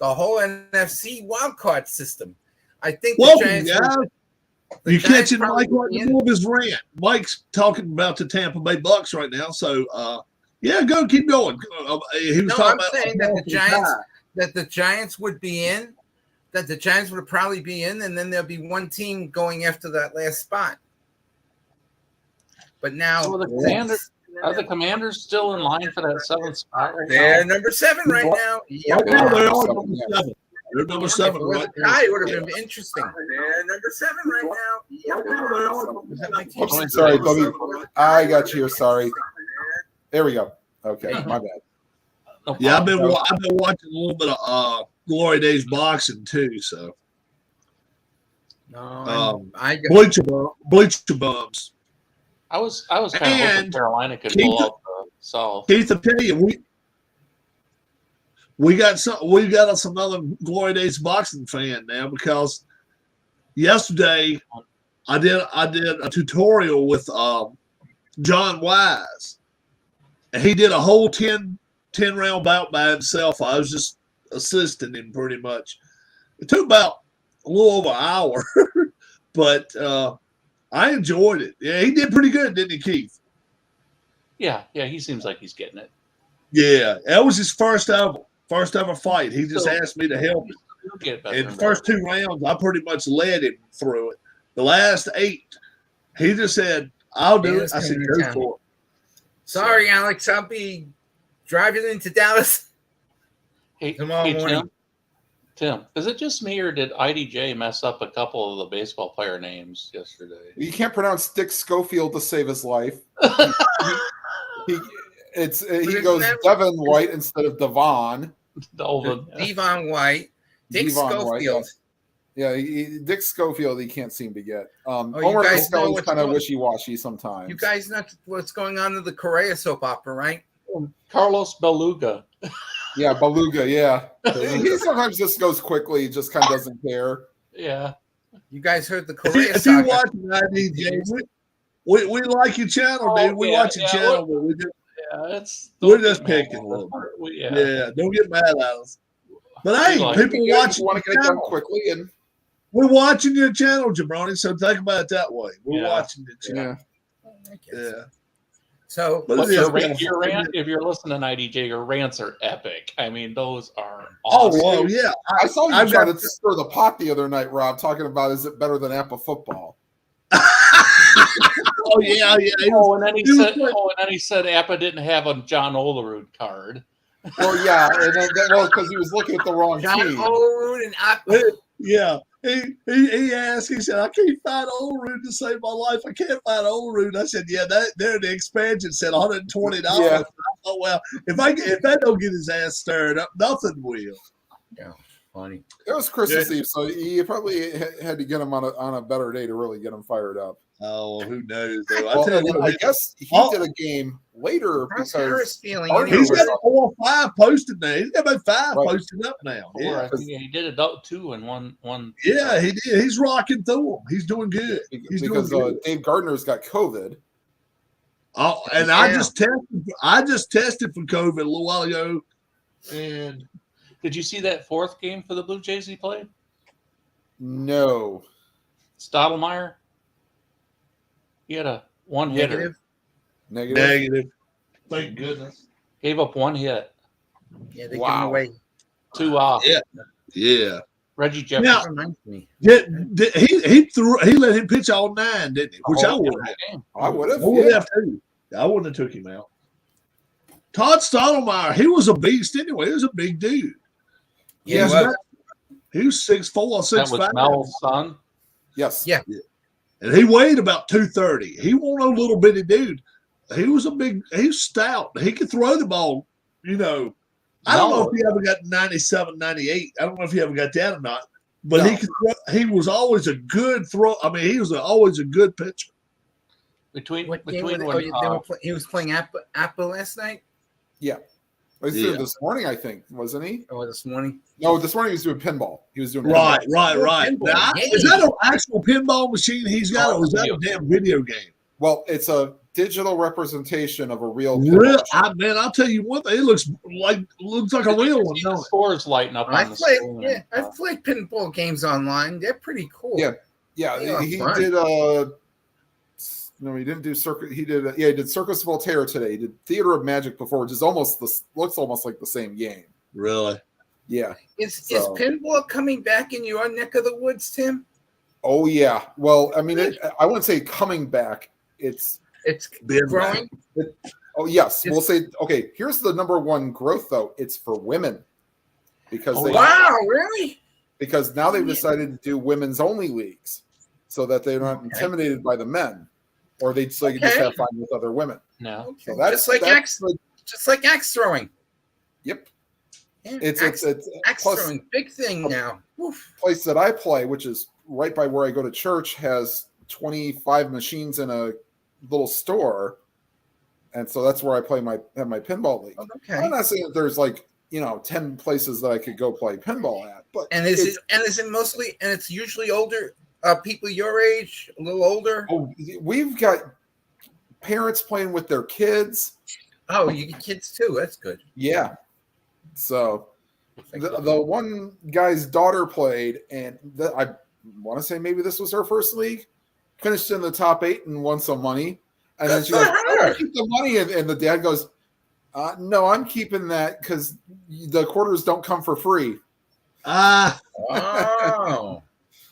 the whole NFC wildcard system. I think Welcome, the Giants. guys. You catching Mike right in the middle of his rant. Mike's talking about the Tampa Bay Bucks right now. So, yeah, keep going. He was talking about saying that the Giants would be in, that the Giants would probably be in, and then there'll be one team going after that last spot. But now, are the Commanders still in line for that 7th spot right they're now? Number 7 right now. Right now, they're on number 7. They're number 7 right now. It would have been interesting. They're number 7 right now. Oops, sorry, Bobby. I got you. Sorry. There we go. Okay, my bad. Yeah, I've been watching a little bit of Glory Days boxing too. So, Bleacher Bums. I was kind of hoping Carolina could pull out the South. Keith, I tell you, we got some other Glory Days boxing fan now because yesterday I did a tutorial with John Wise, and he did a whole 10 round bout by himself. I was just assisting him pretty much. It took about a little over an hour, but I enjoyed it. Yeah, he did pretty good, didn't he, Keith? Yeah, he seems like he's getting it. Yeah, that was his first ever fight. He just asked me to help him. In the first 2 rounds, I pretty much led him through it. The last 8, he just said, "I'll do it." I said, "Go for it." Sorry, Alex. I'll be driving into Dallas tomorrow morning. Tim, is it just me or did IDJ mess up a couple of the baseball player names yesterday? You can't pronounce Dick Schofield to save his life. he goes Devin White instead of Devon. Devon White. Dick Schofield. Yeah, Dick Schofield, he can't seem to get. Homer Vizquel is kind of wishy-washy sometimes. You guys know what's going on in the Correa soap opera, right? Carlos Beluga. Yeah, Beluga, yeah. He sometimes just goes quickly, just kind of doesn't care. Yeah. You guys heard the Correa If you watch IDJ, we like your channel, dude. We watch your channel, but we're just picking a little bit. Yeah, don't get mad at us. But hey, people watching want to get it done quickly, and we're watching your channel, Jabroni. So think about it that way. We're watching your channel. Yeah. So, your rant, if you're listening to IDJ, your rants are epic. I mean, those are awesome. Oh, well, yeah. I saw you try to stir the pot the other night, Rob, talking about is it better than APA football? Oh, yeah. And then he said APA didn't have a John Olerud card. Well, yeah, and then because he was looking at the wrong John team. Olerud and APA. Yeah. He asked, he said, "I can't find Olerud to save my life. I can't find Olerud." I said, "Yeah, there the expansion said $120." Yeah. Oh, well, if that don't get his ass stirred up, nothing will. Yeah, funny. It was Christmas Eve, so you probably had to get him on a better day to really get him fired up. Oh, who knows? I guess he did a game later because he's got 4 or 5 posted now. He's got about 5 posted up now. Yeah, he did 2 and one. Yeah, he did. He's rocking through them. He's doing good. Because Dave Gardner's got COVID. Oh, and I just tested for COVID a little while ago. And did you see that 4th game for the Blue Jays he played? No. Stottlemyre. He had a 1 hitter. Negative. Thank goodness. Gave up 1 hit. Yeah, they give him away. 2 off. Yeah. Reggie Jefferson. He let him pitch all 9, didn't he? Which I would have. I would have too. I wouldn't have took him out. Todd Stottlemyre, he was a beast anyway. He was a big dude. Yeah, he was 6'4", 6'5". That was Mel's son. Yes. Yeah. And he weighed about 230. He wasn't a little bitty dude. He was stout. He could throw the ball, I don't know if he ever got 97, 98. I don't know if he ever got that or not. But he was always a good throw. I mean, he was always a good pitcher. He was playing Apple last night? Yeah. This morning, I think, wasn't he? Oh, this morning? No, this morning he was doing pinball. He was doing right. Pinball. Now, is that an actual pinball machine he's got, or is that a damn video game? Well, it's a digital representation of a real. Man, I'll tell you one thing. It looks like a real one. The scores lighting up on the screen. Yeah, I've played pinball games online. They're pretty cool. Yeah. He did. No, he didn't do Circus. He did Circus Voltaire today. He did Theater of Magic before, which is looks almost like the same game. Really? Yeah. Is pinball coming back in your neck of the woods, Tim? Oh yeah. Well, I mean, I wouldn't say coming back. It's growing. Oh yes, we'll say okay. Here's the number one growth though. It's for women because really? Because now they've decided to do women's only leagues so that they're not intimidated by the men, or they just have fun with other women. No, okay. So that's just like axe throwing. Yep. Yeah, it's axe throwing, big thing now. Place that I play, which is right by where I go to church, has 25 machines in a little store, and so that's where I play my pinball league. Okay. I'm not saying that there's 10 places that I could go play pinball at, but is it mostly, and it's usually older people your age, a little older? Oh, we've got parents playing with their kids. Oh, you get kids too. That's good. Yeah. So the one guy's daughter played, and I want to say maybe this was her first league. Finished in the top 8 and won some money. And then she goes, "I keep the money." And the dad goes, "No, I'm keeping that because the quarters don't come for free." Oh.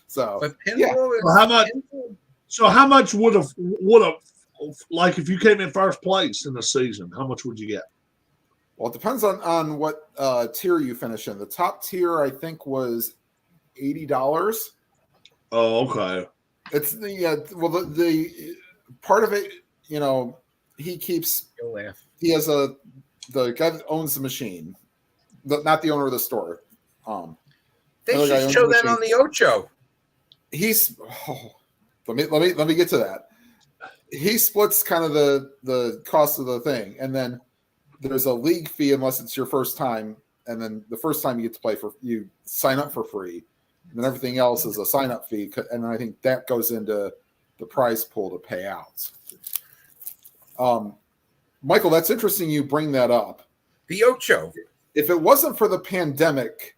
So, but pinball is how much? So how much would have like if you came in first place in the season? How much would you get? Well, it depends on what tier you finish in. The top tier, I think, was $80. Oh, okay. It's the part of it, he keeps. You'll laugh. He has the guy that owns the machine, not the owner of the store. They should show that on the Ocho. Let me get to that. He splits kind of the cost of the thing, and then there's a league fee unless it's your first time, and then the first time you get to play you sign up for free. And then everything else is a sign-up fee, and I think that goes into the prize pool to pay out. Michael, that's interesting you bring that up. The Ocho. If it wasn't for the pandemic,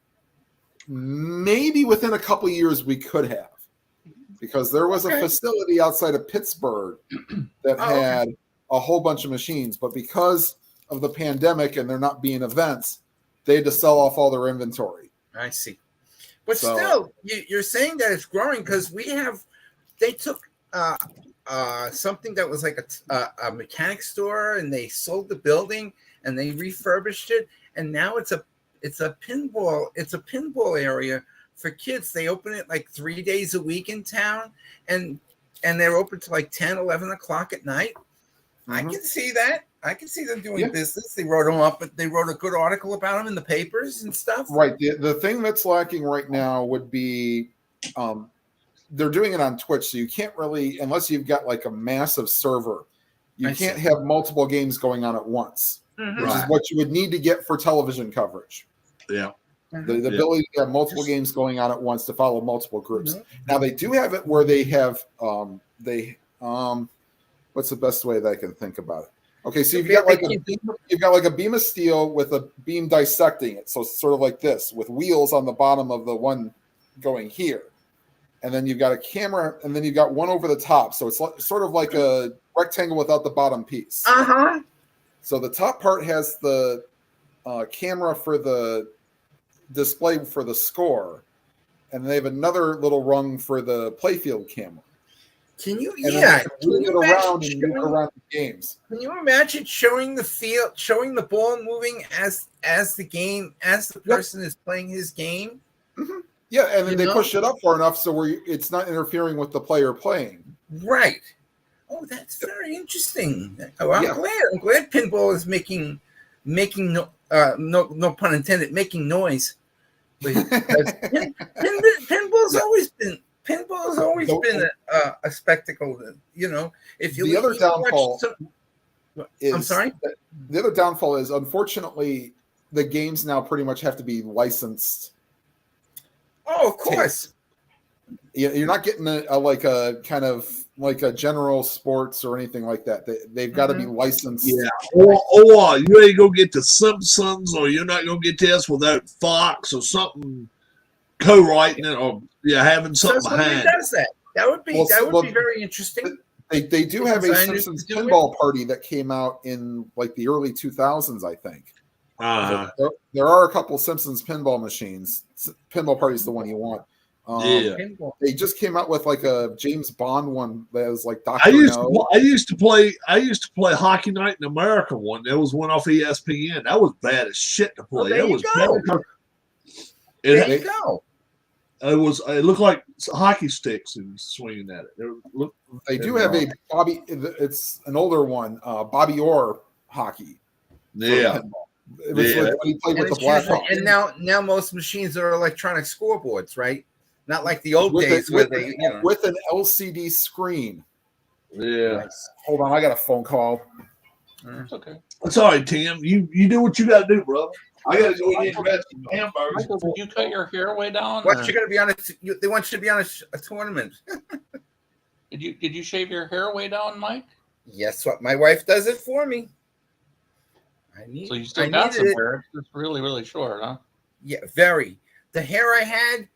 maybe within a couple of years we could have, because there was a facility outside of Pittsburgh that had a whole bunch of machines, but because of the pandemic and there not being events, they had to sell off all their inventory. I see. But still, you're saying that it's growing because they took something that was like a mechanic store and they sold the building and they refurbished it, and now it's a pinball area for kids. They open it like 3 days a week in town, and they're open to like 10, 11 o'clock at night. Mm-hmm. I can see that. I can see them doing business. They wrote them up, but they wrote a good article about them in the papers and stuff. Right. The thing that's lacking right now would be they're doing it on Twitch, so you can't really, unless you've got like a massive server, you can't have multiple games going on at once, which is what you would need to get for television coverage. Yeah. The ability to have multiple games going on at once to follow multiple groups. Mm-hmm. Now they do have it where they have what's the best way that I can think about it? Okay, so you've got like a beam of steel with a beam dissecting it. So it's sort of like this with wheels on the bottom of the one going here. And then you've got a camera, and then you've got one over the top. So it's sort of like a rectangle without the bottom piece. Uh-huh. So the top part has the camera for the display for the score, and they have another little rung for the playfield camera. Can you? And yeah. Move it around and move around the games. Can you imagine showing the ball moving as the person is playing his game? Mm-hmm. Yeah, and then they push it up far enough so it's not interfering with the player playing. Right. Oh, that's very interesting. Oh, I'm glad pinball is making no pun intended, making noise. Pinball's always been a spectacle. If you the other downfall is, I'm sorry. The other downfall is, unfortunately, the games now pretty much have to be licensed. Oh, of course. You're not getting like a kind of like a general sports or anything like that. They've got to be licensed. Yeah, or you ain't gonna get the Simpsons, or you're not gonna get this without Fox or something co-writing it, or having So something somebody behind it. does that. That would be very interesting. They do have a Designers Simpsons to do pinball party that came out in like the early 2000s, I think. Uh-huh. There are a couple Simpsons pinball machines. Pinball party is the one you want. Yeah. Pinball. They just came out with like a James Bond one that was like I Dr. used to play Hockey Night in America one. There was one off ESPN. That was bad as shit to play. there That you was go. bad. There It, you go. it looked like hockey sticks and swinging at it. They do have a Bobby. It's an older one, Bobby Orr hockey. Yeah. It was Yeah. like when he played And, with the it's usually, Blackhawks. and now most machines are electronic scoreboards, right? Not like the old With, days it, where with, they, an, you know. with an LCD screen. Yeah. Nice. Hold on, I got a phone call. It's okay. That's all right, Tim. You do what you got to do, brother. I got to go in and get some hamburgers. Michael, did you cut your hair way down? What or you're going to be on they want you to be on a tournament. Did you shave your hair way down, Mike? Yes, what my wife does it for me. So you still got some hair. It's just really, really short, huh? Yeah, very. The hair I had,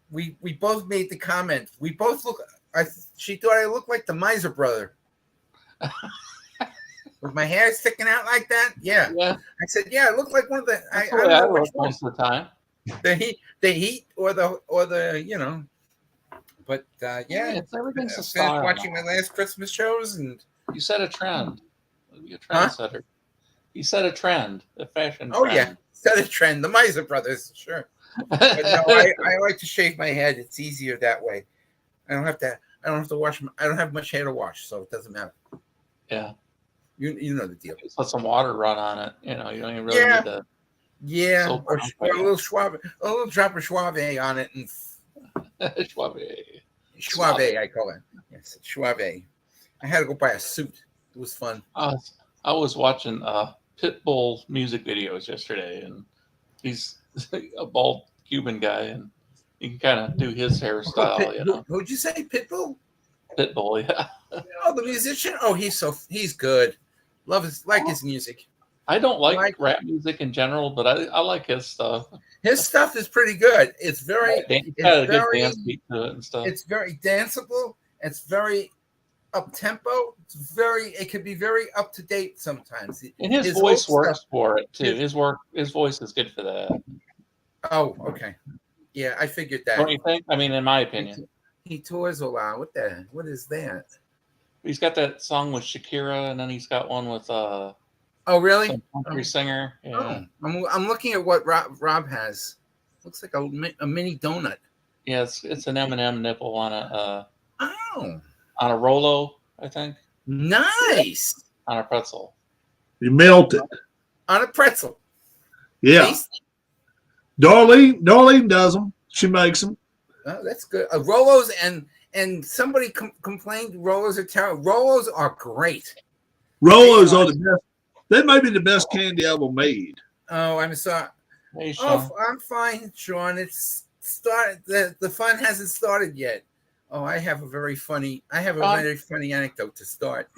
we both made the comment. We both look. She thought I looked like the Miser brother. With my hair sticking out like that, yeah. Yeah. I said, yeah, I look like one of the. I That's don't the way I know which look one. most of the time. The heat, or the you know. But yeah, It's everything's a finished style. watching now. my last Christmas shows, and You set a trend. Be a Huh? trendsetter. You set a trend, a fashion oh yeah, trend. set a trend. The Miser brothers, sure. But no, I like to shave my head. It's easier that way. I don't have to wash. I don't have much hair to wash, so it doesn't matter. Yeah. You know the deal. Just let some water run on it. You know, you don't even really Yeah. need to. Yeah, So or a little drop of Schwabe on it, and Schwabe, I call it. Yes, Schwabe. I had to go buy a suit. It was fun. I was watching Pitbull music videos yesterday, and he's a bald Cuban guy, and you can kind of do his hairstyle. You know, Who'd you say, Pitbull? Pitbull. Yeah. Oh, the musician. Oh, he's good. Love his music. I don't like rap music in general, but I like his stuff. His stuff is pretty good. It's very. It's It's got a good very. dance beat to it and stuff. It's very danceable. It's very up tempo. It can be very up to date sometimes. And his old voice works stuff- for it too. His voice is good for that. Oh, okay. Yeah, I figured that. Don't you think? I mean, in my opinion, He tours a lot. What is that? he's got that song with Shakira, and then he's got one with Oh, really? some country singer. Yeah, Oh, I'm looking at what Rob has. Looks like a mini donut. yeah, it's an M&M nipple on Oh, a Rolo, I think, nice. on a pretzel. You melt it. On a pretzel. Yeah. Tasty. Darlene does them. She makes them. Oh, that's good. Rolos and somebody complained Rolos are terrible. Rolos are great. Rolos are the best. They may be the best candy ever made. Oh, I'm sorry. Hey, Sean. Oh, I'm fine, Sean. It's started. The fun hasn't started yet. Oh, I have a very funny anecdote to start.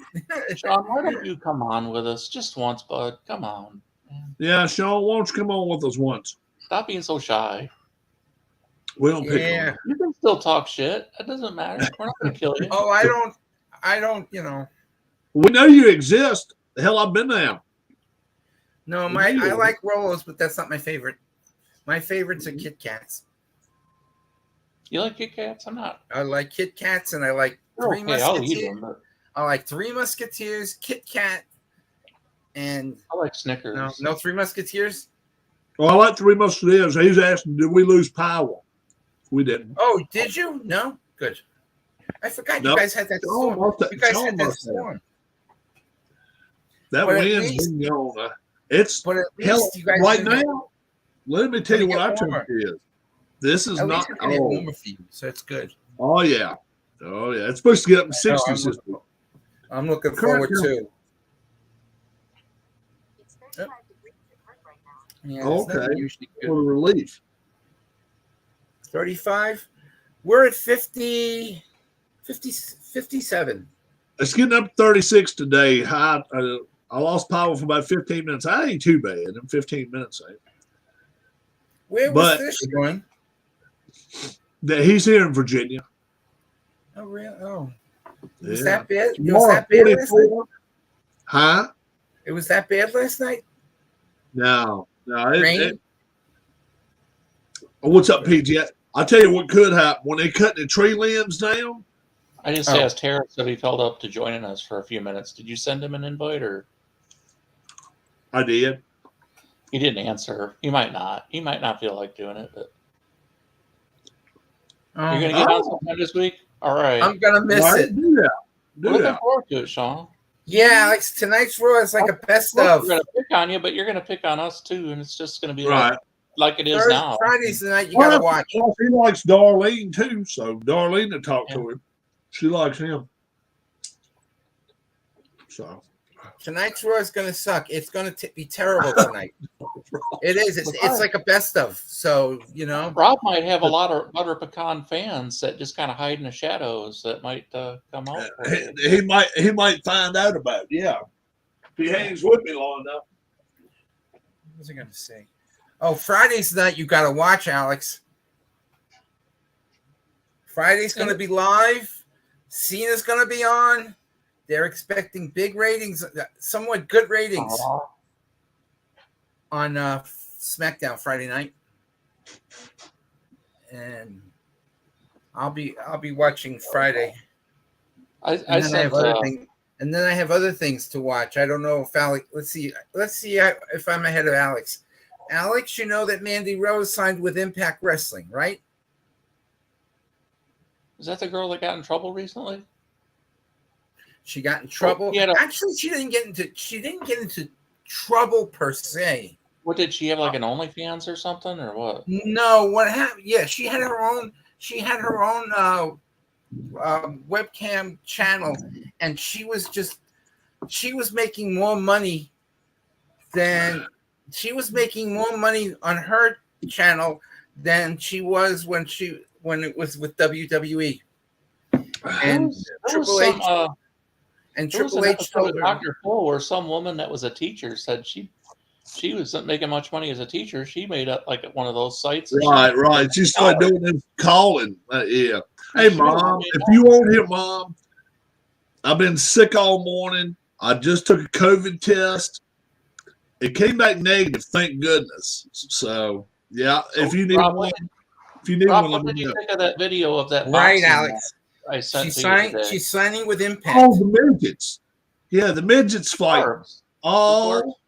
Sean, why don't you come on with us just once, bud? Come on. Yeah, Sean, why don't you come on with us once? Stop being so shy. We don't pick on Yeah. you. You can still talk shit. It doesn't matter. We're not going to kill you. Oh, I don't. You know. We know you exist. The hell, I've been there. No, I like Rolos, but that's not my favorite. My favorites are Kit Kats. You like Kit Kats? I'm not. I like Kit Kats, and I like They're Three okay, I'll eat Musketeers. them, but I like Three Musketeers, Kit Kat, and I like Snickers. no Three Musketeers. Well, I like Three Musketeers. He's asking, did we lose power? We didn't. Oh, did you? No, good. I forgot Nope. you guys had that storm. You guys had that storm. That But at wind's least- been going. It's But at least hell you guys right didn't now. Let me tell you what our get warmer. temperature is. This is At not least it's gonna get cold. warmer for you, so it's good. Oh yeah, It's supposed to get up to 60s. I'm looking Correct. forward to. Yep. Yeah, it's not Okay. usually What a good. relief. 35. We're at 57. It's getting up to 36 today. I lost power for about 15 minutes. That ain't too bad in 15 minutes. Where was this going? He's here in Virginia. Oh, really? Oh. It was Yeah. that bad? It was that bad last night? Huh? It was that bad last night? No. Rain? What's up, PG? I'll tell you what could happen. When they cut the tree limbs down, I just asked Harris if he felt up to joining us for a few minutes. Did you send him an invite, or I did. he didn't answer? He might not. He might not feel like doing it. But you're gonna get on sometime this week. All right. I'm gonna miss it. Do that. Looking forward to it, Sean. Yeah, like tonight's Raw is like a best of. We're gonna pick on you, but you're gonna pick on us too, and it's just gonna be Right. like it is now. Friday's the night you gotta watch. Well, he likes Darlene too, so Darlene to talk to him. She likes him. So Tonight's Raw is gonna suck. It's gonna be terrible tonight. It is. It's like a best of. So Rob might have a lot of butter pecan fans that just kind of hide in the shadows that might come out. he might find out about it. Yeah, if he hangs with me long enough. What was I gonna say? Oh, Friday's the night you gotta watch, Alex. Friday's gonna be live. Cena's gonna be on. They're expecting big ratings, somewhat good ratings on SmackDown Friday night, and I'll be watching Friday. And then I have other things to watch. I don't know if Alex. Let's see if I'm ahead of Alex. Alex, you know that Mandy Rose signed with Impact Wrestling, right? Is that the girl that got in trouble recently? She got in trouble. Actually, she didn't get into trouble per se. What did she have, like an OnlyFans or something, or what? No, what happened? Yeah, she had her own. She had her own webcam channel, and she was making more money on her channel than she was when it was with WWE. And Triple H. And Triple H told her, Dr. Phil, where some woman that was a teacher said she wasn't making much money as a teacher. She made up like one of those sites. Right. She started doing this calling. Yeah. Hey, Mom, if you won't hear, Mom, I've been sick all morning. I just took a COVID test. It came back negative, thank goodness. So, yeah, if you need one, let me know. What did you think of that video of that? Right, Alex. I sent She's signing with Impact. Oh, the midgets. Yeah, the midgets fight. All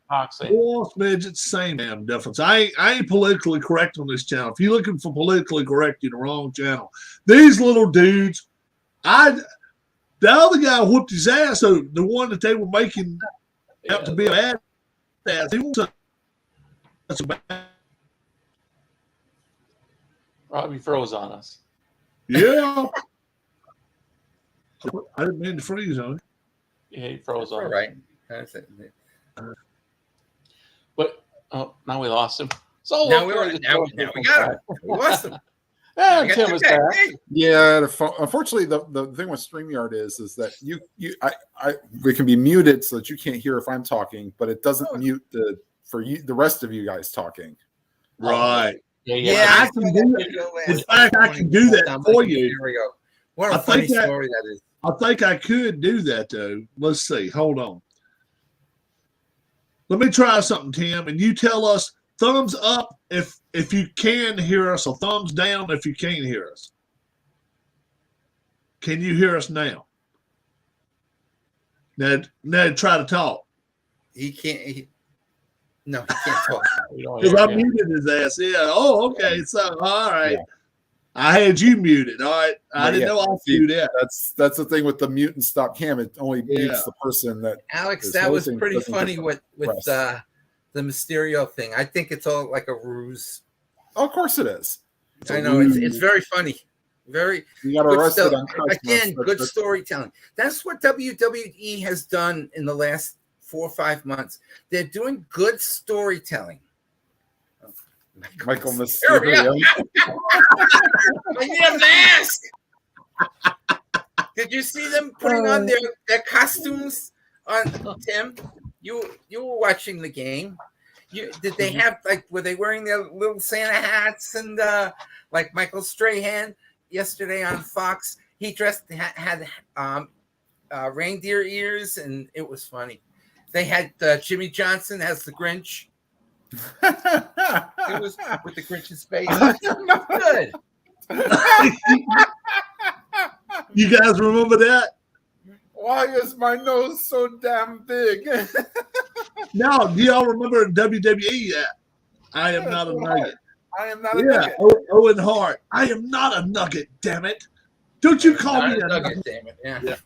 midgets, same damn difference. I ain't politically correct on this channel. If you're looking for politically correct, you're the wrong channel. These little dudes, the other guy whooped his ass. So the one that they were making out to be a bad ass, he was Robbie froze on us. Yeah. I didn't mean to freeze on it. Yeah, he froze on. All right. But now we lost him. So now we got him. We lost him. Tim was back. Yeah, unfortunately, the thing with StreamYard is that we can be muted so that you can't hear if I'm talking, but it doesn't mute the rest of you guys talking. Right. Yeah, I can do that. In fact, I can do that for you. Here we go. What a funny story that is. I think I could do that though. Let's see. Hold on. Let me try something, Tim, and you tell us thumbs up if you can hear us, or thumbs down if you can't hear us. Can you hear us now? Now try to talk. He can't. No, he can't talk. Because I muted his ass. Yeah. Oh, okay. So all right. Yeah. I had you muted. All right. I didn't know I could do that. That's the thing with the mute and stop cam. It only mutes the person that. Alex, that was pretty funny with the Mysterio thing. I think it's all like a ruse. Oh, of course it is. I know it's very funny. Very. You got arrested on again. Good storytelling. That's what WWE has done in the last 4 or 5 months. They're doing good storytelling. Michael Mysterio. I need a mask. Did you see them putting on their costumes on Tim? You were watching the game. Did they have were they wearing their little Santa hats and like Michael Strahan yesterday on Fox? He had reindeer ears and it was funny. They had Jimmy Johnson as the Grinch. It was with the Grinch's face. Good. You guys remember that? Why is my nose so damn big? No, do y'all remember WWE yet? I am not a nugget. I am not a nugget. Owen Hart. I am not a nugget, damn it. Don't you call me a nugget. Damn it. Yeah.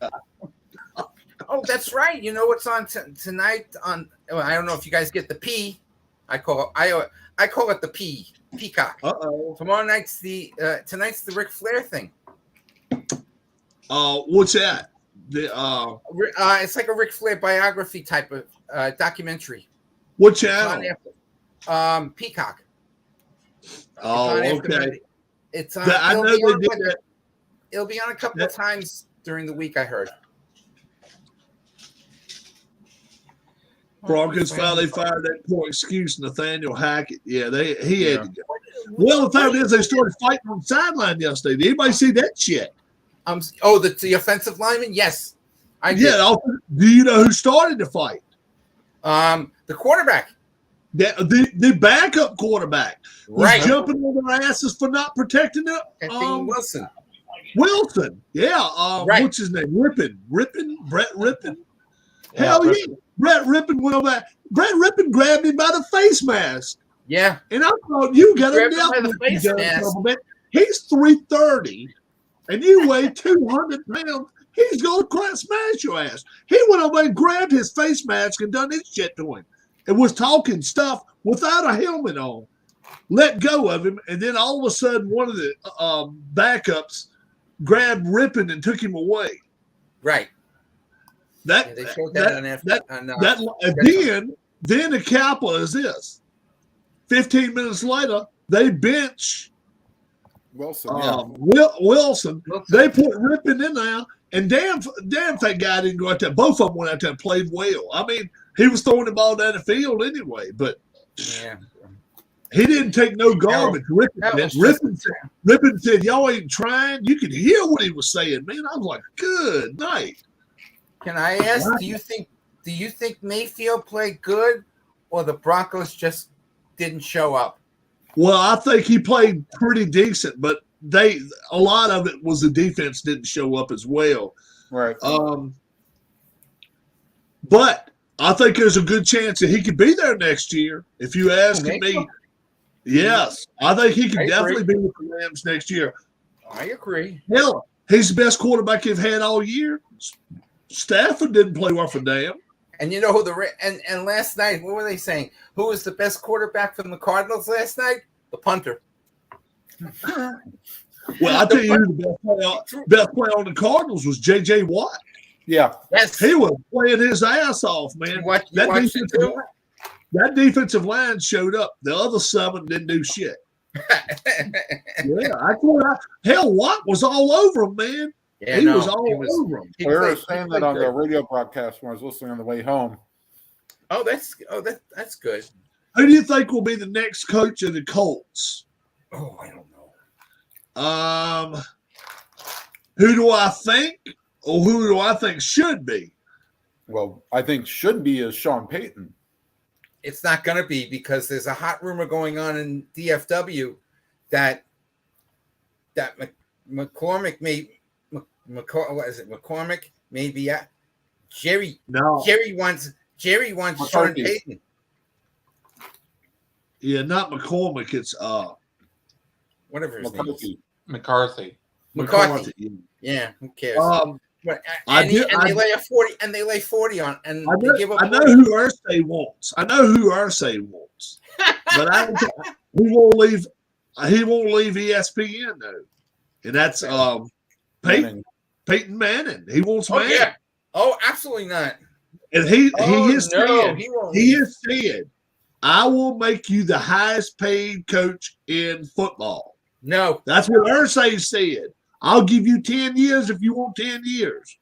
Oh, that's right. You know what's on tonight? I don't know if you guys get the P. I call it the P. Peacock. Tomorrow night's tonight's the Ric Flair thing. What's that? It's like a Ric Flair biography type of documentary. What channel? Peacock. Oh, okay. It's on. I know they did that. It'll be on a couple of times during the week. I heard. Broncos finally fired that poor excuse, Nathaniel Hackett. Yeah, he had to go. Well, the fact is, they started fighting on the sideline yesterday. Did anybody see that shit? The offensive lineman? Yes. I did. Yeah. Do you know who started the fight? The quarterback. The backup quarterback was right. Jumping on their asses for not protecting it. Wilson. Wilson. Yeah. Right. What's his name? Brett Rippin. Hell yeah. Brett Rippin went over that. Brett Rippin grabbed him by the face mask. Yeah. And I thought, you got him down. He's 330, and you weigh 200 pounds. He's going to smash your ass. He went over and grabbed his face mask and done this shit to him and was talking stuff without a helmet on. Let go of him, and then all of a sudden, one of the backups grabbed Rippin and took him away. Right. Then the capital is this. 15 minutes later, they bench Wilson. Wilson. They put Rippin in there, and damn that guy didn't go out there. Both of them went out there and played well. I mean, he was throwing the ball down the field anyway, but he didn't take no garbage. Rippin said, "Y'all ain't trying." You could hear what he was saying, man. I was like, "Good night." Can I ask? Do you think Mayfield played good, or the Broncos just didn't show up? Well, I think he played pretty decent, but a lot of it was the defense didn't show up as well. Right. But I think there's a good chance that he could be there next year. If you ask me, yes, I think he could definitely be with the Rams next year. I agree. Hell, he's the best quarterback they've had all year. Stafford didn't play worth a damn. And you know who and last night, what were they saying? Who was the best quarterback from the Cardinals last night? The punter. Well, I tell you, the best player on the Cardinals was J.J. Watt. Yeah. Yes. He was playing his ass off, man. That defensive line showed up. The other 7 didn't do shit. Hell, Watt was all over him, man. Yeah, he was all over him. We were saying that on the radio broadcast when I was listening on the way home. That's good. Who do you think will be the next coach of the Colts? Oh, I don't know. Who do I think, or who do I think should be? Well, I think should be is Sean Payton. It's not going to be because there's a hot rumor going on in DFW that McCormick may. What is it? McCormick? Maybe Jerry. No. Jerry wants Sean Payton. Yeah, not McCormick. It's whatever his name is. McCarthy. Yeah, who cares? They lay a 40 and they lay 40 on and I they give up. I know who Irsay wants. But he won't leave. He won't leave ESPN though, and that's Peyton Manning. He wants Manning. Yeah. Oh, absolutely not. And he has said I will make you the highest paid coach in football. No. That's what Irsay said. I'll give you 10 years if you want 10 years.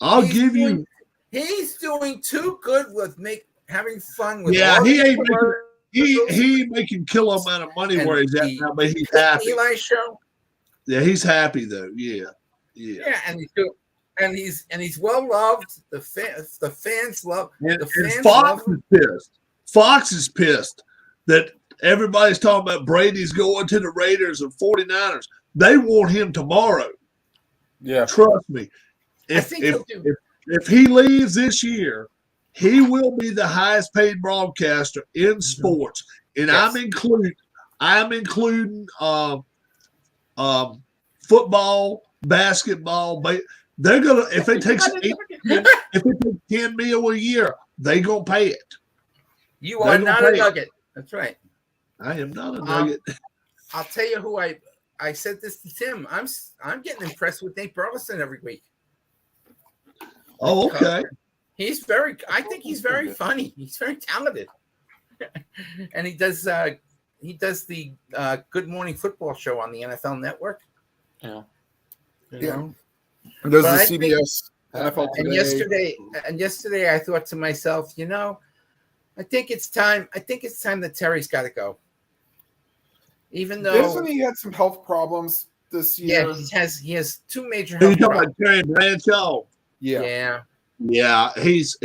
I'll give you. He's doing too good with having fun with. Yeah, all he these ain't making. commercials He making killer amount of money and where he's at the now, but he's happy. Eli show. Yeah, he's happy though. Yeah. Yeah, and he's well loved. The fans love. And, The fans and Fox love is pissed. Fox is pissed that everybody's talking about Brady's going to the Raiders and 49ers. They want him tomorrow. Yeah. Trust me. I think he'll do. If he leaves this year, he will be the highest paid broadcaster in sports. And Yes. I'm including football, basketball. They're gonna if it takes $10 million a year, they gonna pay it. You are not a Nugget. That's right. I am not a Nugget. I'll tell you who I said this to Tim. I'm getting impressed with Nate Burleson every week. Oh, okay. I think he's very funny. He's very talented. And he does the Good Morning Football show on the NFL Network. Yeah. Yeah. And there's But the I think- CBS NFL Today. And yesterday I thought to myself, I think it's time that Terry's got to go. Even though Hasn't he had some health problems this year? yeah, he has two major Who you health talking problems. about, Terry Bradshaw? Yeah. Yeah, he's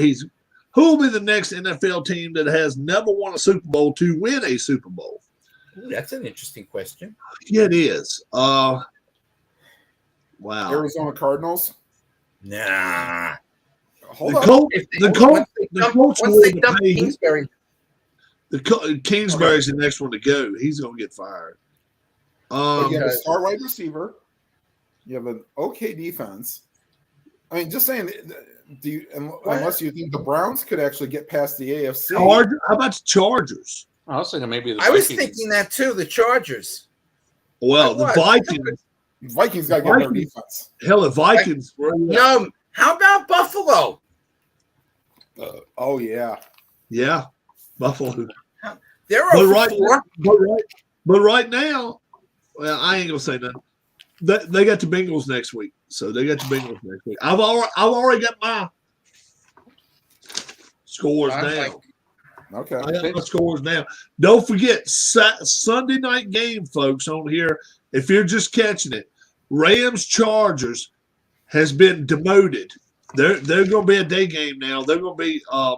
who will be the next NFL team that has never won a Super Bowl to win a Super Bowl? Ooh, that's an interesting question. Yeah, it is. Wow. Arizona Cardinals. Nah. Hold The on. coach, If they- the coach, once they the dump- coach once will they dump pay- Kingsbury, Kingsbury's the next one to go. He's going to get fired. But you have a Okay. star wide receiver. You have an okay defense. I mean, just saying, unless you think the Browns could actually get past the AFC. How about the Chargers? I was thinking maybe the I was Vikings. thinking that too. The Chargers. Well, the was. Vikings. Vikings got to get better Vikings. defense. Hell, the Vikings. No, how about Buffalo? Oh, yeah. Yeah, Buffalo. They're But over right, 4. but right now, well, I ain't gonna say nothing. They got the Bengals next week, so they got the Bengals next week. I've already got my scores I'm down. like- Okay. I got my scores down. Don't forget Sunday night game, folks. On here, if you're just catching it, Rams Chargers has been demoted. They're going to be a day game now. They're going to be a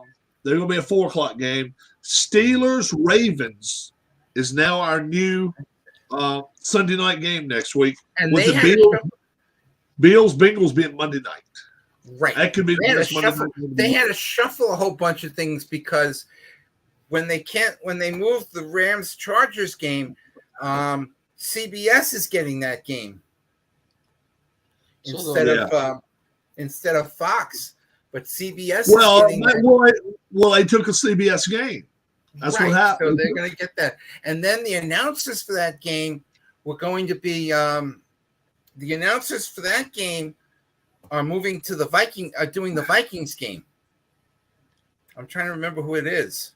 4:00 game. Steelers Ravens is now our new Sunday night game next week. And With they the had Bills Bengals being Monday night. right. That could be They the had, to best Monday shuffle, night game of the they week. had to shuffle a whole bunch of things because when they moved the Rams Chargers game, CBS is getting that game So instead of Fox, but CBS Well, is getting that. they took a CBS game. That's what happened. So they're going to get that, and then the announcers for that game were going to be the announcers for that game are moving to the doing the Vikings game. I'm trying to remember who it is.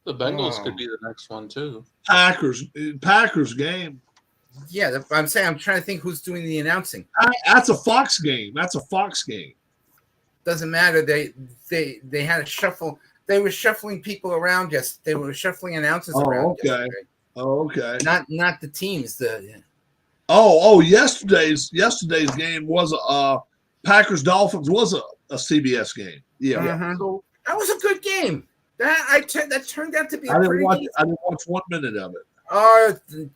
The Bengals could be the next one too. Packers game. Yeah, I'm saying I'm trying to think who's doing the announcing. That's a Fox game. Doesn't matter. They had a shuffle. They were shuffling people around. They were shuffling announcers around. Okay. Yesterday. Oh, okay. Not the teams. Yesterday's game was Packers Dolphins was a CBS game. Yeah. Mhm. That was a good game. That turned out to be I a didn't pretty watch. decent. I didn't watch 1 minute of it.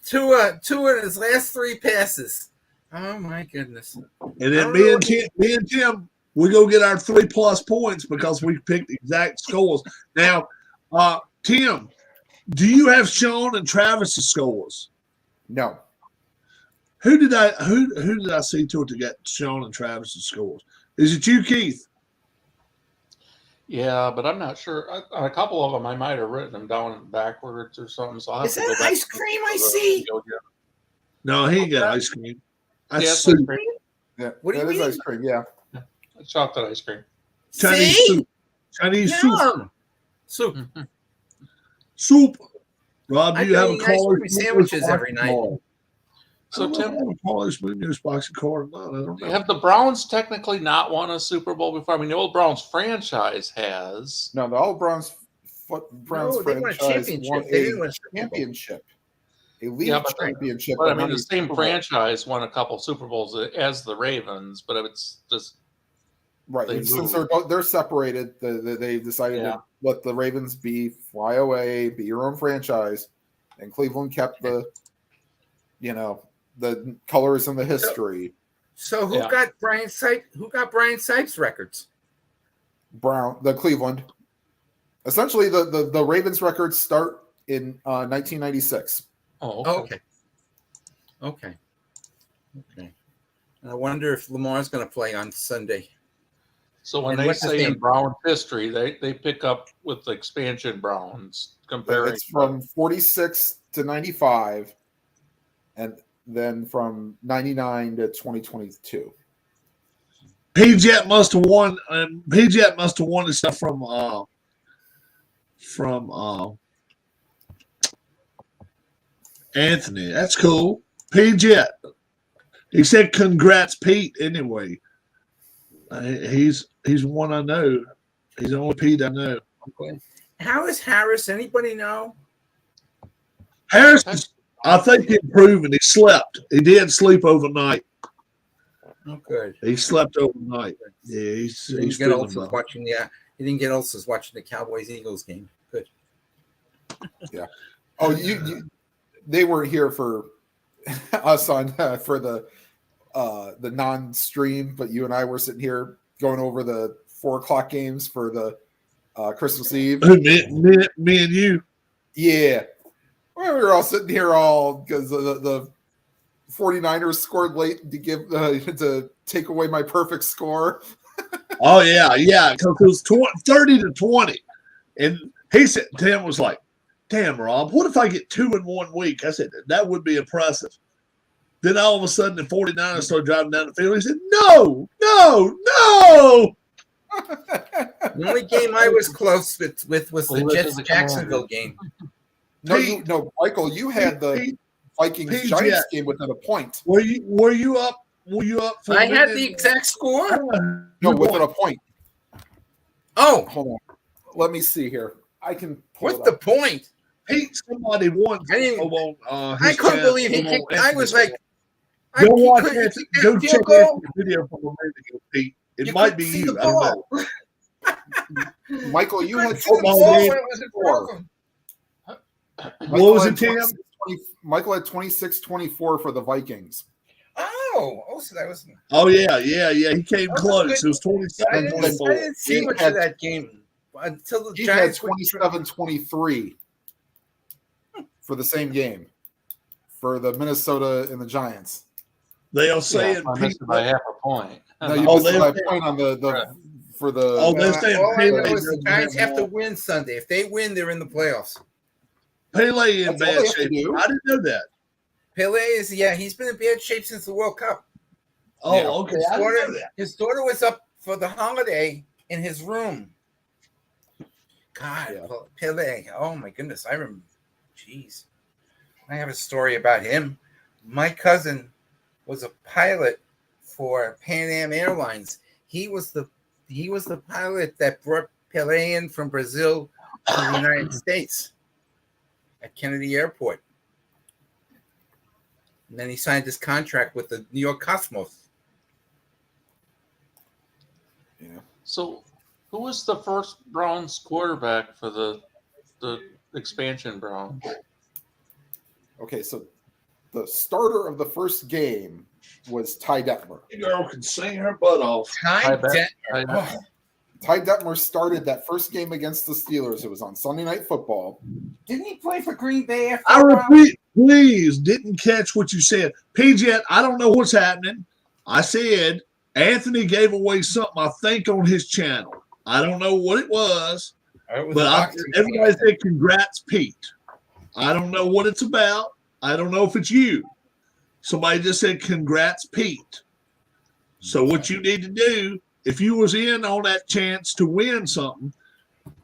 Tua in his last 3 passes. Oh my goodness! And then me and Tim, we go get our 3+ points because we picked exact scores. Now, Tim, do you have Sean and Travis's scores? No. Who did I see to it to get Sean and Travis's scores? Is it you, Keith? Yeah, but I'm not sure. On a couple of them, I might have written them down backwards or something. So I'll have Is to go that back ice to cream the- I see? No, he ain't got ice cream. That's Yeah, it's soup. ice cream. Yeah. What do you that is mean? ice cream. Yeah. Chocolate ice cream. Chinese See? soup. Chinese soup. Yum. Soup. Soup. Rob, I do you have a can eat ice Carlos cream sandwiches every night. So Tim, Carlos Munoz boxing card. No, I don't know. have the Browns technically not won a Super Bowl before? I mean, the old Browns franchise has. No, the old Browns No, they won a franchise championship. won They didn't a win a Super Bowl. championship. A league Yeah, but championship. But I but mean, not the a same Super Bowl. franchise won a couple Super Bowls as the Ravens, but it's just Right. They And since moved. they're separated, they decided Yeah. to let the Ravens fly away, be your own franchise, and Cleveland kept the colors and the history. So who Yeah. got Brian Sipes? Who got Brian Sipes records? The Cleveland. Essentially, the Ravens records start in 1996. oh, Oh, okay. okay. I wonder if Lamar's going to play on Sunday. So when And they what's his say in name? Browns history, they pick up with the expansion Browns comparing. It's from 46 to 95, and then from 99 to 2022. P-Jet must have won. P-Jet must have won the stuff from Anthony. That's cool. P-Jet. He said, "Congrats, Pete." Anyway, he's one I know. He's the only Pete I know. How is Harris? Anybody know? Harris, I think, improving. He slept. He did sleep overnight. Oh, good. He slept overnight. Yeah, he's He didn't get feeling ulcers better. watching the. He didn't get ulcers watching the Cowboys-Eagles game. Good. Oh, they weren't here for us on for the non-stream, but you and I were sitting here going over the 4:00 games for the Christmas Eve. Me and you. Yeah, well, we were all sitting here all because the 49ers scored late to give to take away my perfect score. Oh yeah, because it was 30-20, and he said, Tim was like, "Damn, Rob, what if I get 2 in 1 week?" I said, "That would be impressive." Then all of a sudden, the 49ers started driving down the field. He said, "No!" The only game I was close with was the Well, this Jets is a Jacksonville game. No, Michael, you had the Vikings Pete, Giants game within a point. Were you up? Were you up? For I had the exact score. No, within a point. Oh, Hold on, let me see here. I can. Pull what's it the up. point? Pete, somebody won. I didn't- on, I his couldn't channel. believe he Come kicked. on, I was like, Go watch couldn't that. kick that Go field check goal. out the video from a minute ago, Pete. It You might couldn't be see you. the I don't know. ball. Michael, you had Couldn't see the football ball game. when it was broken. What was it, Tim? Michael had 26-24 for the Vikings. Oh, so that was. Oh yeah. He came That's close. good. It was 27-24. I didn't see He much had- of that game until the He had Giants went. 27-23 for the same game for the Minnesota and the Giants. They are Yeah, saying I missed it by half a point. No, you Oh, missed they- my point on the for the. Oh, they're saying All I know Pele is the doesn't Giants have have to more. win Sunday. If they win, they're in the playoffs. Pele in That's all bad they have to shape. do. I didn't know that. Pele is, he's been in bad shape since the World Cup. Oh, Yeah. okay. His I didn't daughter, know that. his daughter was up for the holiday in his room. God, Yeah. Pele. Oh my goodness, I remember. Jeez, I have a story about him. My cousin was a pilot for Pan Am Airlines. He was the pilot that brought Pele in from Brazil to the United States at Kennedy Airport. And then he signed his contract with the New York Cosmos. Yeah. So, who was the first Browns quarterback for the expansion Browns? Okay, so the starter of the first game was Ty Detmer. The girl can sing her butt off. Ty I bet. Detmer. Oh, Ty Detmer started that first game against the Steelers. It was on Sunday Night Football. didn't he play for Green Bay after I a while? repeat, please, didn't catch what you said. PJ, I don't know what's happening. I said Anthony gave away something, I think, on his channel. I don't know what it was, It was but a boxing everybody game. said, "Congrats, Pete." I don't know what it's about. I don't know if it's you. Somebody just said, "Congrats, Pete." So what you need to do, if you was in on that chance to win something,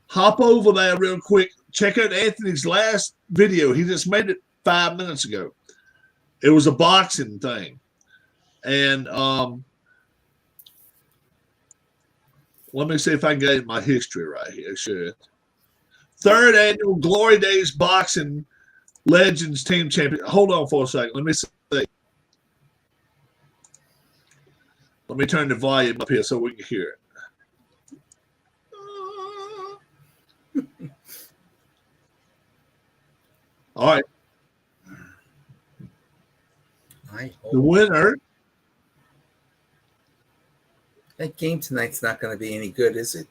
hop over there real quick. Check out Anthony's last video. He just made it 5 minutes ago. It was a boxing thing. And let me see if I can get my history right here. Sure. 3rd annual Glory Days Boxing Legends Team Champion. Hold on for a second. Let me see. Let me turn the volume up here so we can hear it. All right. The winner. That game tonight's not going to be any good, is it?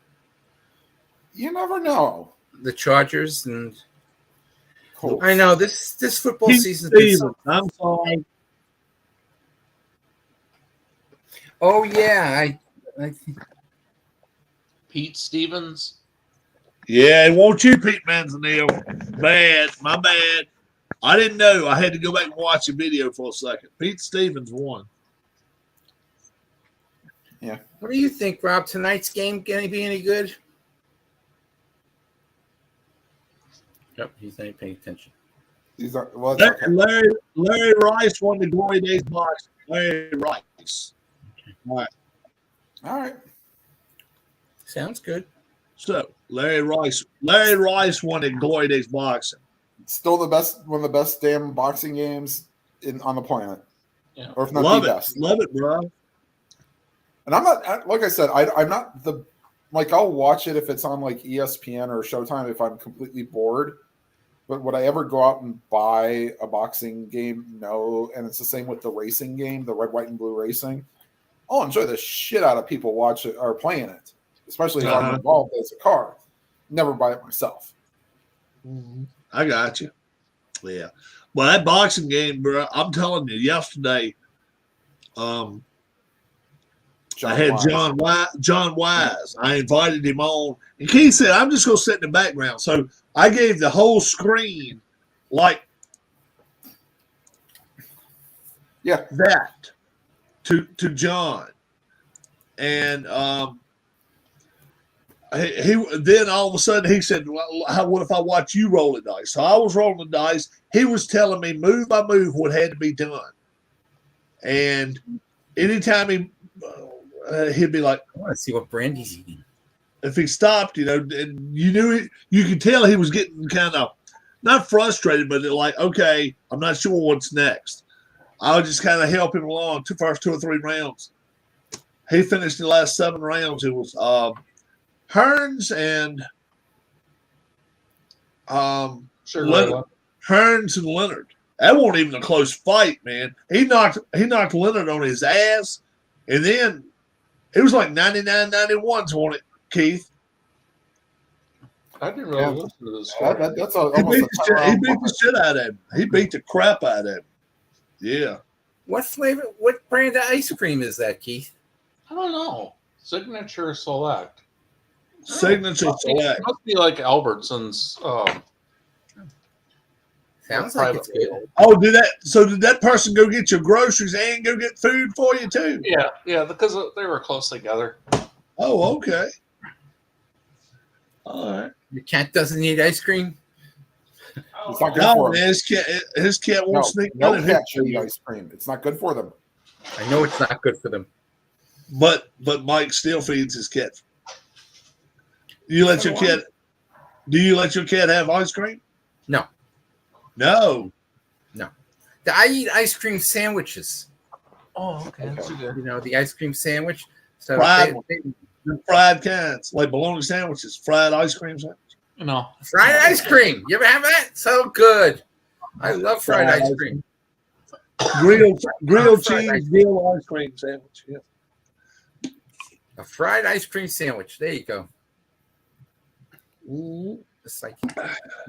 You never know. The Chargers and Colts. I know this football Pete season. Stevens. I'm sorry. Oh yeah, I Pete Stevens. Yeah, it won't you, Pete Manzanille. Bad. My bad. I didn't know. I had to go back and watch the video for a second. Pete Stevens won. Yeah. What do you think, Rob? Tonight's game going to be any good? Yep, he's not paying attention. These are well. It's okay. Larry Rice won the Glory Days boxing. Larry Rice. All right. All right. Sounds good. So Larry Rice won the Glory Days boxing. Still the best, one of the best damn boxing games on the planet. Yeah. Or if not Love the it. best. Love it, bro. And I'm not, like I said, I'm not the, like, I'll watch it if it's on like ESPN or Showtime if I'm completely bored. But would I ever go out and buy a boxing game? No. And it's the same with the racing game, the red, white, and blue racing. I'll enjoy the shit out of people watch it or playing it, especially if I'm involved as a car. Never buy it myself. I got you. Yeah. Well, that boxing game, bro, I'm telling you, yesterday, I had John Wise. I invited him on. And Keith said, I'm just going to sit in the background. So I gave the whole screen like that to John. And he then all of a sudden he said, well, what if I watch you roll the dice? So I was rolling the dice. He was telling me move by move what had to be done. And anytime he'd be like, I want to see what Brandy's eating. If he stopped, and you knew you could tell he was getting kind of not frustrated, but like, okay, I'm not sure what's next. I would just kind of help him along. First 2 or 3 rounds. He finished the last 7 rounds. It was Hearns and Leonard. Hearns and Leonard. That wasn't even a close fight, man. He knocked Leonard on his ass, and then it was like 99-91s on it, Keith. I didn't really listen to this. That's He beat the shit out of him. He beat the crap out of him. Yeah. What flavor? What brand of ice cream is that, Keith? I don't know. Signature Select. Signature Select. It must be like Albertsons. Sounds like it's good. Oh, did that person go get your groceries and go get food for you too? Yeah, because they were close together. Oh, okay. All right. Your cat doesn't eat ice cream? It's not good No, for man, them. his cat won't sneak No out of cat his should eat ice cream. It's not good for them. I know it's not good for them. But Mike still feeds his cat. Do you let your cat have ice cream? No. I eat ice cream sandwiches. Oh, okay. That's good. You know, the ice cream sandwich. So Fried fried kinds, like bologna sandwiches, fried ice cream sandwich. No. fried ice cream. You ever have that? So good. I love fried ice cream. Grilled Fried cheese, grilled ice cream sandwich. Yeah. A fried ice cream sandwich. There you go. Mm-hmm. It's like,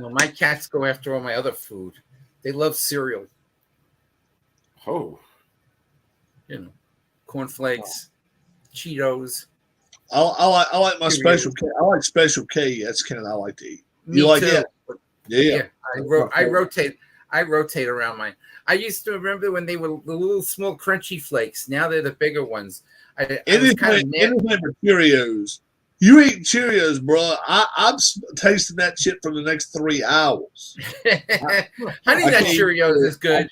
my cats go after all my other food. They love cereal. Oh. Cornflakes, Cheetos. I like my special K. I like special K. That's kind of I like to eat. You like it? Yeah. I rotate around mine. I used to remember when they were the little small crunchy flakes. Now they're the bigger ones. Anything with Cheerios You eat Cheerios, bro. I'm tasting that shit for the next 3 hours. Honey Nut Cheerios is good.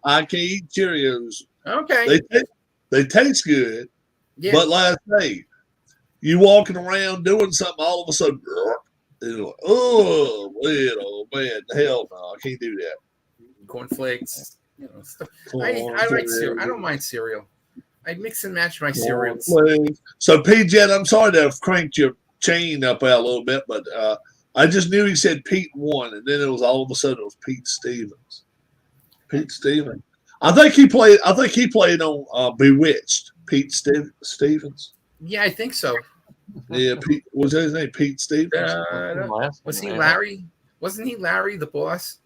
I can't eat Cheerios. Okay. They taste good, Yeah. but like I say, you walking around doing something, all of a sudden, oh man, hell no, I can't do that. Cornflakes. Stuff. I like cereal. I don't mind cereal. I mix and match my cereals. So PJ, I'm sorry to have cranked your chain up out a little bit, but I just knew he said Pete won, and then it was all of a sudden it was Pete Stevens. Pete Stevens. I think he played on Bewitched. Pete Stevens. Yeah, I think so. Yeah, Pete was his name Pete Stevens. Was he Larry? Wasn't he Larry the boss?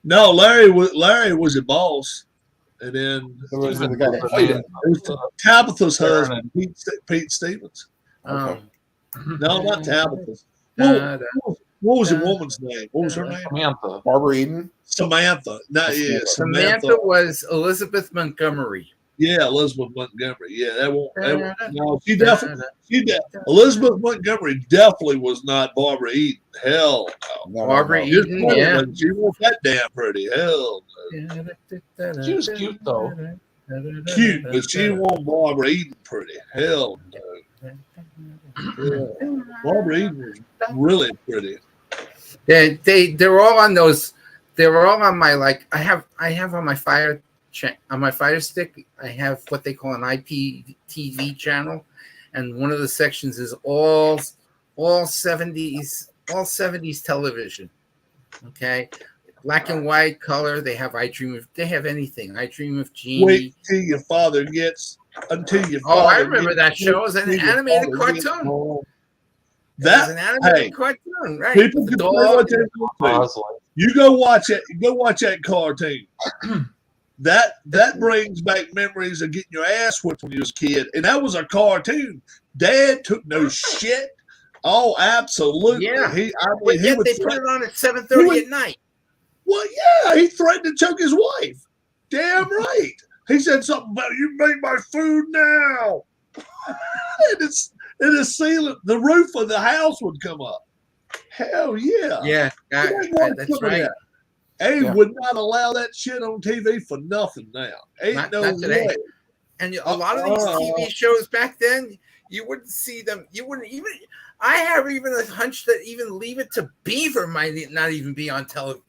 No, Larry was a boss, and then It was the guy that played it. it was Tabitha's husband, Pete Stevens. Okay. No, not Tabitha's. What was the woman's name? What was her name? Samantha. Barbara Eden. Samantha. Samantha was Elizabeth Montgomery. Yeah, Elizabeth Montgomery. Yeah, that won't. No, she definitely. Elizabeth Montgomery definitely was not Barbara Eden. Hell no. Barbara Eden, yeah. She was that damn pretty. Hell no. She was cute though. Cute, but she wasn't Barbara Eden pretty. Hell no. Yeah. Barbara Eden was really pretty. They're all on those. They were all on my I have on my Fire Stick. I have what they call an IPTV channel, and one of the sections is all 70s television. Okay, black and white, color. They have They have anything. I Dream of Jeannie. Wait till your father gets. Until your father. Oh, I remember that show. It was an animated cartoon. That an animated cartoon, right? People can you go watch it. Go watch that cartoon. That brings back memories of getting your ass whipped when you was a kid, and that was a cartoon. Dad took no shit. Oh, absolutely. Yeah. They put it on at 7:30 at night. Well, yeah, he threatened to choke his wife. Damn right. He said something about you make my food now. And the roof of the house would come up. Hell yeah. Yeah, that's right. They would not allow that shit on TV for nothing now. Ain't no way. And a lot of these TV shows back then, you wouldn't see them. You wouldn't even. I have even a hunch that even Leave It to Beaver might not even be on television.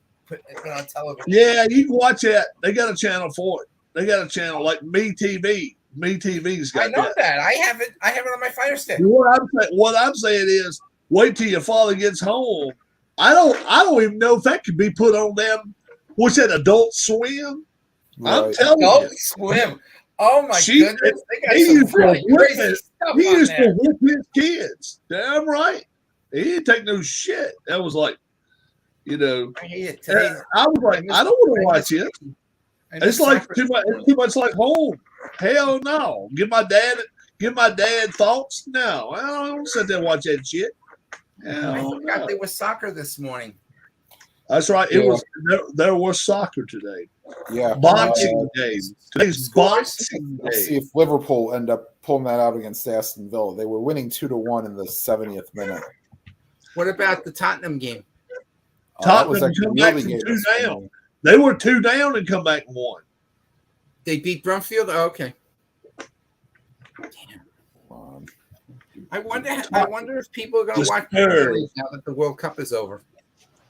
Yeah, you can watch that. They got a channel for it. They got a channel like MeTV. MeTV's got. I know that. I have it on my Fire Stick. What I'm saying is, wait till your father gets home. I don't even know if that could be put on them. What's that? Adult Swim? Right. I'm telling you. Adult Swim. Oh my goodness! They got some really crazy stuff. He used to whip his kids. Damn right. He didn't take no shit. That was like, I hate it today. I was like, I don't want to watch it. It's like too much like home. Hell no. Give my dad thoughts. No, I don't sit there and watch that shit. I forgot there was soccer this morning. That's right. It was there was soccer today. Yeah. Boxing Day. Today's Boxing Day. Let's see if Liverpool end up pulling that out against Aston Villa. They were winning 2-1 in the 70th minute. What about the Tottenham game? Tottenham come back from 2 down. They were 2 down and come back and won. They beat Brumfield? Oh, okay. Damn. I wonder if people are going to watch now that the World Cup is over.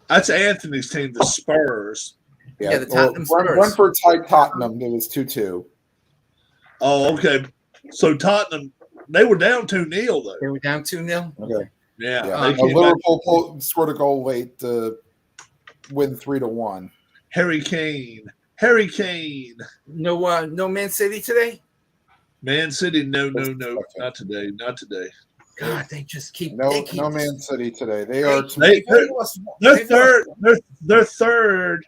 That's Anthony's team, the Spurs. Yeah, the Tottenham Spurs. Brentford tied Tottenham. It was 2-2. Oh, okay. So Tottenham, they were down 2-0 though. They were down 2-0? Okay. Yeah. Liverpool scored a goal late to win 3-1. Harry Kane. No Man City today? Man City, no. Not today. God, they just keep no Man City today. They're third,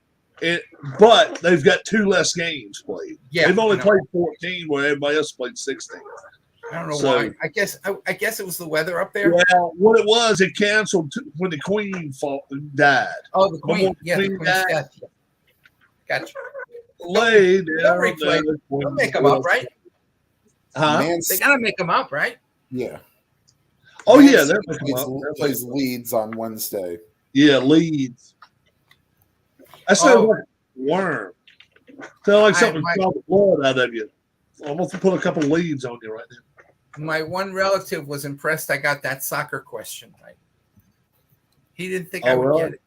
but they've got 2 less games played. Yeah, they've only played 14, where everybody else played 16. I don't know why. I guess it was the weather up there. Well, what it was, it canceled when the Queen died. Oh, the Queen. Yeah, the Queen's death. Gotcha. They'll make them up, right? Huh? They gotta make them up, right? Yeah. Oh Man yeah, City they're plays Leeds on Wednesday. yeah, Leeds. That sounds like a worm. Sounds like something called the blood out of you. I'm going to put a couple leads on you right now. My one relative was impressed I got that soccer question right. He didn't think I would get it.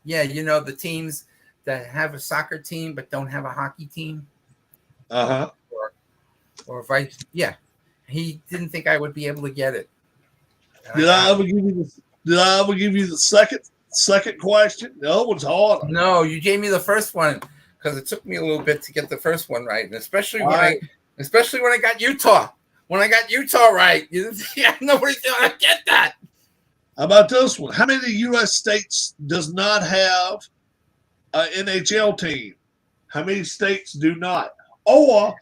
Yeah, you know, the teams that have a soccer team but don't have a hockey team. Uh-huh. Or vice. Yeah. He didn't think I would be able to get it. Did I ever give you the second question? No, one's harder. No, you gave me the first one because it took me a little bit to get the first one right, and especially when I got Utah. When I got Utah right, you didn't think nobody's gonna get that. How about this one? How many U.S. states does not have an NHL team? How many states do not? Or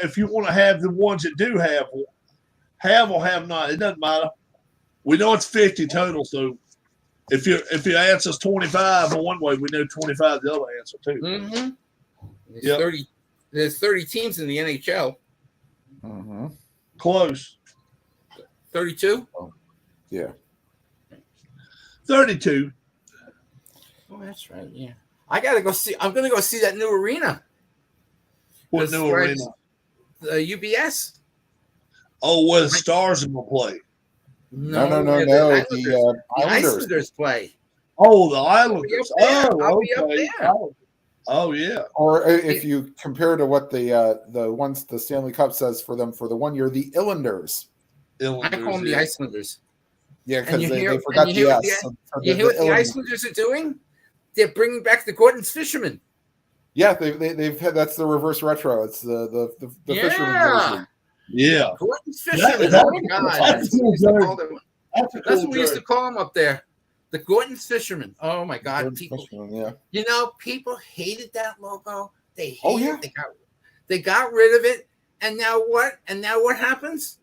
if you want to have the ones that do have or have not, it doesn't matter. We know it's 50 total, so if your answer's 25 in one way, we know 25 the other answer too. Mm-hmm. There's 30 teams in the NHL. Mm-hmm. Close. 32? Oh, yeah. 32. Oh, that's right. Yeah. I'm going to go see that new arena. What new arena? The UBS. Oh, where the Stars are going to play. No. The Islanders play. Oh, the Islanders. I'll be up there. Oh, yeah. Or if you compare to what the Stanley Cup says for them for the 1 year, the Islanders. I call them the Icelanders. Yeah, because they forgot the S. You hear what the Icelanders are doing? They're bringing back the Gordon's Fishermen. Yeah, they've had that's the reverse retro. It's the Fisherman version. Yeah. Gordon's Fishermen. Oh my God. That's what we used to call them up there. The Gordon's Fishermen. Oh my God. People, you know, people hated that logo. They hated it. They got rid of it. And now what? And now what happens?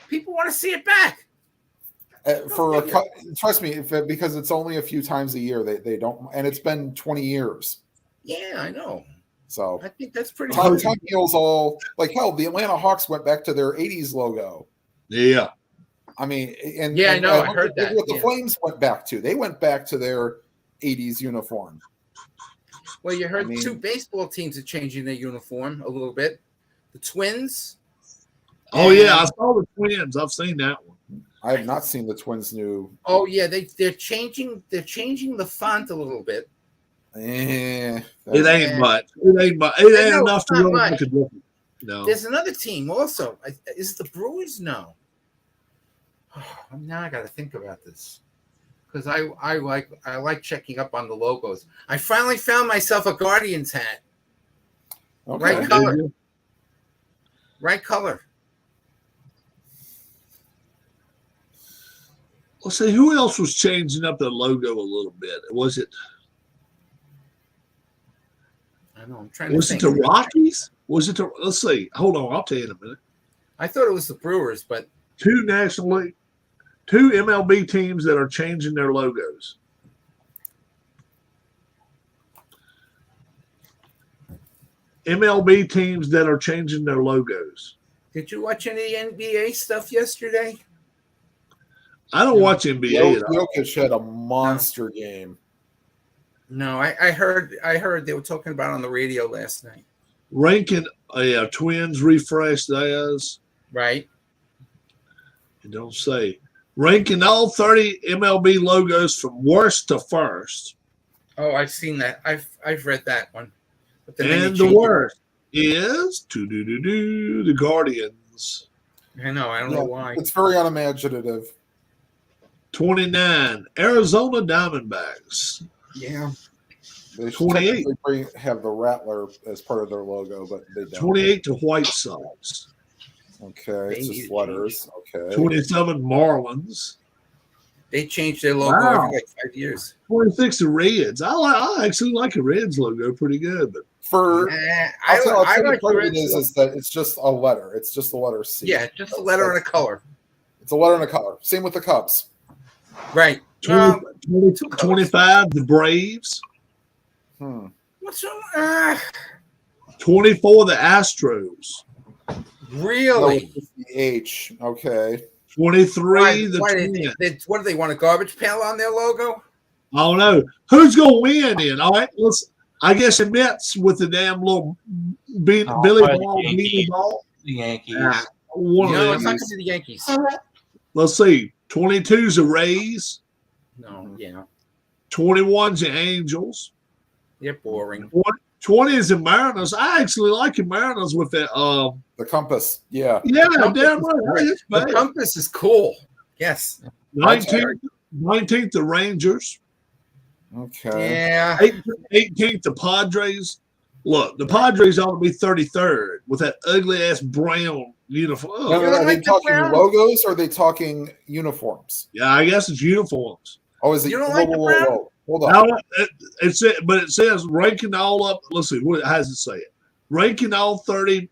People want to see it back. Trust me, because it's only a few times a year. They don't, and it's been 20 years. Yeah, I know. So I think that's pretty Tom good. Neal's all like hell. The Atlanta Hawks went back to their 80s logo. Yeah. I mean, I know. I heard that. What the Flames went back to. They went back to their 80s uniform. Well, you heard two baseball teams are changing their uniform a little bit. The Twins. Oh, yeah. I saw the Twins. I've seen that one. I have not seen the Twins' new. Oh, yeah. They're changing the font a little bit. It ain't much. It ain't enough to really make a difference. No. There's another team also. Is it the Brewers? No. Now I got to think about this because I like checking up on the logos. I finally found myself a Guardians hat. Okay. Right color. Right color. Let's see, who else was changing up the logo a little bit? Was it? I know. I'm trying to. Was it the Rockies? Was it the? Let's see. Hold on. I'll tell you in a minute. I thought it was the Brewers, but two MLB teams that are changing their logos. MLB teams that are changing their logos. Did you watch any NBA stuff yesterday? I don't watch NBA at all. Jokic had a monster game. No, I heard they were talking about it on the radio last night. Ranking Twins refreshed theirs. Right. You don't say. Ranking all 30 MLB logos from worst to first. Oh, I've seen that. I've read that one. But and the worst is the Guardians. I know. I don't know why. It's very unimaginative. 29, Arizona Diamondbacks. Yeah. They 28 have the Rattler as part of their logo, but they don't. 28 to White Sox. Okay, it's just letters. Okay. 27 Marlins. They changed their logo every 5 years. 26 the Reds. I actually like the Reds logo pretty good, but I like the Reds is that it's just a letter. It's just the letter C. Yeah, just a letter and a color. It's a letter and a color. Same with the Cubs. Right. 25 the Braves. What's wrong? 24 the Astros. Really? No, it's the H. Okay. 23, the why Twins. what do they want, a garbage pail on their logo? I don't know. Who's going to win then? All right, I guess the Mets with the damn little Billy probably the Ball, Yankees. Beanie Ball. The Yankees. One No, of it's not them. going to be the Yankees. Let's see. 22's the Rays. No, yeah, 21's the Angels. they're boring. 20 is the Mariners. I actually like the Mariners with that. The compass. Yeah. Yeah, Compass damn is right. great. It's The bad. compass is cool. Yes. 19th, the Rangers. Okay. Yeah. 18th, the Padres. Look, the Padres ought to be 33rd with that ugly ass brown uniform. No, Oh, You don't are they like the talking Browns? logos or are they talking uniforms? yeah, I guess it's uniforms. Oh, is it? You don't like the Browns? Hold on. Now, it says ranking all up. Let's see, how does it say it? Ranking all 30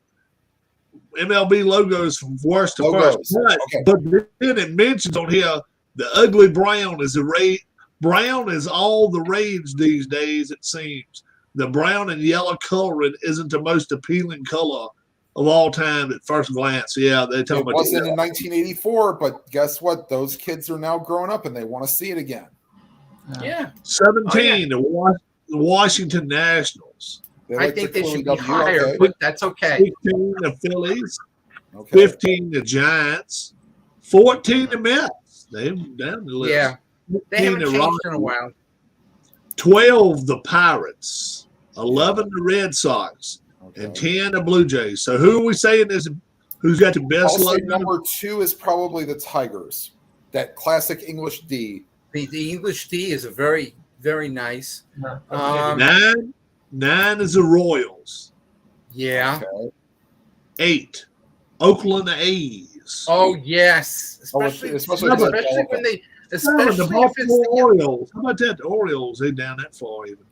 MLB logos from worst to Logos, first. But, okay. but then it mentions on here the ugly brown is the rage. Brown is all the rage these days, it seems. The brown and yellow coloring isn't the most appealing color of all time at first glance. Yeah, they tell It me. wasn't in 1984, but guess what? Those kids are now growing up and they want to see it again. Yeah. 17, the Washington Nationals. I think they should be Chloe W, higher, okay. but that's okay. 16, the Phillies. Okay. 15, the Giants. 14, the Mets. They're down the list. Yeah. They 15, haven't the changed in a Rockies. while. 12, the Pirates. 11, the Red Sox. Okay. And 10, the Blue Jays. So who are we saying is who's got the I'll best say logo? number 2 is probably the Tigers. That classic English D. The English D is a very, very nice. Um, 9 is the Royals. Yeah. Okay. 8, Oakland A's. Oh yes, Oh, especially especially especially, the when they, 7, especially the if it's Baltimore the, Orioles. How about that? The Orioles ain't down that far even.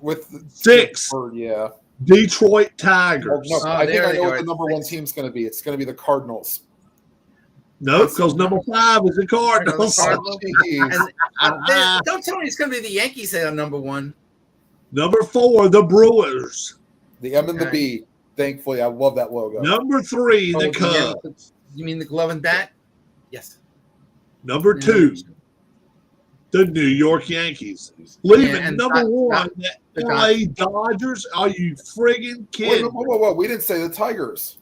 With 6, yeah. Detroit Oh, Tigers. no, I think there I they know go. what the number 1 team's going to be. It's going to be the Cardinals. No, because number 5 is the Cardinals. Cardinals. Jeez. and don't tell me it's going to be the Yankees that are number 1. Number 4, the Brewers. The M and the Okay. B. Thankfully, I love that logo. Number 3, the Cubs. You mean the glove and bat? Yes. Number 2, the New York Yankees. Leaving and number not 1, the the LA Dodgers. Are you friggin' Wait, kidding? whoa. We didn't say the Tigers.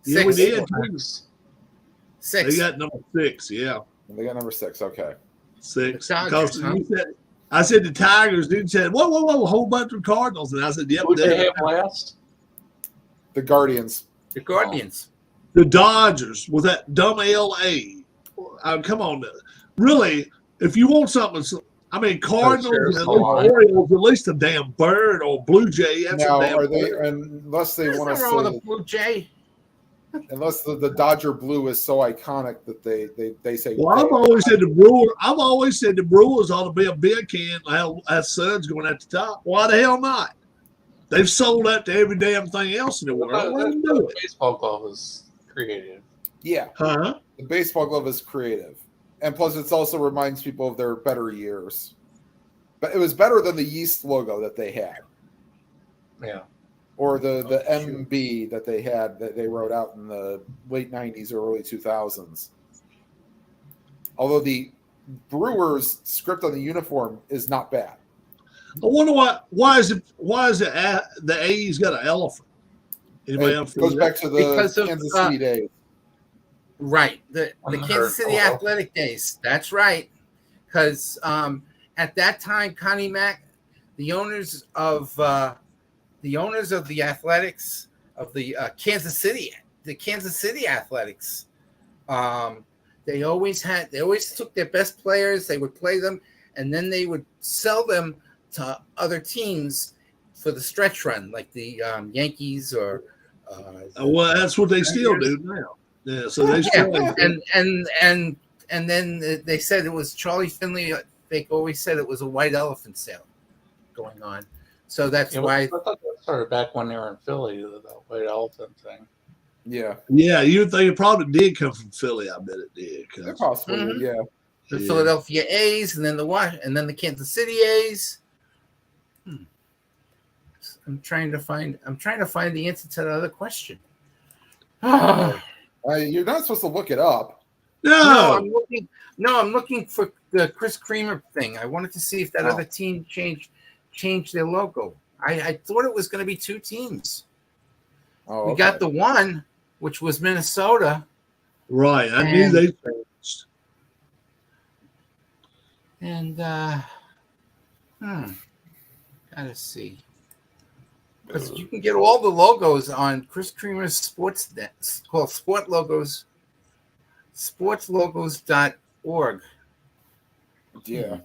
Yeah, we 6. did. 6. They got number 6, yeah. They got number 6. Okay. 6. The Dodgers, Because huh? you said, I said the Tigers. Dude said, whoa, a whole bunch of Cardinals. And I said, yep. Who they have last? The Guardians. The Guardians. The Dodgers with that dumb LA. Come on. Really, if you want something, I mean, Cardinals Sheriff's and at least Line. Orioles, at least a damn bird or Blue Jay. That's Now, a damn are they bird. unless they There's want to nothing wrong with say a Blue Jay. unless the Dodger blue is so iconic that they say Well, I've always said the Brewers ought to be a beer can. Have Suns going at the top. Why the hell not? They've sold out to every damn thing else in the world. Let them do The it. baseball glove is creative. yeah. Huh? The baseball glove is creative, and plus it also reminds people of their better years. But it was better than the yeast logo that they had, Yeah. or the MB that they had that they wrote out in the late '90s or early 2000s. Although the Brewers script on the uniform is not bad. I wonder why is the A's got an elephant? Anybody It else goes feel back to the Because of, Kansas City days. Right. The Kansas City Athletic days. That's right. Because at that time, Connie Mack, the owners of the Athletics of the Kansas City Athletics, they always took their best players. They would play them, and then they would sell them to other teams for the stretch run, like the Yankees or. well, that's what they still do now. Yeah, so they still. And then they said it was Charlie Finley. They always said it was a white elephant sale going on. So that's why. I thought that started back when they were in Philly, the white elephant thing. Yeah, Yeah, you think it probably did come from Philly. I bet it did. 'Cause- possibly. Mhm. Yeah. the Yeah. Philadelphia A's, and then the Kansas City A's. I'm trying to find the answer to the other question. You're not supposed to look it up. No. I'm looking for the Chris Creamer thing. I wanted to see if that other team changed their logo. I thought it was going to be 2 teams. Oh, We got the one, which was Minnesota. Right. I knew they changed. And gotta see. Because you can get all the logos on Chris Creamer's sports net. It's called Sport Logos, sportslogos.org. Yeah.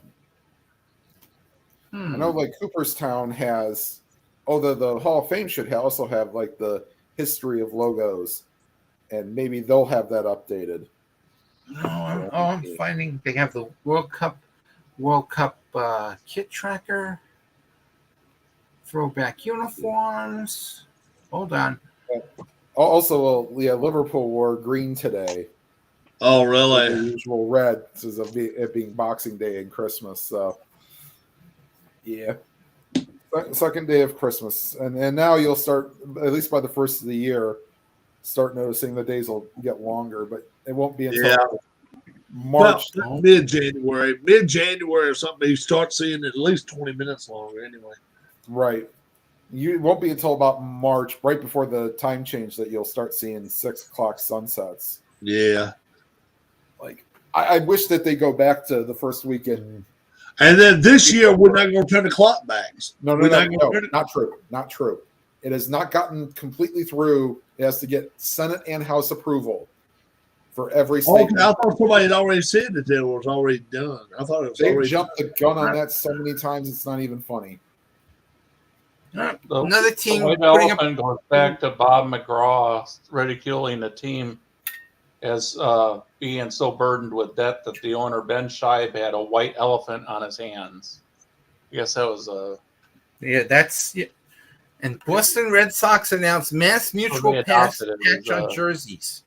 I know, like Cooperstown has. Oh, the Hall of Fame should also have like the history of logos, and maybe they'll have that updated. I'm finding they have the World Cup kit tracker, throwback uniforms. Hold on. Also, Liverpool wore green today. Oh, really? The usual red, because of it being Boxing Day and Christmas. So, yeah. Second day of Christmas. And now you'll start, at least by the first of the year, start noticing the days will get longer, but it won't be until March. Well, mid-January or something, you start seeing at least 20 minutes longer anyway. Right. It won't be until about March, right before the time change, that you'll start seeing 6 o'clock sunsets. Yeah. Like, I wish that they go back to the first weekend. And then this year, we're not going to turn the clock back. No, not true. Not true. It has not gotten completely through. It has to get Senate and House approval for every state. Okay, I thought somebody had already said that it was already done. I thought it was They already jumped the gun on that so many times, it's not even funny. Another team. The White Elephant goes back to Bob McGraw ridiculing the team as being so burdened with debt that the owner, Ben Scheib, had a white elephant on his hands. I guess that was And Boston Red Sox announced Mass Mutual patch on jerseys.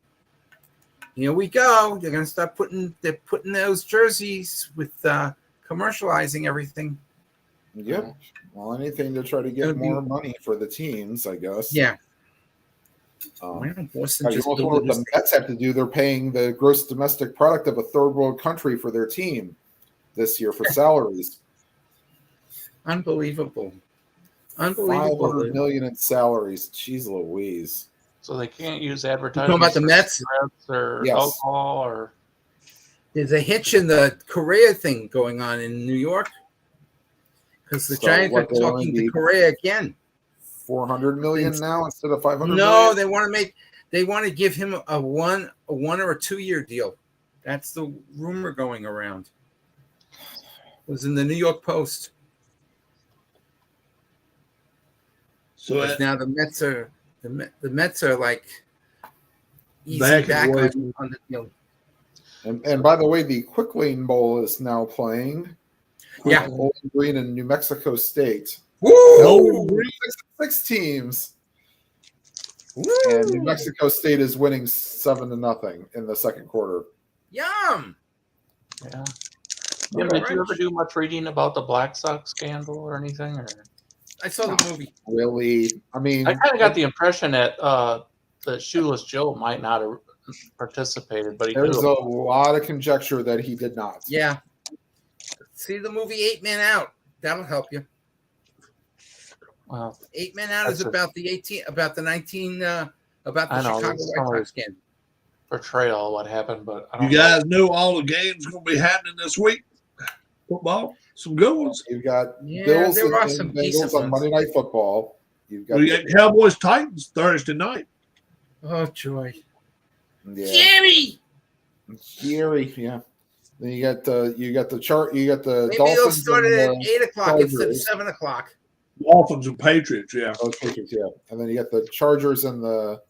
Here we go. They're going to start putting those jerseys with commercializing everything. Yep. Well, anything to try to get more money for the teams, I guess. Yeah. Boston just what the Mets have to do. They're paying the gross domestic product of a third world country for their team this year for salaries. Unbelievable. $500 million in salaries. Jeez Louise. So they can't use advertising. Talking about the Mets or alcohol or. There's a hitch in the Correa thing going on in New York because the Giants are talking to Correa again. 400 million now instead of 500 no, million? they want to give him a one or a 2-year deal. That's the rumor going around. It was in the New York Post. So now the Mets are like easy back on the deal. And by the way, the Quick Lane Bowl is now playing. Bowling Green in New Mexico State. Woo! 6 teams. Woo! And New Mexico State is winning 7-0 in the second quarter. Yum! Yeah. Did you ever do much reading about the Black Sox scandal or anything? Or I saw the movie. Really? I mean, I kind of got the impression that the Shoeless Joe might not have participated, but there's a lot of conjecture that he did not. Yeah. See the movie 8 Men Out. That'll help you. Well, 8 Men Out is about the Chicago White Sox game. Portrayal of what happened, but you guys know all the games going to be happening this week. Football, some good ones. You've got Bills and Bengals on Monday Night Football. You got Cowboys Titans Thursday night. Oh joy! Yeah. Scary, yeah. Then you got the chart. You got the maybe Dolphins. They'll start it at 8 o'clock instead of 7 o'clock. Dolphins and Patriots, yeah. Oh, Patriots, yeah. And then you got the Chargers and the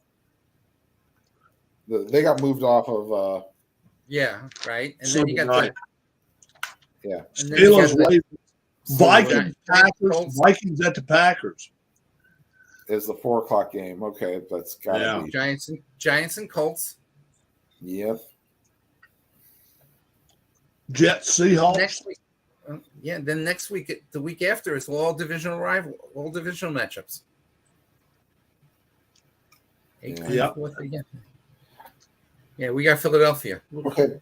they got moved off of. Right. And then you got Steelers, Vikings, Packers, Vikings at the Packers. Is the 4 o'clock game? Okay, that's gotta be Giants and Colts. Yep. Jets, Seahawks. Next week. Then next week, the week after, is all divisional matchups. 8 Yeah. Yeah, we got Philadelphia. Okay,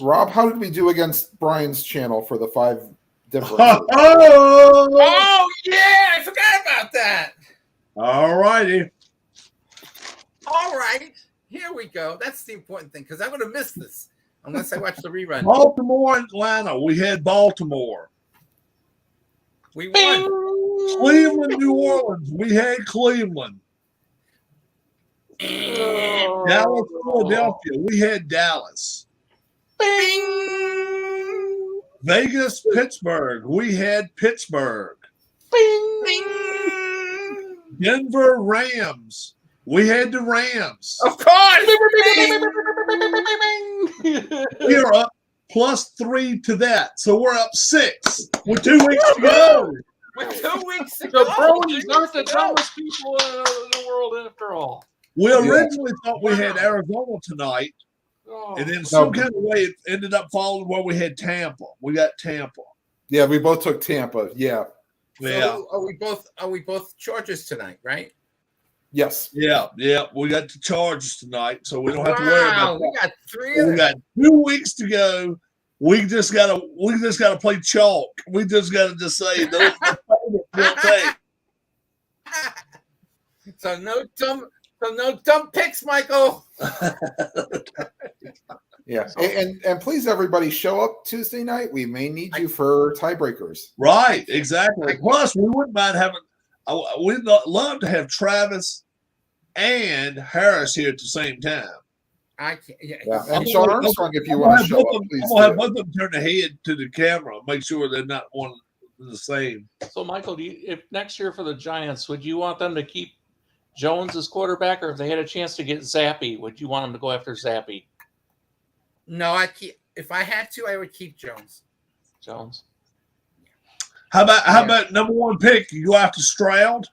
Rob, how did we do against Brian's channel for the 5 different? Oh yeah, I forgot about that. All righty. All right, here we go. That's the important thing because I'm going to miss this unless I watch the rerun. Baltimore, Atlanta. We had Baltimore. We won. Cleveland, New Orleans. We had Cleveland. Dallas, Philadelphia. We had Dallas. Bing. Vegas, Pittsburgh. We had Pittsburgh. Bing. Denver, Rams. We had the Rams. Of course. We are up +3 to that. So we're up 6 with 2 weeks to go. With 2 weeks to The go. bronies aren't the dumbest people in the world after all. We originally thought we had Arizona tonight, Oh. and then some kind of way it ended up falling where we had Tampa. We got Tampa. Yeah, we both took Tampa. Yeah. Yeah. So are we both Chargers tonight, right? Yes. Yeah. We got the Chargers tonight, so we don't have to worry about that. We got 3 of We them. got 2 weeks to go. We just gotta play chalk. We just gotta just say those are the we'll take. So no dumb picks, Michael. Yeah. And please, everybody, show up Tuesday night. We may need you for tiebreakers. Right, exactly. Plus, we wouldn't mind having. We'd love to have Travis and Harris here at the same time. I can't. Yeah. Yeah. And Sean Armstrong, if you I'm want gonna to show have up, please. I'm gonna have do both of them turn their head to the camera, make sure they're not one the same. So, Michael, if next year for the Giants, would you want them to keep Jones as quarterback, or if they had a chance to get Zappy, would you want them to go after Zappy? No, I keep. If I had to, I would keep Jones. Jones. How about number 1 pick? You go after Stroud?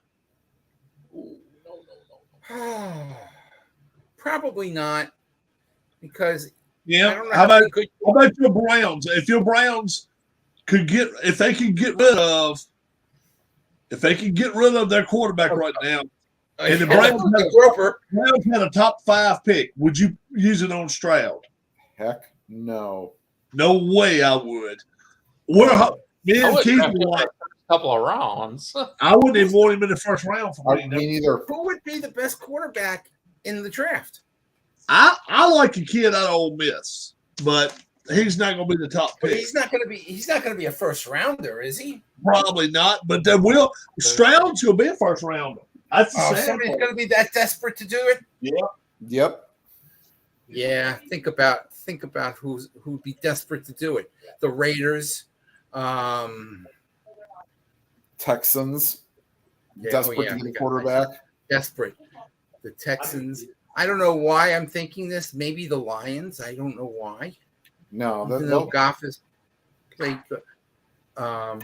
Probably not, because I Yeah. don't know How about good. your Browns? If your Browns if they could get rid of their quarterback right now, and the Browns had a top 5 pick, would you use it on Stroud? Heck no. No way I would. Me I and would Keith draft were him like, for a couple of rounds. I wouldn't even want him in the first round for me. Me neither. Who would be the best quarterback in the draft? I like a kid out of Ole Miss, but he's not going to be the top But pick. he's not going to be. He's not going to be a first rounder, is he? Probably not, but Stroud's going to be a first rounder. That's the sad Somebody's part. going to be that desperate to do it. Yep. Yeah, think about who'd be desperate to do it. The Raiders, Texans. yeah, Desperate to we get a got quarterback. Desperate. The Texans. I don't know why I'm thinking this. Maybe the Lions. I don't know why. No, Even though Goff has played good. I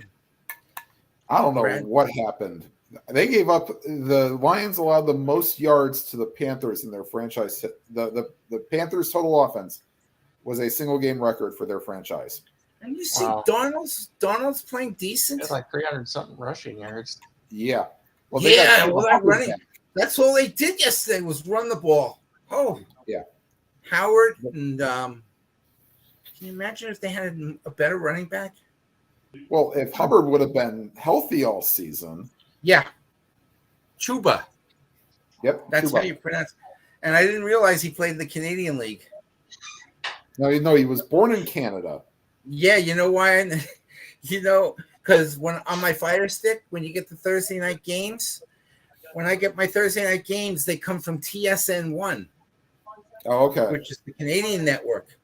don't know Brad? what happened. They gave up. The Lions allowed the most yards to the Panthers in their franchise. The Panthers' total offense was a single game record for their franchise. And you see Wow. Donald's playing decent. It's like 300 something rushing yards. Yeah. Well, Yeah, got well, Howard running. back. That's all they did yesterday was run the ball. Oh, Yeah. Howard and can you imagine if they had a better running back? Well, if Hubbard would have been healthy all season. Yeah, Chuba. Yep. That's Chuba. how you pronounce it. And I didn't realize he played in the Canadian League. No, he was born in Canada. Yeah, you know why? Because when on my Fire Stick, when you get the Thursday night games, when I get my Thursday night games, they come from TSN1, Oh, okay. which is the Canadian network.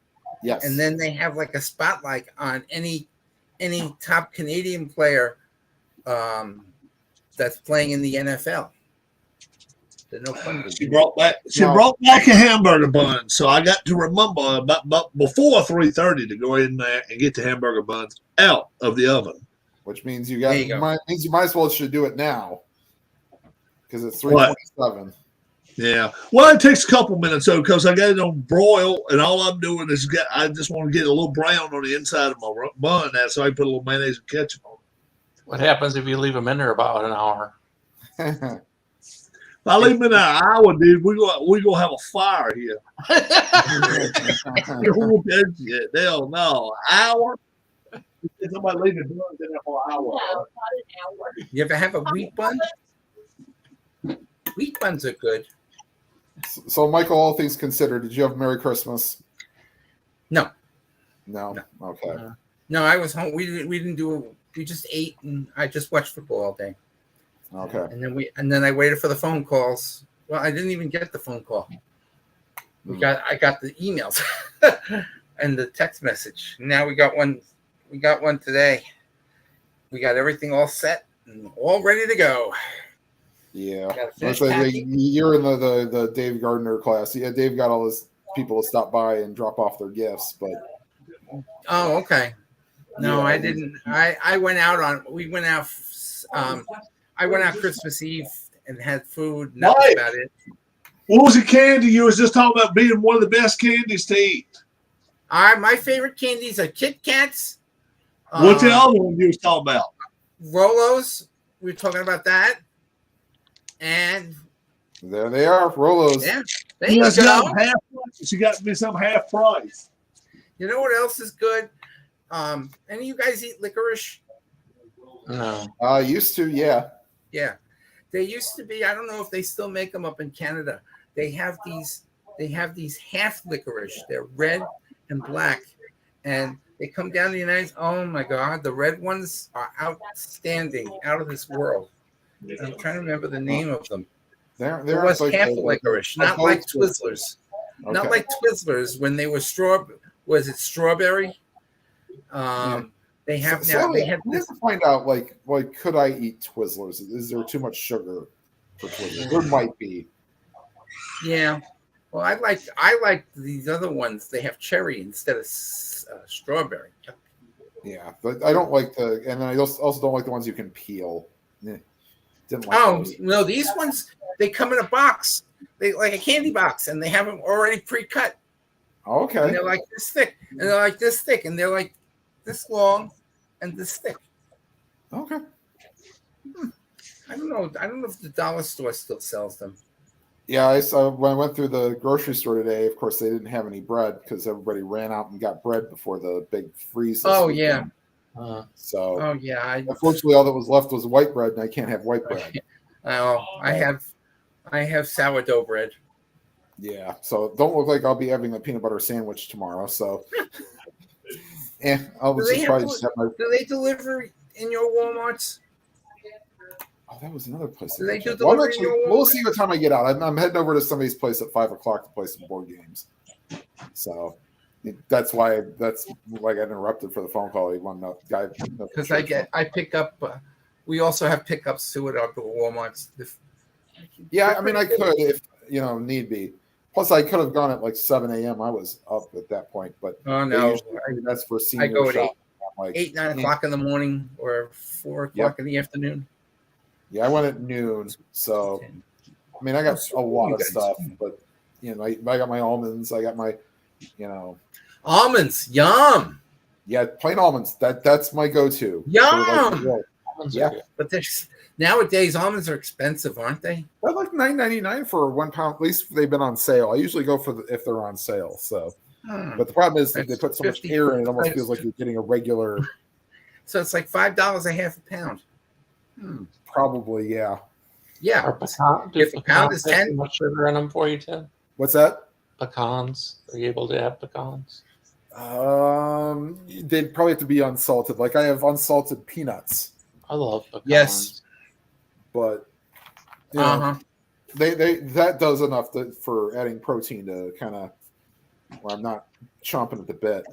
Yes. And then they have like a spotlight on any top Canadian player that's playing in the NFL. They're no fun to She do. brought back a hamburger bun, so I got to remember about before 3:30 to go in there and get the hamburger buns out of the oven. Which means you There you go. might as well should do it now. Because it's 3:27. Yeah, well, it takes a couple minutes though because I got it on broil, and all I'm doing is I just want to get a little brown on the inside of my bun, so I can put a little mayonnaise and ketchup on it. What happens if you leave them in there about an hour? If I leave them in an hour, dude, we gonna have a fire here. You won't that shit. Hell no. Hour? Somebody leaving drugs in there for an hour. No, not an hour. You ever have a wheat bun? Wheat buns are good. So, Michael, all things considered, did you have Merry Christmas? No. No. Okay. No, I was home. We didn't do. We just ate and I just watched football all day. Okay. And then I waited for the phone calls. Well, I didn't even get the phone call. I got the emails and the text message. Now we got one. We got one today. We got everything all set and all ready to go. Yeah. Gotta finish So packing. you're in the Dave Gardner class. Yeah, Dave got all his people to stop by and drop off their gifts, but Oh, okay. No, Yeah. I didn't. I went out on. We went out. I went out Christmas Eve and had food. And that was Mike. about it. What was the candy you was just talking about being one of the best candies to eat? My favorite candies are Kit Kats. What's the other one you was talking about? Rolos. We were talking about that. And there they are, Rolos. yeah, there you Yes, go. got half price. You got me some half price. You know what else is good? Any of you guys eat licorice? No. Used to, yeah. Yeah, they used to be. I don't know if they still make them up in Canada. They have these half licorice. They're red and black, and they come down to the United. Oh my God, the red ones are outstanding, out of this world. I'm trying to remember the name of them. There It was like half the- licorice, the not like boats- Twizzlers. Not Okay. like Twizzlers when they were Was it strawberry? They have So now. They have I have to find out, like, could I eat Twizzlers? Is there too much sugar for Twizzlers? There might be. Yeah. Well, I like these other ones. They have cherry instead of strawberry. Yeah, but I don't like and then I also don't like the ones you can peel. Eh, didn't like Oh those. no, these ones they come in a box. They like a candy box, and they have them already pre-cut. Oh, And okay. they're like this thick, and they're like this thick, and they're like this long and this thick. Okay. I don't know. I don't know if the dollar store still sells them. Yeah, I saw when I went through the grocery store today. Of course, they didn't have any bread because everybody ran out and got bread before the big freeze. this Oh, weekend. Uh, So Oh yeah, unfortunately, all that was left was white bread, and I can't have white bread. I have sourdough bread. Yeah, so don't look like I'll be having a peanut butter sandwich tomorrow. So, I'll Do they just have probably to- just have my. Do they deliver in your Walmarts? Oh, that was another place. Do they do Well, delivery in your we'll Walmart? see what time I get out. I'm heading over to somebody's place at 5:00 to play some board games. So that's why I got interrupted for the phone call. He wanted to guy Because I pick up. We also have pickups too at our Walmarts. Yeah, I mean I could if need be. Plus, I could have gone at like 7 a.m. I was up at that point, but Oh they no, usually- that's for senior go at shop. I'm like, 8, 9 o'clock in the morning or 4 o'clock in the afternoon. yeah, I went at noon. So I mean, I got a lot of stuff, but I got my almonds. I got my, Almonds, yum. yeah, plain almonds. That's my go-to. Yum! almonds Yeah. are good. But nowadays almonds are expensive, aren't they? They're like $9.99 for 1 pound. At least they've been on sale. I usually go for if they're on sale. So, but the problem is that they That's put so much 50 air in it, almost feels like you're getting a regular. So it's like $5 a half a pound. Probably, yeah. Yeah. Are pecan, do If a pound pecans is have 10 too much sugar in them for you, Tim? What's that? Pecans. Are you able to have pecans? They'd probably have to be unsalted. Like I have unsalted peanuts, I love pecans. Yes. but Uh-huh. they that does enough for adding protein to kind of where I'm not chomping at the bit.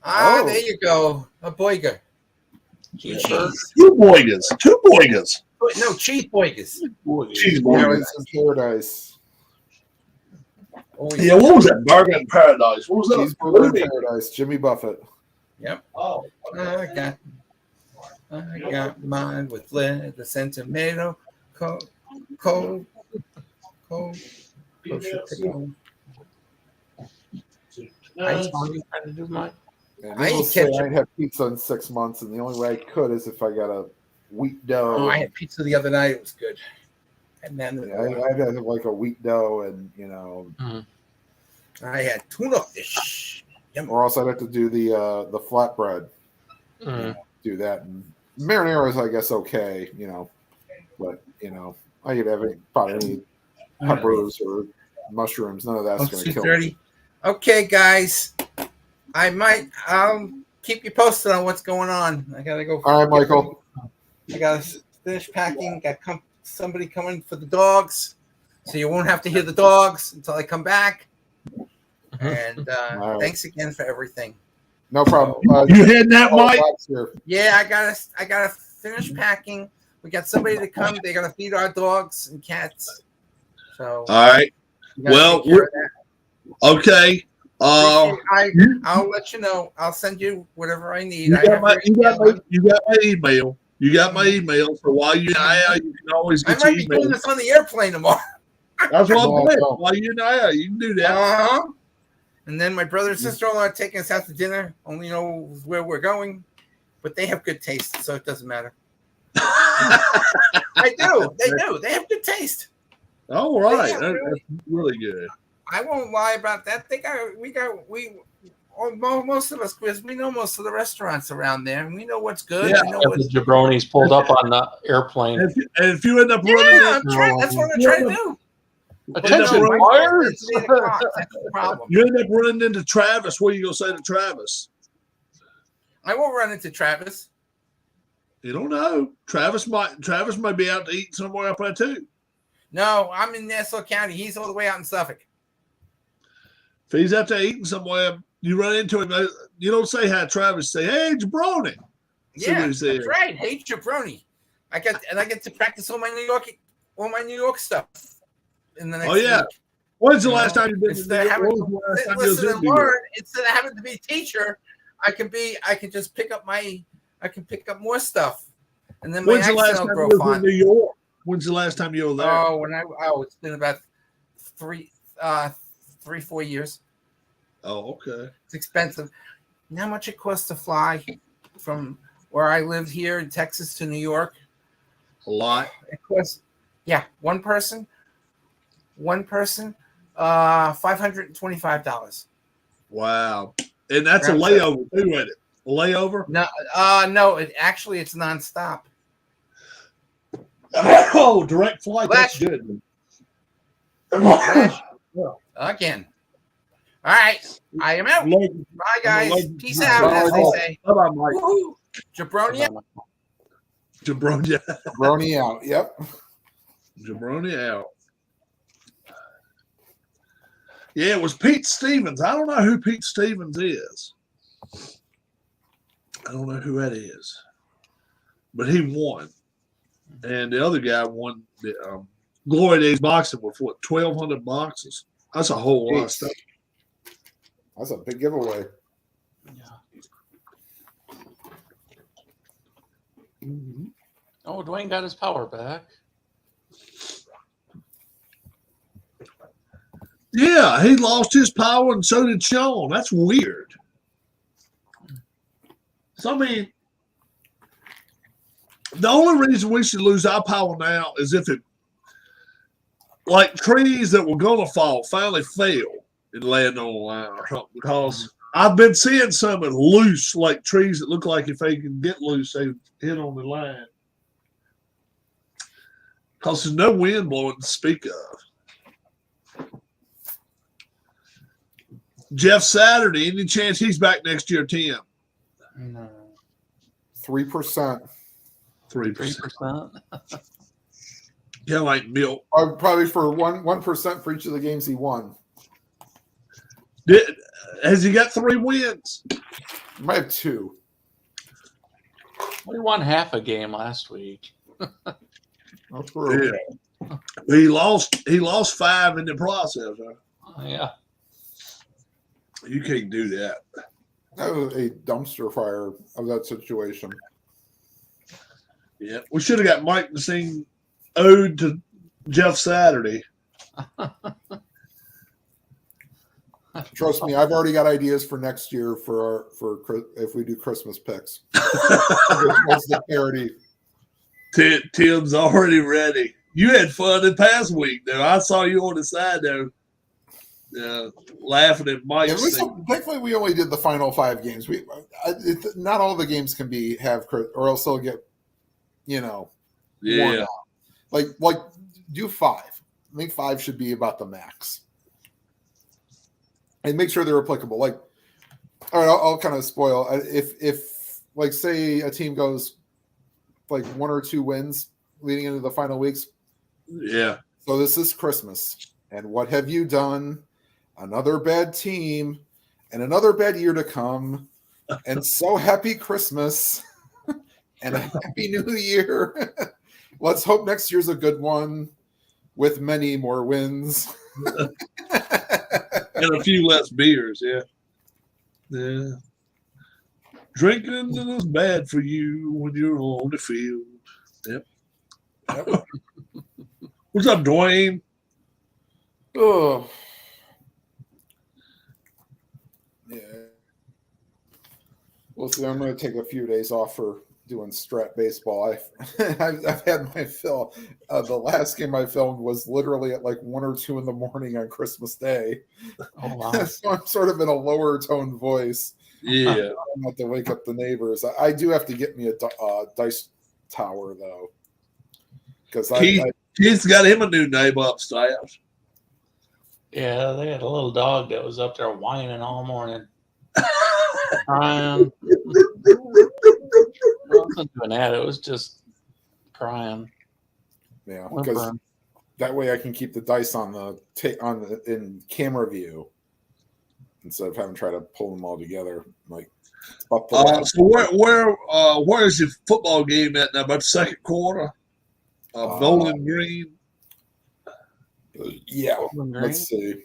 Oh. There you go. A boiger. Cheeseburger. Cheese. Two boigas. No, cheese boigers. Cheese boigas. Paradise in paradise. Oh, Yeah, what was that? Burger in Paradise. What was that? Cheeseburger in paradise. Jimmy Buffett. Yep. Oh, I got mine with lettuce and tomato, cold, kosher pickle. Are you trying to do mine? And I needless eat to say, ketchup. I ain't had pizza in 6 months, and the only way I could is if I got a wheat dough. Oh, I had pizza the other night. It was good. And then I had like a wheat dough, and I had tuna fish. Yum. or else I'd have to do the flatbread. Do that, and marinara is, I guess, okay, but I could have probably any peppers or mushrooms. None of that's going to kill me. 2:30. Okay, guys, I'll keep you posted on what's going on. I gotta go. All right, Michael. I gotta finish packing. Got somebody coming for the dogs, so you won't have to hear the dogs until I come back. And right. Thanks again for everything. No problem. You heading that, Mike? Yeah, I gotta finish packing. We got somebody to come. They're gonna feed our dogs and cats. So All right. you gotta Well, take care of that. Okay. I'll let you know. I'll send you whatever I need. You got my email. You got my email. So while you're out, you can always I get might your be email. doing this on the airplane tomorrow. That's what I'm saying. No. While you're out, you can do that. Uh-huh. And then my brother and sister-in-law are taking us out to dinner. Only know where we're going, but they have good taste, so it doesn't matter. I do. They do. They have good taste. All right. Yeah, That's really good. I won't lie about that. Most of us, Chris, we know most of the restaurants around there, and we know what's good. Yeah. We know The what's jabronis pulled up on the airplane. And if you end up yeah, running that's what I'm trying to do. Attention, No, buyers! It's 8 o'clock. That's the problem. you end up running into Travis, what are you gonna say to Travis? I won't run into Travis. You don't know. Travis might be out to eat somewhere up there too. No, I'm in Nassau County. He's all the way out in Suffolk. If he's out there eating somewhere, you run into him. You don't say hi, Travis. Say, hey, jabroni. See what Yeah, he said. that's right. Hey, jabroni. I get to practice all my New York stuff in the next Oh, yeah. week. When's the last time you've been to Instead New of York? having When was the last time you was listen in and New York? learn, instead of having to be a teacher, I can just pick up more stuff, and then my When's the last accent time will you grow was in fine. New York? When's the last time you were there? It's been about 3-4 years. Oh, okay. It's expensive. You know how much it costs to fly from where I live here in Texas to New York? A lot. It costs, one person, $525. Wow. And that's a Round layover too, isn't it? A layover? No, it's nonstop. Oh, direct flight. That's good. Again. All right, I am out. Bye, guys. Peace out, Bye. as they say. Bye-bye, Mike. Woohoo. Jabroni out. Jabroni. Brony out. Yep. Jabroni out. Yeah, it was Pete Stevens. I don't know who Pete Stevens is. I don't know who that is. But he won. And the other guy won the Glory Days boxing with what, 1,200 boxes? That's a whole lot of stuff. That's a big giveaway. Mm-hmm. Oh, Dwayne got his power back. Yeah, he lost his power and so did Sean. That's weird. So, I mean, the only reason we should lose our power now is if it, like trees that were going to fall, finally fell and land on the line or something. Because I've been seeing some loose, like trees that look like if they can get loose, they hit on the line. Because there's no wind blowing to speak of. Jeff Saturday, any chance he's back next year, Tim? No. 3%. 3%. Yeah, like milk. Probably for 1% for each of the games he won. Has he got 3 wins? He might have 2. We won half a game last week. That's true. Yeah. He lost 5 in the process. Huh? Yeah. You can't do that. That was a dumpster fire of that situation. Yeah, we should have got Mike to sing "Ode to Jeff Saturday." Trust me, I've already got ideas for next year for if we do Christmas picks. What's the parody? Tim's already ready. you had fun the past week, though. I saw you on the side there, laughing at Mike. Yeah, thankfully, we only did the final 5 games. Not all the games can have, or else they'll get, worn out. Like do 5. I think 5 should be about the max, and make sure they're applicable. Like, all right, I'll kind of spoil. If like say a team goes like 1 or 2 wins leading into the final weeks. Yeah. So this is Christmas, and what have you done? Another bad team, and another bad year to come, and so happy Christmas, and a happy New Year. Let's hope next year's a good one with many more wins. And a few less beers, yeah. Yeah. Drinking is bad for you when you're on the field. Yep. What's up, Dwayne? Oh. Yeah. Well, see, I'm going to take a few days off for doing strat baseball. I've had my fill. The last game I filmed was literally at like 1 or 2 in the morning on Christmas Day. Oh, wow. So I'm sort of in a lower tone voice. Yeah. I don't have to wake up the neighbors. I do have to get me a dice tower though, because Keith's got him a new neighbor upstairs. Yeah, they had a little dog that was up there whining all morning. Crying. It wasn't doing that. It was just crying. Yeah, because that way I can keep the dice in camera view instead of having to try to pull them all together. Like, so where is your football game at now? About the second quarter? Bowling Green. Yeah, let's see.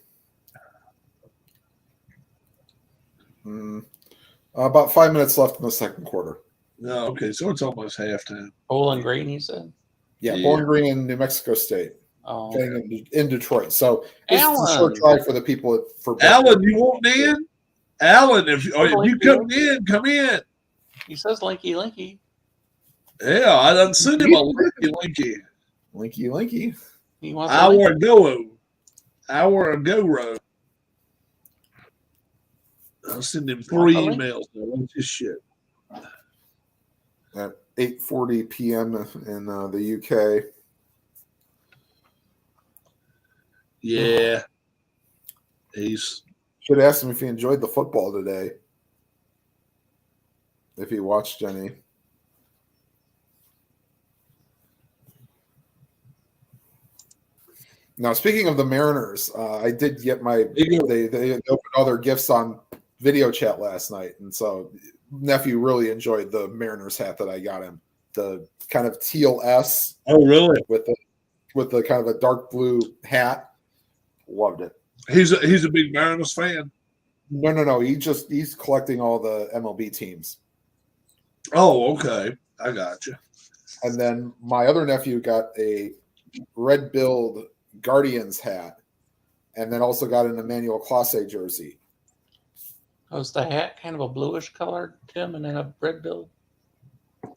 About 5 minutes left in the second quarter. No, okay, so it's almost halftime. Bowling Green, you said? Yeah, Bowling Green in New Mexico State. Oh, in Detroit. So it's a short drive for the people for Alan, you want in? Alan, if you come in. He says Linky. Yeah, I done send him a Linky. Linky. He wants Hour ago, road. I'll send him 3 emails. What's this shit? At 8:40 p.m. in the UK. Yeah. Should ask him if he enjoyed the football today. If he watched any. Now, speaking of the Mariners, I did get they opened all their gifts on video chat last night, and so nephew really enjoyed the Mariners hat that I got him. The kind of teal S. Oh, really? With the kind of a dark blue hat. Loved it. He's a big Mariners fan. No. He's collecting all the MLB teams. Oh, okay. I got you. And then my other nephew got a red-billed Guardians hat, and then also got an Emmanuel Clase jersey. Was the hat kind of a bluish color, Tim, and then a red bill?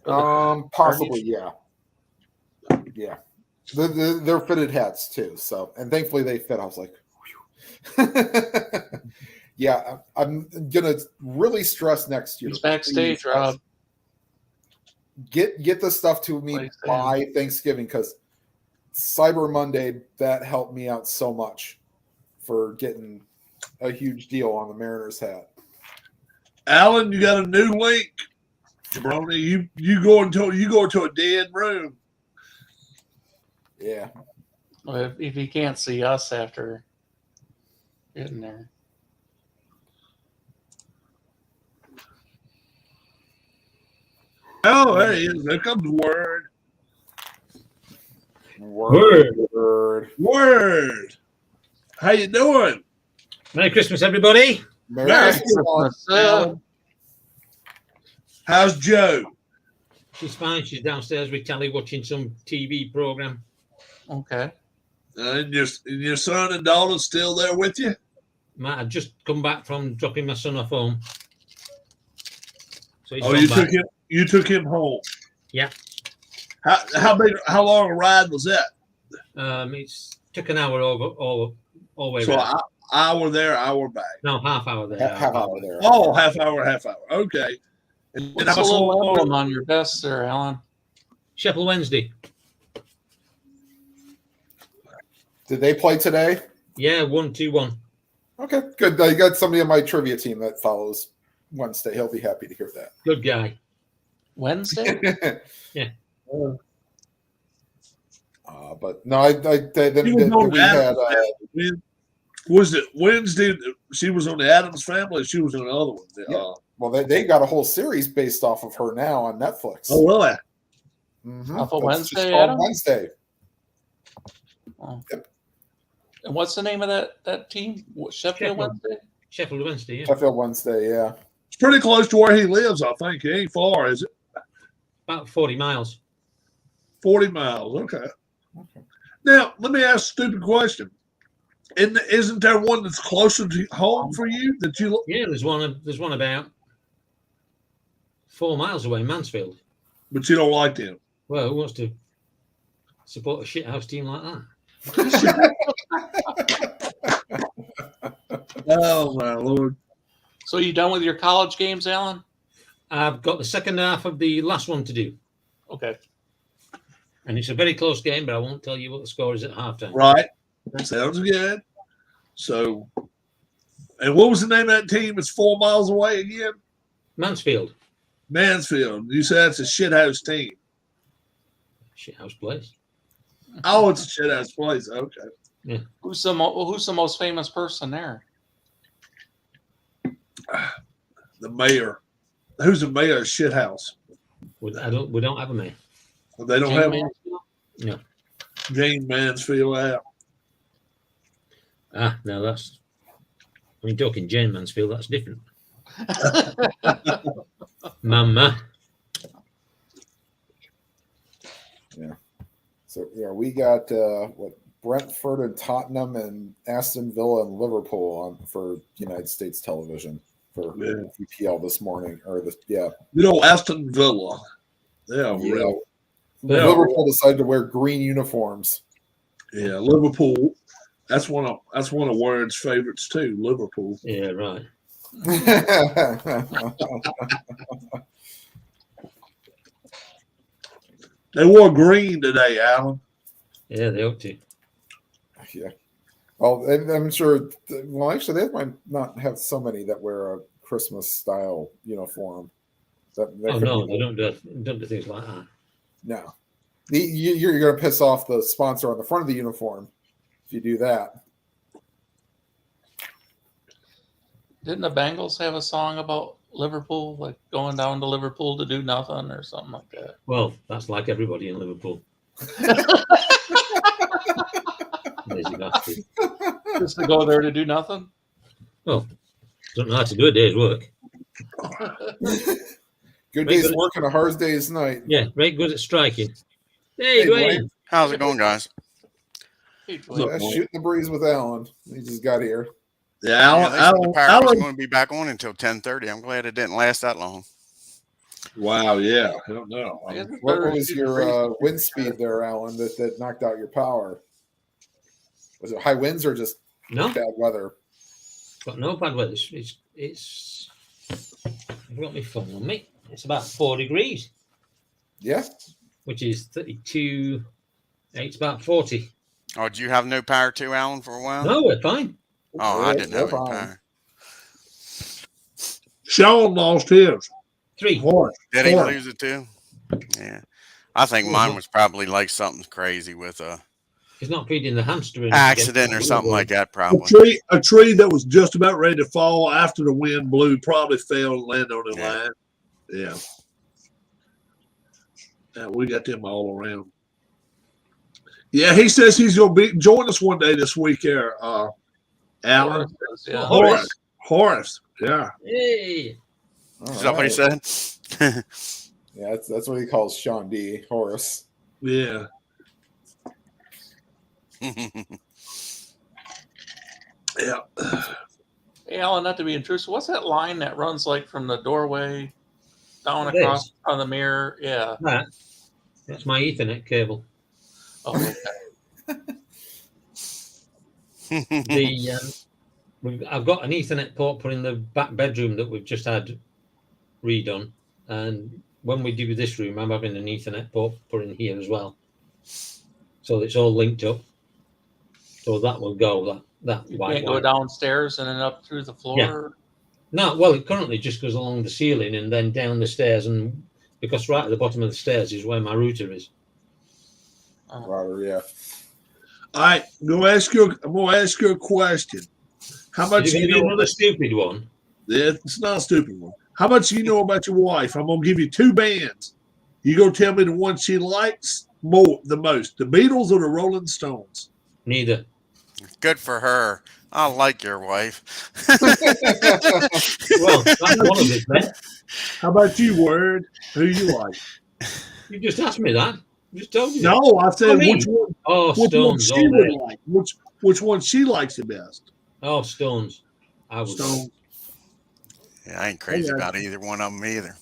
Possibly, yeah. Yeah. They're fitted hats too. So, and thankfully they fit. I was like, whew. Yeah, I'm gonna really stress next year. He's backstage, Rob. Get the stuff to me by Thanksgiving, because Cyber Monday, that helped me out so much for getting a huge deal on the Mariners hat. Alan, you got a new link. Jabroni, you go into a dead room. Yeah. Well, if you can't see us after getting there. Oh, hey, there comes Word. Word. How you doing? Merry Christmas, everybody. Merry Christmas. How's Joe? She's fine. She's downstairs with Tally watching some TV program. Okay. And your son and daughter still there with you? Matt, I've just come back from dropping my son off home. So you took him home. Yeah. How long a ride was that? It's took an hour over all the way So around. hour there, hour back. No, half hour there. Half hour there. Oh, half hour. Okay. And What's the little emblem on your vest there, Alan? Sheffield Wednesday. Did they play today? Yeah, 1-2-1. Okay, good. I got somebody on my trivia team that follows Wednesday. He'll be happy to hear that. Good guy. Wednesday? But no, then He was on we had was it Wednesday? She was on the Addams Family. She was on the other one. Yeah. well, they got a whole series based off of her now on Netflix. Oh, really? Mhm. Off of That's Wednesday, just called Adam? Wednesday. Oh. Yep. And what's the name of that team? Sheffield Wednesday? Sheffield Wednesday, yeah. Sheffield Wednesday, yeah. It's pretty close to where he lives, I think. It ain't far, is it? About 40 miles. 40 miles. Okay. Now, let me ask a stupid question. Isn't there one that's closer to home for you that you look? Yeah, there's one about 4 miles away, Mansfield. But you don't like them? Well, who wants to support a shithouse team like that? Oh, my Lord. So you done with your college games, Alan? I've got the second half of the last one to do. Okay. And it's a very close game, but I won't tell you what the score is at halftime. Right. Sounds good. So, and what was the name of that team? It's 4 miles away again? Mansfield. Mansfield. You said it's a shithouse team. Shithouse place. Oh, it's a shithouse place. Okay. Who's the most famous person there? The mayor. Who's the mayor of shithouse? We don't have a man. They don't Jane have Mansfield? No. Jane Mansfield out. No, that's. I mean, talking Jane Mansfield, that's different. Mama. So yeah, we got Brentford and Tottenham and Aston Villa and Liverpool on for United States television for EPL this morning You know, Aston Villa. Yeah, really. Liverpool decided to wear green uniforms. Yeah, Liverpool. That's one of Warren's favorites too. Liverpool. Yeah, right. They wore green today, Alan. Yeah, they ought to. Yeah. Well, I'm sure. Well, actually, they might not have so many that wear a Christmas style uniform. That No, they don't do things like that. No. You're going to piss off the sponsor on the front of the uniform if you do that. Didn't the Bengals have a song about Liverpool, like going down to Liverpool to do nothing or something like that? Well, that's like everybody in Liverpool. Lazy bastard. Just to go there to do nothing? Well, don't know how to do a day's work. Good day's work and a hard day's night. Yeah, very good at striking. Hey, Hey, Dwayne. How's it going, guys? Hey, Dwayne. Yeah, shooting the breeze with Alan. He just got here. Yeah, Yeah, they said the Packers Alan. going to be back on until 10:30. I'm glad it didn't last that long. Wow, yeah. I don't know. I guess it's What better was to shoot the breeze. your wind speed there, Alan, that knocked out your power? Was it high winds or just No, bad weather? got no bad weather. It's I've got my phone on me. It's about 4 degrees, Yeah. which is 32. It's about 40. Oh, did you have no power too, Alan, for a while? No, we're fine. Oh, I didn't We're have any fine. power. Sean lost his 3. horse. Did he Horse. lose it too? Yeah. I think mine was probably like something crazy with a He's not feeding the hamster. in accident or something like that, probably. A tree that was just about ready to fall after the wind blew probably fell and landed on the Yeah. line. Yeah. Yeah, we got them all around. Yeah, he says he's going to join us one day this week here, Alan. Yeah. Horace. Yeah. Hey, All Is that what he right. said? Yeah, that's what he calls Sean D. Horace. Yeah. Yeah. Hey, Alan, not to be intrusive, what's that line that runs like from the doorway down This. across on the mirror? Yeah. that's my Ethernet cable. Oh, okay. I've got an Ethernet port put in the back bedroom that we've just had redone, and when we do this room, I'm having an Ethernet port put in here as well, so it's all linked up. So that will go. That You white can't go wire. downstairs and then up through the floor. Yeah. No, well, it currently just goes along the ceiling and then down the stairs, and because right at the bottom of the stairs is where my router is. Router, yeah. All right, I'm gonna ask you a question. How much Is it you gonna be know? another stupid one? It's not a stupid one. How much do you know about your wife? I'm gonna give you 2 bands. You go tell me the one she likes the most, the Beatles or the Rolling Stones. Neither. Good for her. I like your wife. Well, that's one of it, then. How about you, Word? Who you like? You just asked me that. I just told you. No, I said me? which one. Oh, Which one Stones she all would day. like? Which one she likes the best? Oh, Stones. I would. Stones. Yeah, I ain't crazy Yeah. about either one of them either.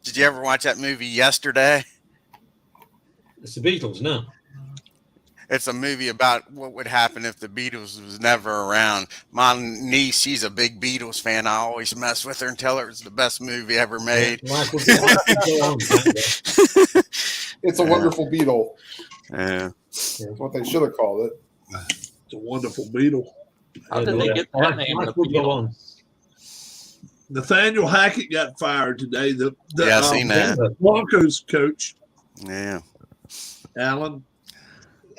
Did you ever watch that movie Yesterday? It's the Beatles, no. It's a movie about what would happen if the Beatles was never around. My niece, she's a big Beatles fan. I always mess with her and tell her it's the best movie ever made. Life would go on, can't it? It's a wonderful beetle. Yeah. That's what they should have called it. It's a wonderful Beatle. How did they get that name? Life The would go on. Beatles? Nathaniel Hackett got fired today. The Yeah, I seen that. Broncos coach, Yeah. Allen.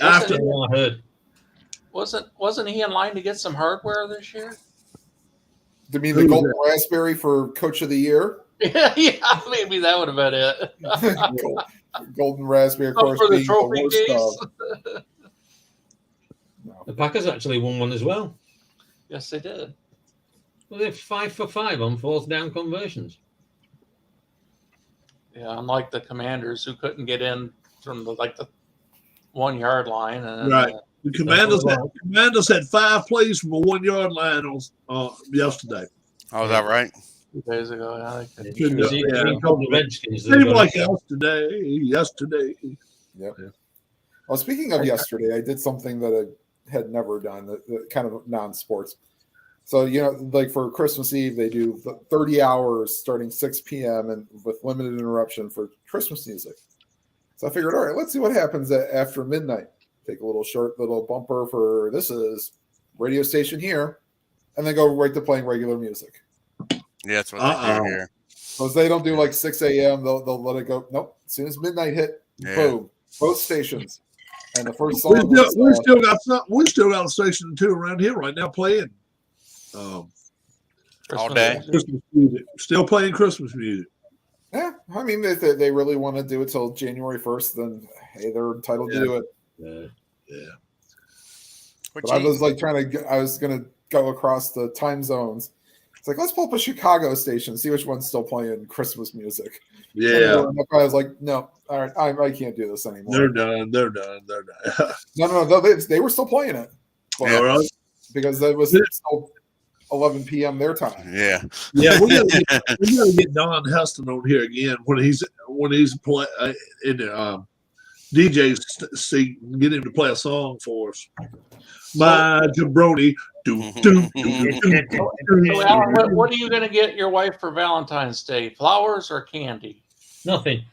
Wasn't After it- Oh, I heard. Wasn't he in line to get some hardware this year? To be the Golden Raspberry for Coach of the Year. Yeah, maybe that would have been it. Golden Raspberry, of Oh, course, for the being the trophy worst case. of. No. The Packers actually won one as well. Yes, they did. Well, they're 5 for 5 on 4th down conversions. Yeah, unlike the Commanders who couldn't get in from the 1 yard line. And Right. The Commanders had 5 plays from a 1 yard line on yesterday. Oh, is that right? 2 days ago. Yeah, they couldn't. It was Yeah. even called the Redskins. Seemed like yesterday. Yep. Well, speaking of yesterday, I did something that I had never done, that kind of non-sports. So, like for Christmas Eve, they do 30 hours starting 6 p.m. and with limited interruption for Christmas music. So I figured, all right, let's see what happens after midnight. Take a short little bumper for this is radio station here, and then go right to playing regular music. Yeah, that's what they do here. So if they don't do 6 a.m., they'll let it go. Nope. As soon as midnight hit, Yeah. boom, both stations. And the first We song was, still got a station or 2 around here right now playing All Christmas day. music. Christmas music. Still playing Christmas music. yeah, I mean, if they really want to do it till January 1st, then hey, they're entitled to do it. Yeah. What But I you- was I was gonna go across the time zones. It's like, let's pull up a Chicago station, see which one's still playing Christmas music. Yeah. And I was like, no, all right, I can't do this anymore. They're done. No, they were still playing it. But- All right. because it was still 11 p.m. their time. Yeah. Yeah, we gotta get Don Heston on here again when he's play in the DJ's seat and get him to play a song for us. My jabroni. Do, do, do, So, Alan, what are you going to get your wife for Valentine's Day? Flowers or candy? Nothing.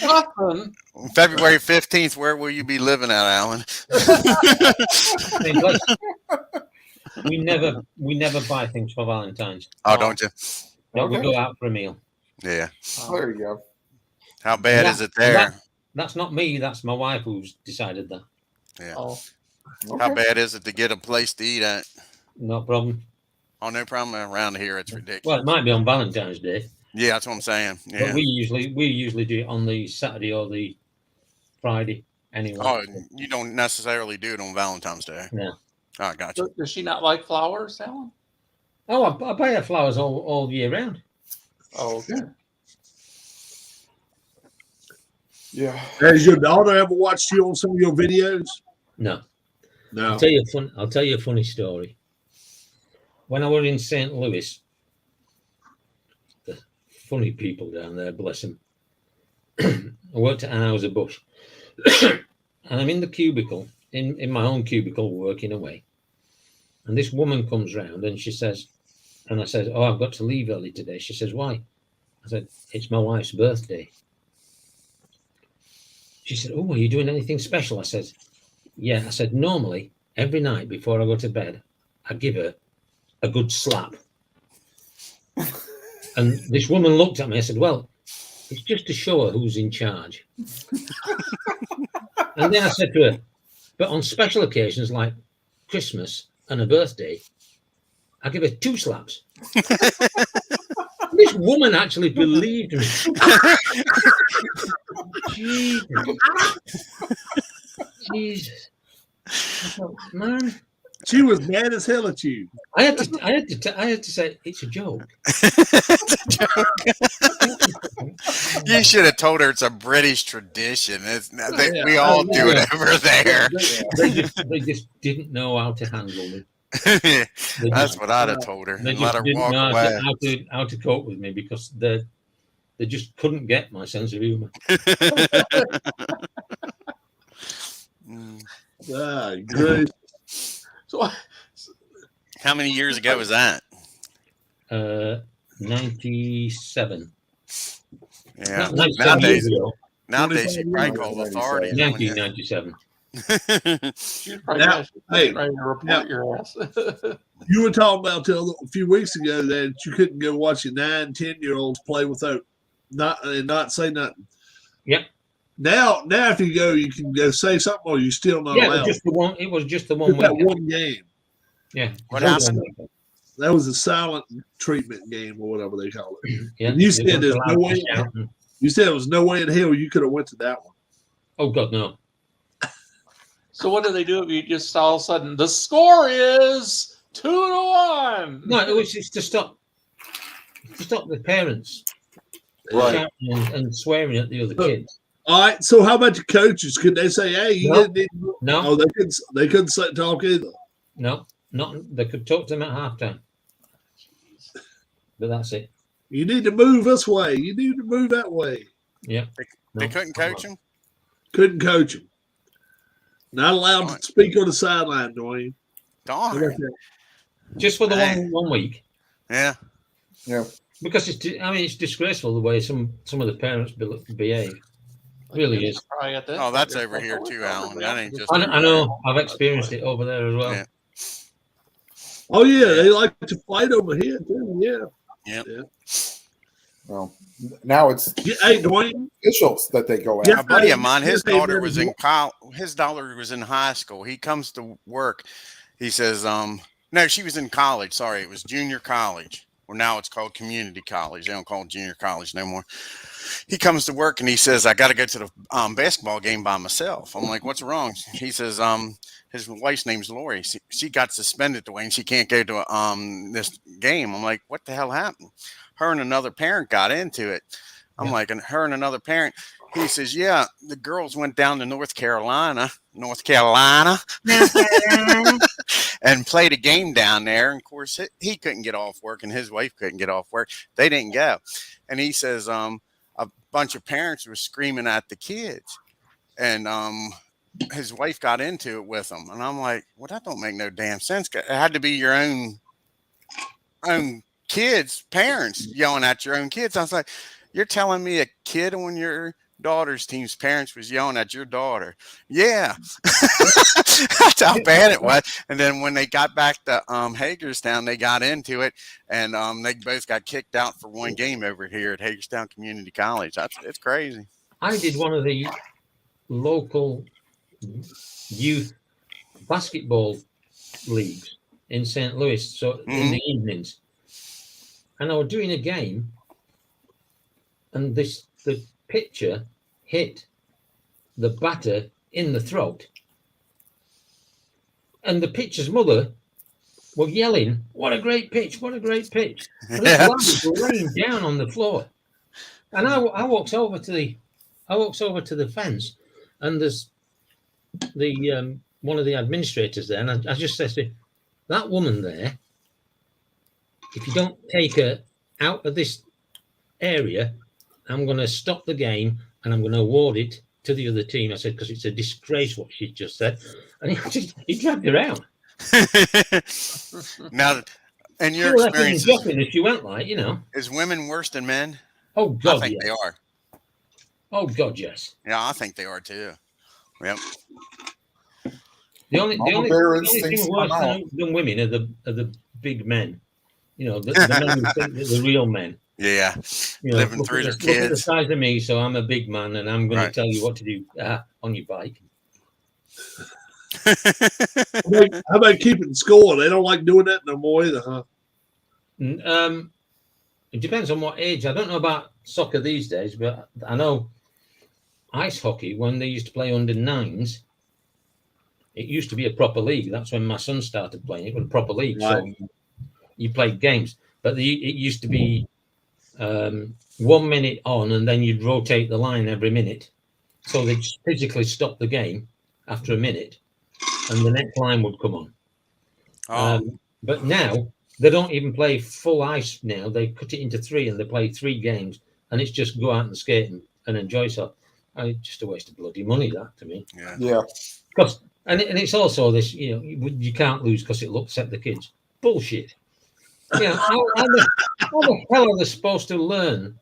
Nothing. February 15th, where will you be living at, Alan? I mean, we never buy things for Valentine's. Oh, don't you? No, we Okay. go out for a meal. Yeah. There you go. How bad is it there? That's not me. That's my wife who's decided that. Yeah. Oh, How Okay. bad is it to get a place to eat at? No problem. Oh, no problem. Around here, it's ridiculous. Well, it might be on Valentine's Day, Yeah, that's what I'm saying. but Yeah. we usually do it on the Saturday or the Friday anyway. Oh, you don't necessarily do it on Valentine's Day. No. Oh, I got you. does she not like flowers, Alan? Oh, I buy her flowers all year round. Oh, okay. Yeah. Has your daughter ever watched you on some of your videos? No. No. I'll tell you a funny story. When I was in St. Louis, the funny people down there, bless them. I worked at Anheuser-Busch. And I'm in the cubicle, in my own cubicle, working away. And this woman comes round and she says, and I said, oh, I've got to leave early today. She says, why? I said, it's my wife's birthday. She said, oh, are you doing anything special? I said, yeah. I said, normally, every night before I go to bed, I give her a good slap. And this woman looked at me. I said, well, it's just to show her who's in charge. And then I said to her, but on special occasions like Christmas and a birthday, I give her 2 slaps. This woman actually believed me. Jesus. I thought, man. She was mad as hell at you. I had to say it's a joke. You should have told her it's a British tradition. We all do it over there. They just didn't know how to handle me. That's what I'd have told her. They And let just her didn't walk know away. how to cope with me because they just couldn't get my sense of humor. Great. So, How many years ago was that? 97. Yeah. Not 97 years Nowadays, ago. you probably call authorities. 1997. she's probably Now, hey, trying to report your ass. You were talking about a few weeks ago that you couldn't go watch your 9-10-year-olds play without not say nothing. Yep. Now if you go, you can go say something, or you still not Yeah, allowed. it was just the one Just that week. one game. Yeah. What just happened? one week. That was a silent treatment game or whatever they call it. Yeah. And you They said weren't there's allowed no to way. shout. You said there was no way in hell you could have went to that one. Oh God, no. So what do they do if you just all of a sudden the score is 2-1? No, it was just to stop the parents Right. shouting and swearing at the other kids. All right. So how about your coaches? Could they say, "Hey, you No. didn't"? No, Oh, they couldn't talk either. no, not. They could talk to them at halftime, but that's it. You need to move this way. You need to move that way. Yeah. They No. couldn't coach him? Couldn't coach them. Not allowed to speak on the sideline, Dwayne. How about Darn. that? Just for the Dang. one week, Yeah. Yeah. because it's disgraceful the way some of the parents behave. It really is. Probably at that Oh, that's point, over here it's too, over Alan. there. That ain't just. I know. I've experienced it over there as well. Yeah. Oh yeah, they like to fight over here too. Yeah. Well, now it's Hey, Dwayne. officials that they go Yeah. A after. buddy of mine, his Yes, they daughter better was do in it. his daughter was in high school. He comes to work. He says, no, she was in college. Sorry, it was junior college. Or now it's called community college. They don't call it junior college no more. He comes to work and he says, I got to go to the basketball game by myself. I'm like, what's wrong? He says, his wife's name's Lori. She got suspended, Dwayne. She can't go to this game. I'm like, what the hell happened? Her and another parent got into it. I'm like, and her and another parent. He says, yeah, the girls went down to North Carolina, and played a game down there. And of course, he couldn't get off work and his wife couldn't get off work. They didn't go. And he says, a bunch of parents were screaming at the kids. And his wife got into it with them. And I'm like, well, that don't make no damn sense. It had to be your own kids, parents yelling at your own kids. I was like, you're telling me a kid on your daughter's team's parents was yelling at your daughter? Yeah. That's how bad it was. And then when they got back to Hagerstown, they got into it, and they both got kicked out for one game over here at Hagerstown Community College. It's crazy. I did one of the local youth basketball leagues in St. Louis, so in the evenings, and I was doing a game, and the pitcher hit the batter in the throat, and the pitcher's mother were yelling, "What a great pitch! What a great pitch!" And this lad was laying down on the floor, and I walked over to the fence, and there's the one of the administrators there, and I just said to him, that woman there, if you don't take her out of this area, I'm going to stop the game and I'm going to award it to the other team. I said, because it's a disgrace what she just said. And he dragged her out. Now, in She your was laughing and experiences, joking if she went like, is women worse than men? Oh, I God, think yes. they are. Oh, God, yes. Yeah, I think they are too. Yep. The only Bear thing instincts worse come out. than women are the big men. The men who think that they're real men. Yeah. Living Look through at their the, look at the kids. size of me, so I'm a big man, and I'm going Right. to tell you what to do on your bike. How about keeping score? They don't like doing that no more either, huh? It depends on what age. I don't know about soccer these days, but I know ice hockey, when they used to play under nines, it used to be a proper league. That's when my son started playing. It was a proper league. Right. So you played games, but it used to be 1 minute on, and then you'd rotate the line every minute. So they'd physically stop the game after a minute, and the next line would come on. Oh, But now they don't even play full ice now. They cut it into 3 and they play 3 games, and it's just go out and skate and enjoy yourself. It's just a waste of bloody money, that, to me. yeah. Yeah. Because and it's also this, you can't lose because it'll upset the kids. Bullshit. How the hell are they supposed to learn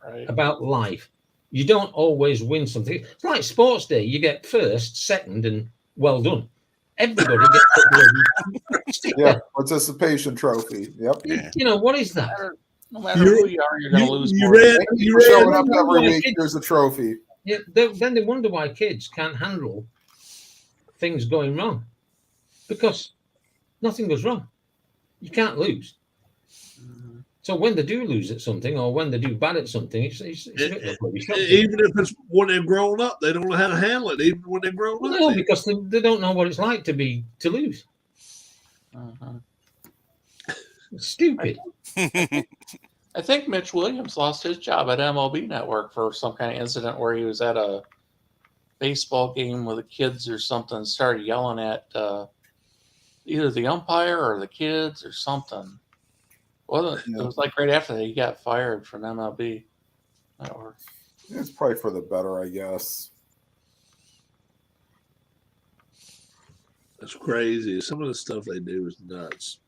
Right. about life? You don't always win something. It's like sports day. You get first, second, and well done. Everybody gets Yeah. Participation trophy. Yep. Yeah. What is that? No matter who you are, you're going to lose You more. read. Thank you You for read. showing up Remember every my week. kids- Here's a trophy. Yeah, then they wonder why kids can't handle things going wrong, because nothing goes wrong. You can't lose. So when they do lose at something, or when they do bad at something, it's a bit of a bloody shock. Even if it's when they're grown up, they don't know how to handle it. Even when they're grown up, No, because they don't know what it's like to lose. It's stupid. I think Mitch Williams lost his job at MLB Network for some kind of incident where he was at a baseball game with the kids or something, and started yelling at either the umpire or the kids or something. It was like right after that he got fired from MLB Network. It's probably for the better, I guess. that's crazy. Some of the stuff they do is nuts.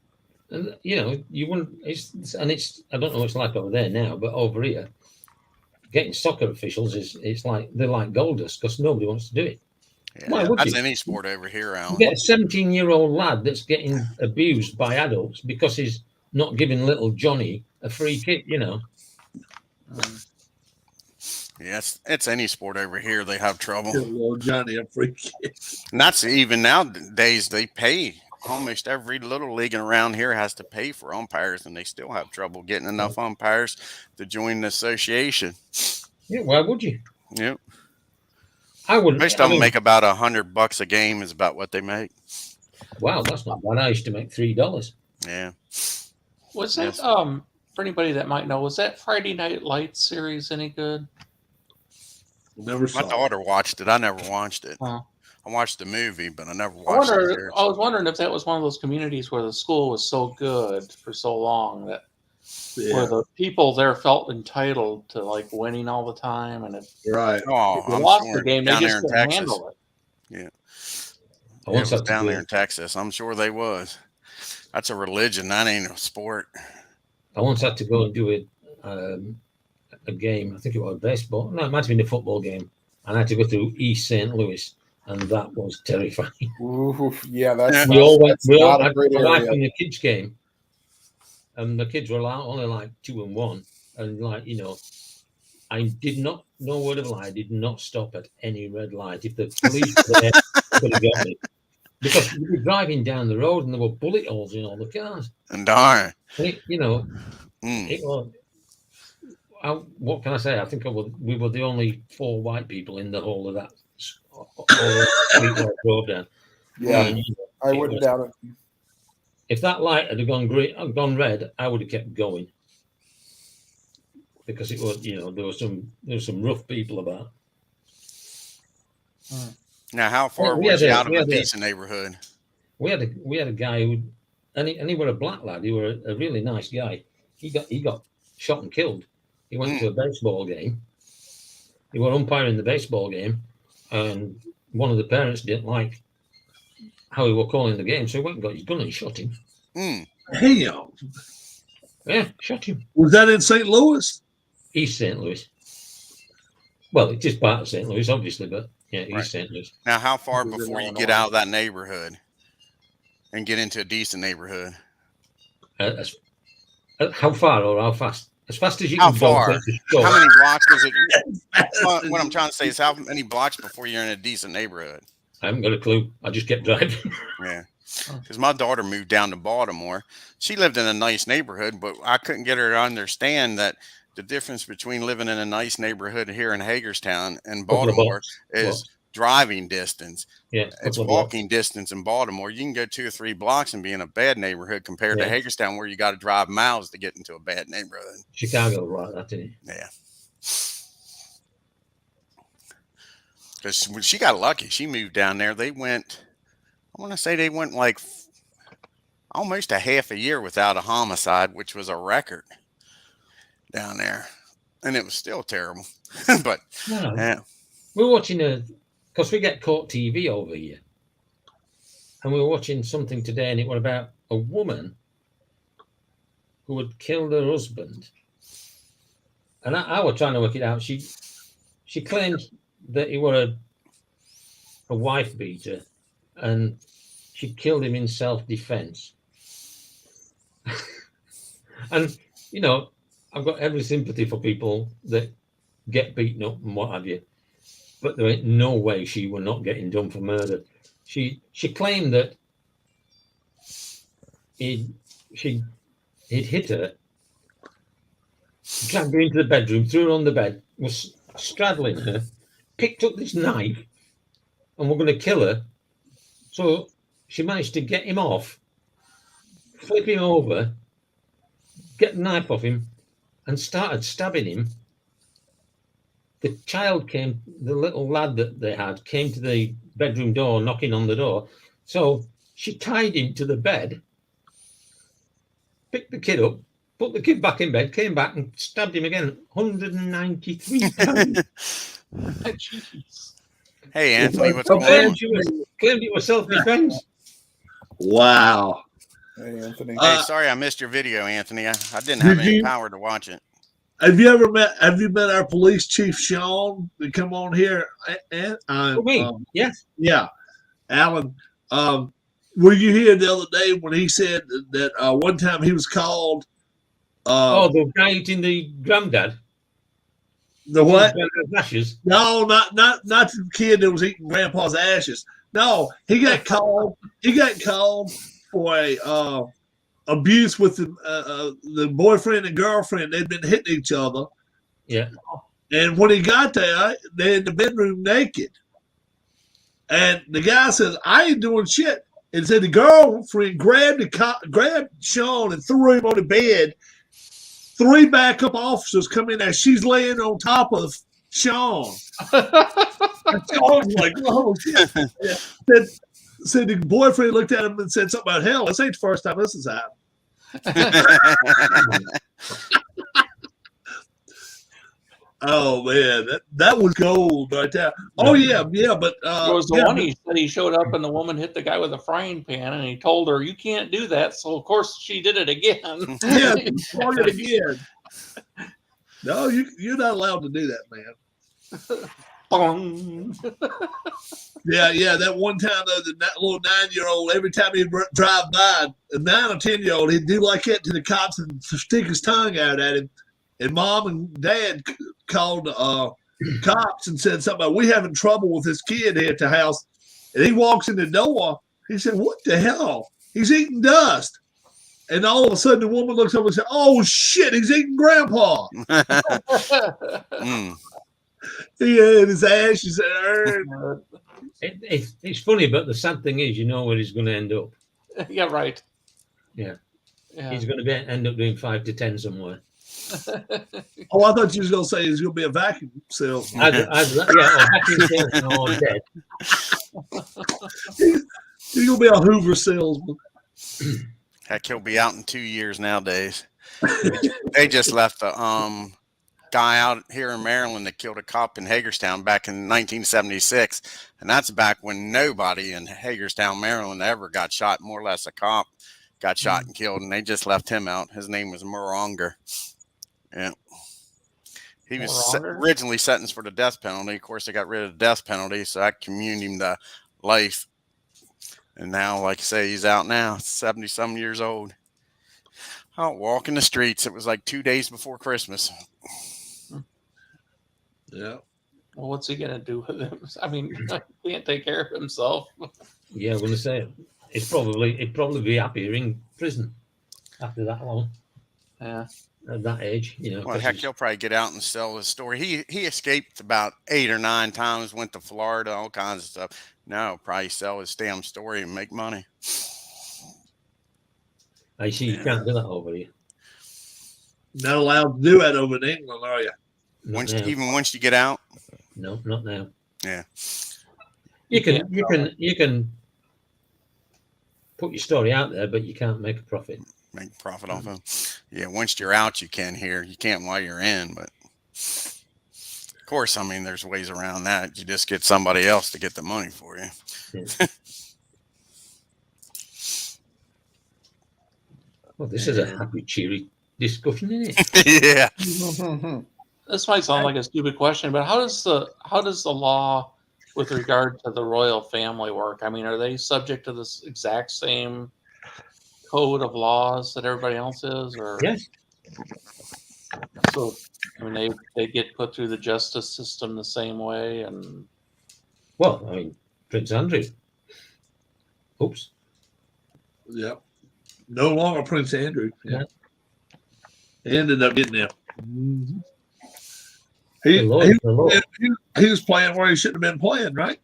And you wouldn't. It's I don't know what it's like over there now, but over here, getting soccer officials it's like they're like gold dust because nobody wants to do it. Why Yeah. would That's you? any sport over here, You Alan. get a 17-year-old lad that's getting abused by adults because he's not giving little Johnny a free kick. Yeah, it's any sport over here. They have trouble. Give little Johnny a free kick. And that's even nowadays they pay. Almost every little league around here has to pay for umpires, and they still have trouble getting enough umpires to join the association. Yeah, why would you? Yep. I wouldn't. Most of them make about $100 a game is about what they make. Wow, that's not bad. I used to make $3. Yeah. Was that Yes. for anybody that might know? Was that Friday Night Lights series any good? Never saw. My daughter watched it. I never watched it. Huh. I watched the movie, but I never I watched it. was wondering if that was one of those communities where the school was so good for so long that where the people there felt entitled to like winning all the time, and if Right. Oh, they I'm lost sure the game, they down there just in couldn't Texas. handle it. I It once was had to down go- there in Texas. I'm sure they was. That's a religion. That ain't a sport. I once had to go and do a game. I think it was baseball. No, it might have been a football game. And I had to go through East St. Louis, and that was terrifying. Ooh, yeah, that's We all went. that's We all not a had great my wife area. in the kids game, and the kids were only like 2 and 1, and I did not. No word of a lie. I did not stop at any red light. If the police were there, they could have got me. Because we were driving down the road and there were bullet holes in all the cars. And darn. And it was. What can I say? I think we were the only 4 white people in the whole of that street that I drove down. Yeah, And, I wouldn't doubt it. if that light had gone green, gone red, I would have kept going because it was, there was some rough people about. Now, how far we was had you a- out of we a had a- decent neighborhood? We had a guy who, and he were a black lad. He were a really nice guy. He got shot and killed. He went to a baseball game, he was umpiring the baseball game, and one of the parents didn't like how he was calling the game, so he went and got his gun and shot him. Mm. Damn. Yeah, shot him. Was that in St. Louis? East St. Louis. Well, it is part of St. Louis, obviously, but yeah, East Right. St. Louis. Now, how far This is in before you Illinois. get out of that neighborhood and get into a decent neighborhood? How far or how fast? As fast as you How can go. far? to the store. How many blocks does it? What I'm trying to say is how many blocks before you're in a decent neighborhood? I haven't got a clue. I just kept driving. Yeah. Because my daughter moved down to Baltimore. She lived in a nice neighborhood, but I couldn't get her to understand that the difference between living in a nice neighborhood here in Hagerstown and Couple of Baltimore blocks. is driving distance. Yeah, It's couple of blocks. walking distance in Baltimore. You can go 2 or 3 blocks and be in a bad neighborhood compared to Yeah. Hagerstown, where you got to drive miles to get into a bad neighborhood. Chicago, right? That is. Yeah. Because when she got lucky, she moved down there. They went, I want to say they went like almost a half a year without a homicide, which was a record down there. And it was still terrible. But No, yeah. we're watching because we get Court TV over here, and we were watching something today, and it was about a woman who had killed her husband, and I was trying to work it out. She claimed that he was a wife beater, and she killed him in self-defense. And you know, I've got every sympathy for people that get beaten up and what have you, but there ain't no way she were not getting done for murder. She claimed that he'd hit her, dragged her into the bedroom, threw her on the bed, was straddling her, picked up this knife, and we're going to kill her. So she managed to get him off, flip him over, get the knife off him, and started stabbing him. The child came, the little lad that they had, came to the bedroom door, knocking on the door. So she tied him to the bed, picked the kid up, put the kid back in bed, came back and stabbed him again 193 times. Jeez. Hey, Anthony, what's Oh, going on? Claimed it was self-defense. Wow. Hey, Anthony. Hey, sorry I missed your video, Anthony. I didn't have Did any you- power to watch it. Have you met our police chief, Sean, to come on here? For me, yes. Yeah. Alan, were you here the other day when he said that one time he was called? Oh, the guy eating the granddad. The what? Granddad's ashes. No, not the kid that was eating grandpa's ashes. No, he got called. He got called for a abuse with the boyfriend and girlfriend. They'd been hitting each other. Yeah. And when he got there, they're in the bedroom naked. And the guy says, "I ain't doing shit." And said the girlfriend grabbed Sean and threw him on the bed. 3 backup officers come in there. She's laying on top of Sean. And Sean's like, "Oh shit!" Said the boyfriend looked at him and said something about, "Hell, this ain't the first time this has happened." Oh man, that was gold right there. Oh yeah, but It was the one he said he showed up and the woman hit the guy with a frying pan and he told her, "You can't do that." So of course she did it again. Yeah, try it again. No, you're not allowed to do that, man. Bong. Yeah. That one time though, that little 9-year-old, every time he'd drive by, a 9 or 10-year-old, he'd do like that to the cops and stick his tongue out at him. And mom and dad called cops and said something about, "We having trouble with this kid here at the house." And he walks in the door. He said, "What the hell? He's eating dust." And all of a sudden, the woman looks over and said, "Oh shit, he's eating grandpa." Mm. He had his ashes and It's funny, but the sad thing is, you know where he's going to end up. Yeah, right. Yeah. Yeah. He's going to end up doing 5 to 10 somewhere. Oh, I thought you was gonna say he's gonna be a vacuum salesman. Or vacuum salesman or dead. He's gonna be a Hoover salesman. Heck, he'll be out in 2 years nowadays. They just left the guy out here in Maryland that killed a cop in Hagerstown back in 1976. And that's back when nobody in Hagerstown, Maryland ever got shot. More or less a cop got shot and killed, and they just left him out. His name was Moranger. Yeah. He was originally sentenced for the death penalty. Of course, they got rid of the death penalty, so that communed him to life. And now, like I say, he's out now, 70-some years old. Out walking the streets. It was like 2 days before Christmas. Yeah. Well, what's he gonna do with him? I mean, he can't take care of himself. Yeah, I'm going to say he'd probably be happier in prison after that long. Yeah. At that age, you know. Well, heck, he'll probably get out and sell his story. He escaped about 8 or 9 times, went to Florida, all kinds of stuff. Now he'll probably sell his damn story and make money. I see you can't do that over here. Not allowed to do that over in England, are you? Not now. Even once you get out. No, not now. Yeah. You can put your story out there, but you can't make a profit. Make a profit off of. Yeah, once you're out, you can here. You can't while you're in, but of course, I mean, there's ways around that. You just get somebody else to get the money for you. Yeah. Well, this is a happy, cheery discussion, isn't it? Yeah. This might sound like a stupid question, but how does the law with regard to the royal family work? I mean, are they subject to this exact same code of laws that everybody else is, or Yes. so? I mean, they get put through the justice system the same way, and Well, I mean, Prince Andrew. Oops. Yep. No longer Prince Andrew. Yeah. He ended up getting there. Mm-hmm. He was playing where he shouldn't have been playing, right?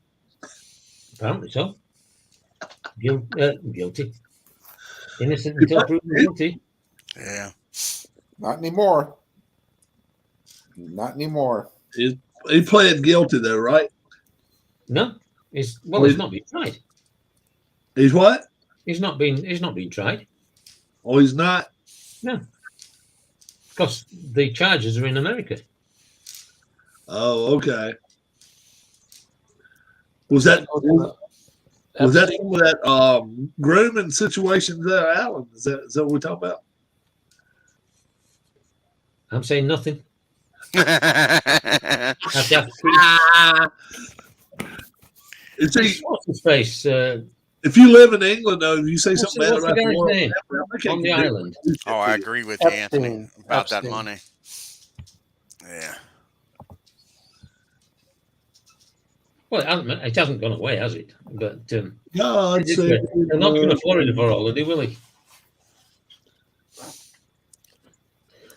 Apparently so. Guilty. Innocent until proven guilty. Yeah. Not anymore. Not anymore. He pled guilty though, right? No, he's not been tried. He's what? He's not been tried. Oh, he's not. No, because the charges are in America. Oh, okay. Was that some of that grooming situation there, Alan? Is that what we're talking about? I'm saying nothing. You see, What's his face if you live in England, though, you say something bad what's the about the guy's world name? On the island? Oh, I agree with you, Anthony, Epstein. about that Epstein. money. Yeah. Well, it hasn't gone away, has it? But No, I'd say they're not going to Florida for holiday, will they?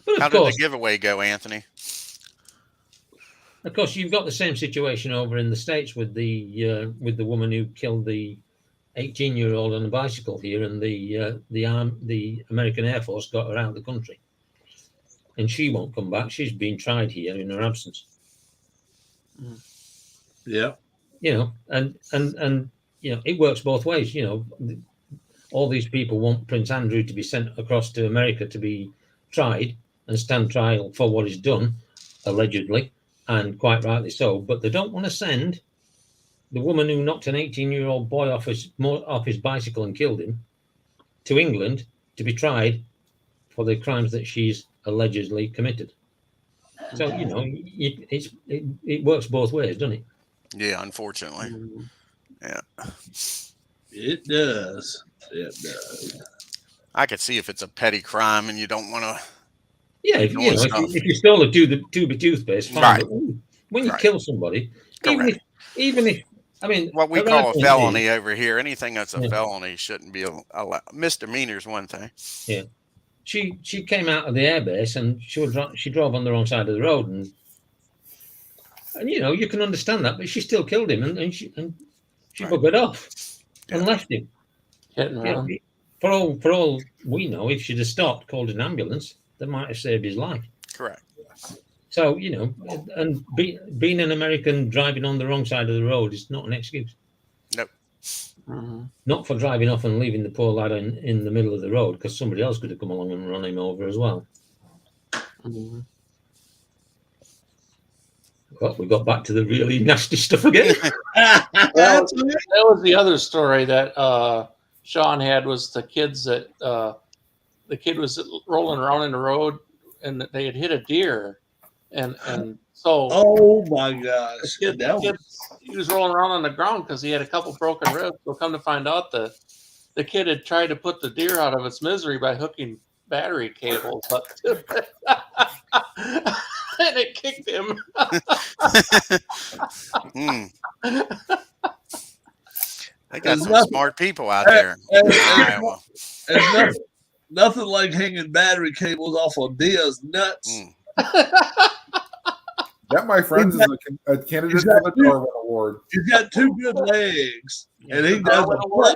But How of did course, the giveaway go, Anthony? of course, you've got the same situation over in the States with the woman who killed the 18-year-old on a bicycle here, and the American Air Force got her out of the country, and she won't come back. She's been tried here in her absence. yeah. You know, and you know, it works both ways. You know, all these people want Prince Andrew to be sent across to America to be tried and stand trial for what he's done, allegedly, and quite rightly so. But they don't want to send the woman who knocked an 18-year-old boy off his bicycle and killed him to England to be tried for the crimes that she's allegedly committed. So, you know, it works both ways, doesn't it? Yeah, unfortunately. Yeah. It does. It does. I could see if it's a petty crime and you don't want to. Yeah, if you stole a tube of toothpaste, fine. Right. But when you Right. kill somebody, even if I mean, What we her call a argument felony over here, anything that's a Yeah. felony shouldn't be allowed. Misdemeanor's one thing. is she came out of the airbase and she drove on the wrong side of the road, and you know, you can understand that, but she still killed him, and she Right. buggered off and Yeah. left him. hit and You know, run. for all we know, if she'd have stopped, called an ambulance, they might have saved his life. Correct. So, you know, and being an American driving on the wrong side of the road is not an excuse. Mhm. Not for driving off and leaving the poor lad in the middle of the road, because somebody else could have come along and run him over as well. Mhm. Well, we got back to the really nasty stuff again. That was the other story that Sean had, was the kids that the kid was rolling around in the road and they had hit a deer, and so Oh my gosh. he was rolling around on the ground because he had a couple broken ribs. So come to find out, the kid had tried to put the deer out of its misery by hooking battery cables up to it. And it kicked him. They got There's some nothing- smart people out there. And- in and- Iowa. and nothing like hanging battery cables off of deer's nuts. Mm. That, my friends, is a candidate He's for got the Darwin Award. He's got two good legs, and he does Darwin a Award.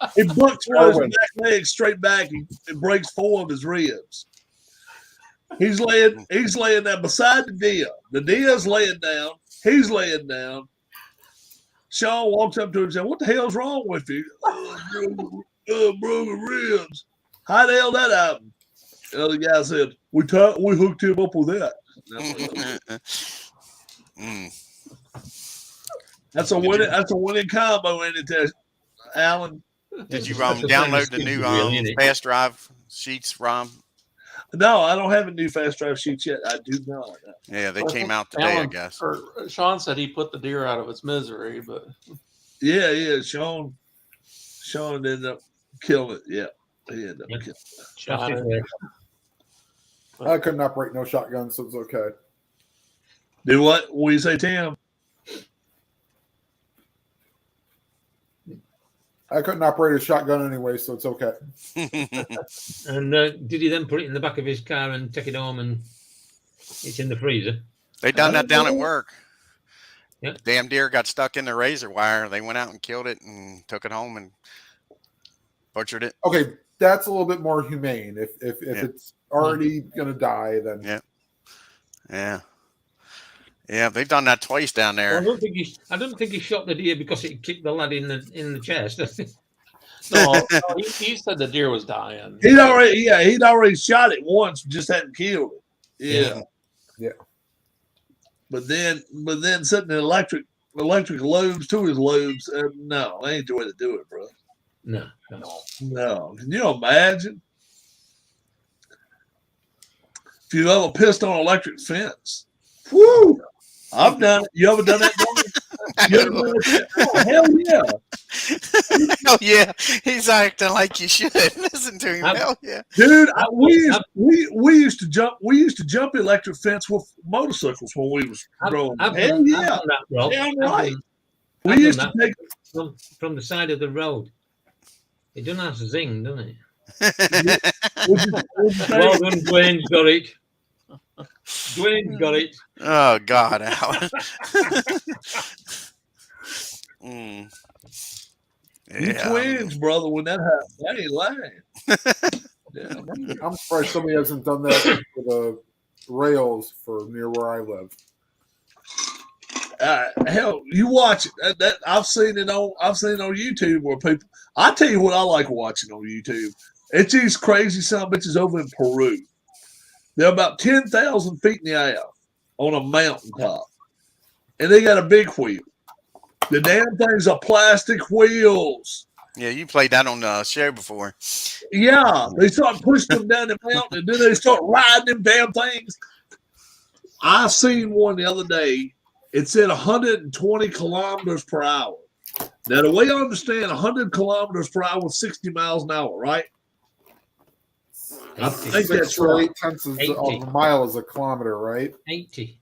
buck. He bucks one of his Darwin. back legs straight back and breaks 4 of his ribs. He's laying there beside the deer. The deer's laying down. He's laying down. Sean walks up to him and says, "What the hell's wrong with you?" Broken ribs. How the hell that happened? The other guy said, we hooked him up with that. That's a winning combo, ain't it, Alan? Did you That's the same download as the new kids, really, isn't it? fast drive sheets, Rom? No, I don't have a new fast drive sheets yet. I do not. Yeah, they came out today, I Alan, guess. or Sean said he put the deer out of its misery, but Yeah. Sean ended up killing it. Yeah, he ended up Yeah. killing it. shot it. I couldn't operate no shotgun, so it's okay. Do what? What do you say, Tim? I couldn't operate a shotgun anyway, so it's okay. And did he then put it in the back of his car and take it home and it's in the freezer? They done that down at work. Yeah. Damn deer got stuck in the razor wire. They went out and killed it and took it home and butchered it. Okay, that's a little bit more humane. If Yeah. it's already gonna die, then Yeah. Yeah, they've done that twice down Well, there. I don't think he shot the deer because it kicked the lad in the chest. No, he said the deer was dying. He'd already shot it once, just hadn't killed it. Yeah. Yeah. But then setting the electric lobes to his lobes, no, that ain't the way to do it, bro. No. No. Can you imagine? If you ever pissed on an electric fence. Woo! I've done it. You ever done that, Donnie? You ever done that? Oh, hell yeah. Oh yeah, he's acting like you should listen to him. I'm- Hell yeah. Dude, we used to jump electric fence with motorcycles when we was growing up. Hell I've yeah. done that, Rob. Damn I've right. done- We I've used done to take from the side of the road. It doesn't have to zing, doesn't it? Well done, Dwayne's got it. Dwayne's got it. Oh God, Alan. Mm. you Yeah. twins, brother, when that happened. That ain't lying. Yeah. I'm surprised somebody hasn't done that for the rails for near where I live. Hell, you watch it. That I've seen it on YouTube where people. I tell you what I like watching on YouTube. It's these crazy son of bitches over in Peru. They're about 10,000 feet in the air on a mountaintop, and they got a big wheel. The damn things are plastic wheels. Yeah, you played that on the show before. Yeah, they start pushing them down the mountain, and then they start riding them damn things. I seen one the other day. It said 120 kilometers per hour. Now, the way I understand, 100 kilometers per hour is 60 miles an hour, right? I think that's 6 or right. 8 tenths of 80. a mile is a kilometer, right? 80.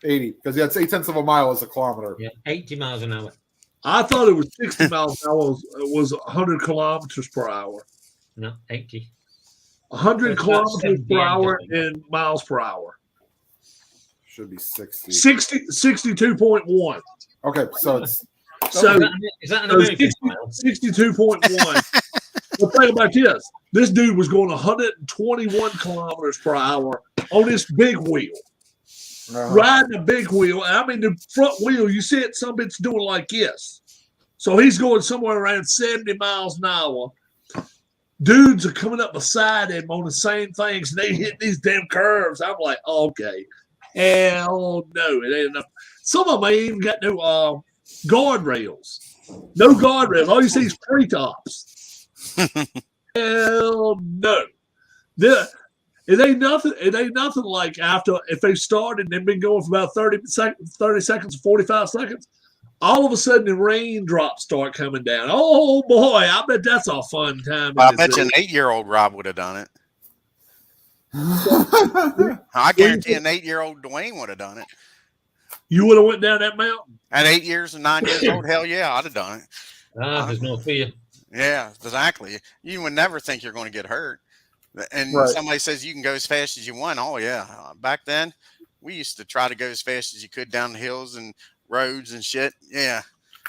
80, because yeah, it's 8 tenths of a mile is a kilometer. Yeah, 80 miles an hour. I thought it was 60 miles an hour was 100 kilometers per hour. No, 80. 100 That's about kilometers 70 per hour engines. in miles per hour. Should be 60. 62.1. Okay, so it's So Is that an So American 60 mile? 62.1. Well, think about this. This dude was going 121 kilometers per hour on this big wheel, riding a big wheel. And I mean, the front wheel, you see it, some bit's doing like this. So he's going somewhere around 70 miles an hour. Dudes are coming up beside him on the same things, and they hit these damn curves. I'm like, okay, Hell no, it ain't enough. Some of them ain't even got no guardrails. No guardrails. All you see is treetops. Hell no. It ain't nothing. It ain't nothing like after if they started and they've been going for about 30 seconds, 45 seconds. All of a sudden, the raindrops start coming down. Oh boy, I bet that's a fun time. Well, I bet you an 8-year-old Rob would have done it. I guarantee an 8-year-old Dwayne would have done it. You would have went down that mountain. At 8 years and 9 years old, hell yeah, I'd have done it. There's no fear. Yeah, exactly. You would never think you're going to get hurt. And Right. somebody says you can go as fast as you want. Oh yeah, back then we used to try to go as fast as you could down the hills and roads and shit. Yeah,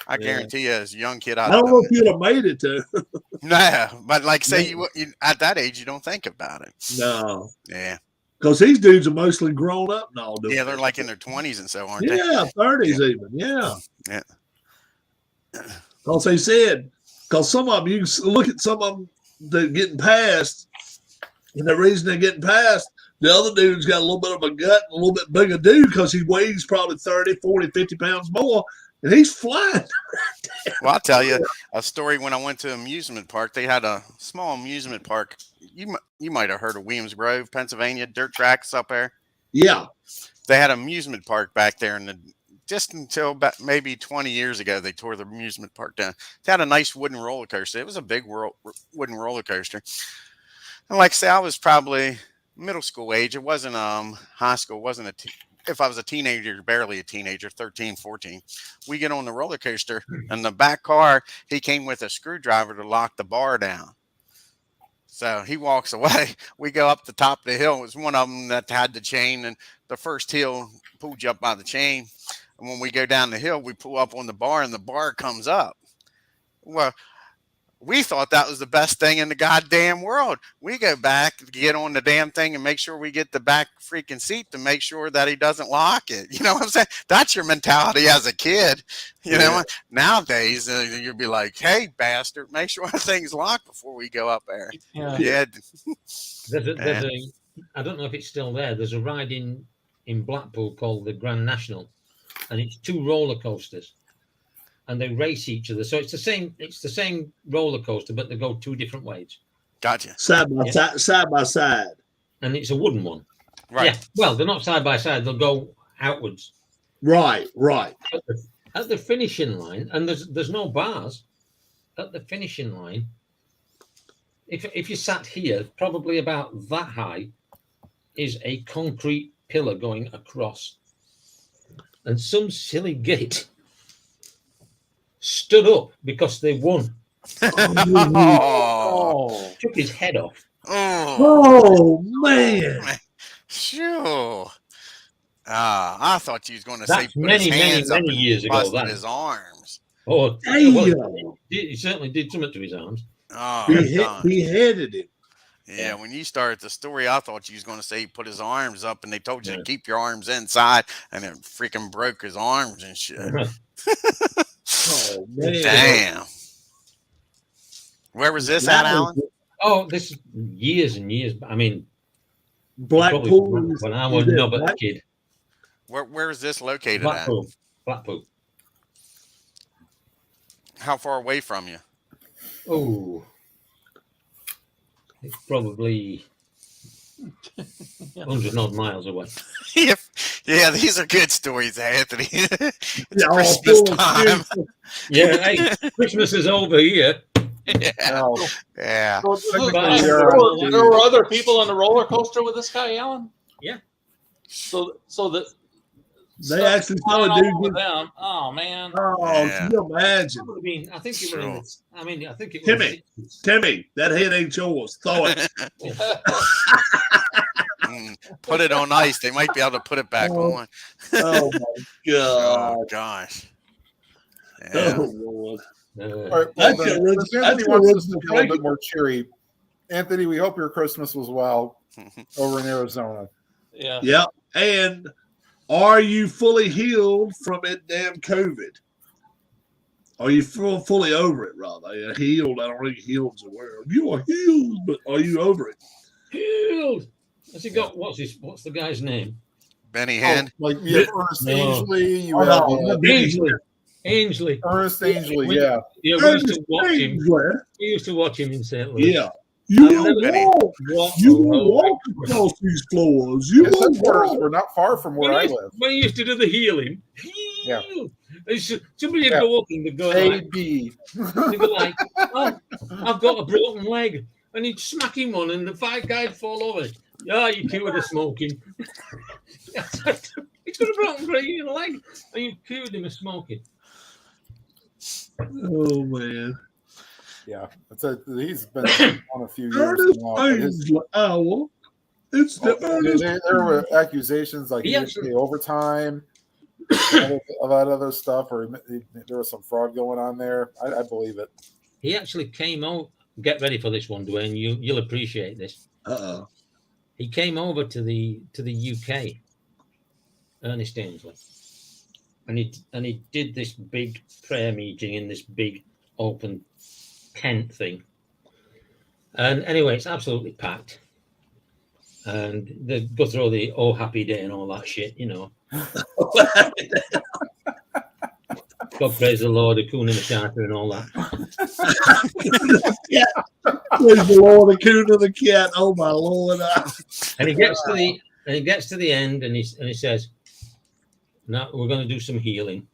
I guarantee you, as a young kid, I don't know if you'd have made it to. Nah, but like say you at that age, you don't think about it. No, Yeah, because these dudes are mostly grown up now. yeah, they're like in their 20s and so, aren't they? Yeah, 30s even. Yeah. Yeah. Because they said, because some of them, you can look at some of them that getting past, and the reason they're getting past, the other dude's got a little bit of a gut and a little bit bigger dude because he weighs probably 30, 40, 50 pounds more, and he's flying. Well, I'll tell you a story. When I went to amusement park, they had a small amusement park. You might have heard of Williams Grove, Pennsylvania, dirt tracks up there. Yeah. They had an amusement park back there, and just until about maybe 20 years ago, they tore the amusement park down. They had a nice wooden roller coaster. It was a big wooden roller coaster. And like I say, I was probably middle school age. It wasn't high school. It wasn't if I was a teenager, barely a teenager, 13, 14. We get on the roller coaster, and the back car, he came with a screwdriver to lock the bar down. So he walks away. We go up the top of the hill. It was one of them that had the chain, and the first hill pulled you up by the chain. And when we go down the hill, we pull up on the bar, and the bar comes up. Well, we thought that was the best thing in the goddamn world. We go back to get on the damn thing and make sure we get the back freaking seat to make sure that he doesn't lock it. You know what I'm saying? That's your mentality as a kid. You know, nowadays you'd be like, "Hey, bastard, make sure the thing's locked before we go up there." Yeah. I don't know if it's still there. There's a ride in Blackpool called the Grand National, and it's 2 roller coasters. And they race each other, so it's the same roller coaster, but they go 2 different ways. Gotcha. Side by side. And it's a wooden one. Right. Yeah. Well, they're not side by side; they'll go outwards. Right. At the finishing line, and there's no bars at the finishing line. If you sat here, probably about that high, is a concrete pillar going across, and some silly git stood up because they won. Oh. Took his head off. Oh man. Sure. I thought you was going to say That's put many, his hands many, up many and years ago, busted that. his arms. Oh, Damn. well, he certainly did something to his arms. Oh, God. Beheaded him. Yeah, when you started the story, I thought you was going to say he put his arms up and they told you to keep your arms inside, and it freaking broke his arms and shit. Oh man. Damn. Where was this at, Alan? Oh, this is years and years. I mean, Blackpool. when I was a kid. Where is this located Blackpool. at? Blackpool. How far away from you? Oh, it's probably 100 odd miles away. Yeah, these are good stories, Anthony. It's Yeah, Christmas time. Yeah, hey, Christmas is over here. Yeah. Oh, Yeah. so There technically, were other people on the roller coaster with this guy, Alan. Yeah. So that They actually saw a dude with get. them. Oh man. Oh, Yeah. can you imagine? I mean, I think it Sure. was. I mean, I think it was. Timmy. Timmy, that head ain't yours. Throw it. Put it on ice. They might be able to put it back on. Oh my god. Oh gosh. Yeah. Oh Lord. all right, well, That's then, your since original- Anthony that's your wants us to original be a little bit Frankie. more cheery. Anthony, we hope your Christmas was well over in Arizona. Yeah. Yep. And are you fully healed from it? Damn COVID. Are you fully over it, rather? Yeah, healed. I don't think healed's a word. You are healed, but are you over it? Healed. Has he got what's the guy's name? Benny Hinn. Like you have Ernest No. Angley, you Oh, have no, Ainsley. Ernest Angley, We- yeah. Yeah, we used to watch him. Angley. We used to watch him in St. Louis. Yeah. You I've will never- Benny. walk. What You a will load. walk across these floors. You His will headquarters walk. were not far from where I live. When he used to do the healing, Yeah. somebody would Yeah. go up and they'd go like, AB. they'd go like, "Oh, I've got a broken leg," and he'd smack him one, and the 5 guy'd fall over. "Yeah, you cured of smoking." He's got a broken leg, and you cured him of smoking. Oh man. Yeah, he's been on a few years Ernest now. But his- Angley Owl. It's the Ernest. there were accusations like he Yeah. didn't pay overtime, all that other stuff, or there was some fraud going on there. I believe it. He actually came out. Get ready for this one, Dwayne. You'll appreciate this. Uh-oh. He came over to the UK, Ernest Angley, and he did this big prayer meeting in this big open tent thing. And anyway, it's absolutely packed. And they go through the "Oh Happy Day" and all that shit, you know. God praise the Lord, Hakuna Matata, and all that. Praise the Lord, the coon and the cat. Oh my Lord. And he gets to the end, and he says, "Now we're going to do some healing.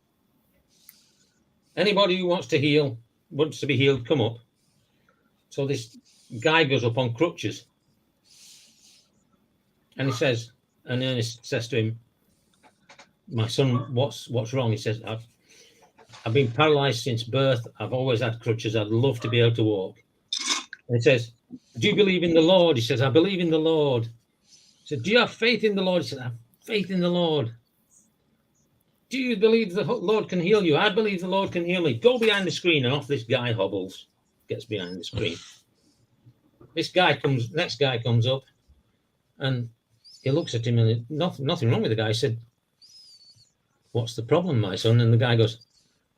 Anybody who wants to be healed, come up." So this guy goes up on crutches, and he says, and Ernest says to him, "My son, what's wrong?" He says, I've been paralyzed since birth. I've always had crutches. I'd love to be able to walk." And he says, "Do you believe in the Lord?" He says, "I believe in the Lord." He said, "Do you have faith in the Lord?" He said, "I have faith in the Lord." "Do you believe the Lord can heal you?" "I believe the Lord can heal me." "Go behind the screen." And off this guy hobbles, gets behind the screen. Next guy comes up, and he looks at him, and nothing wrong with the guy. He said, "What's the problem, my son?" And the guy goes,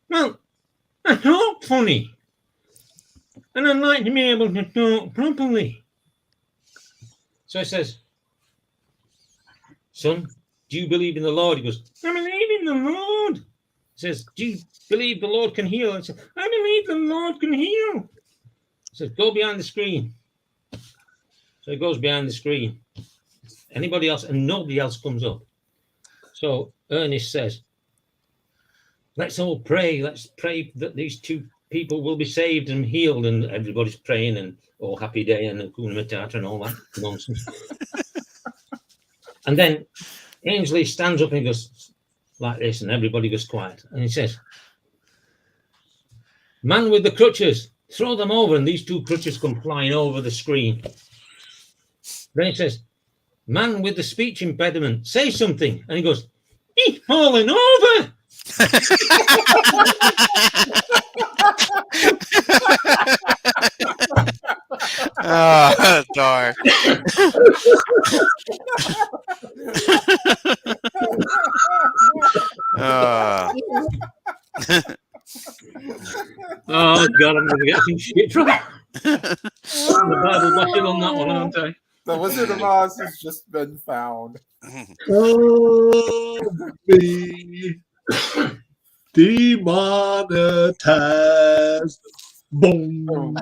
"Well, I talk funny, and I'd like to be able to talk properly." So he says, "Son, do you believe in the Lord?" He goes, "I believe in the Lord." He says, "Do you believe the Lord can heal?" I said, "I believe the Lord can heal." He says, "Go behind the screen." So he goes behind the screen. Anybody else? And nobody else comes up. So Ernest says, "Let's all pray. Let's pray that these 2 people will be saved and healed." And everybody's praying, and "Oh Happy Day" and Hakuna Matata and all that nonsense. And then Ainsley stands up and he goes like this, and everybody goes quiet. And he says, "Man with the crutches, throw them over." And these 2 crutches come flying over the screen. Then he says, "Man with the speech impediment, say something." And he goes, "He's falling over." Oh, darn. Oh God, I'm gonna get some shit from the Bible bashing on that one, aren't I? The Wizard of Oz has just been found. Oh, be demonetized. Boom. Boom.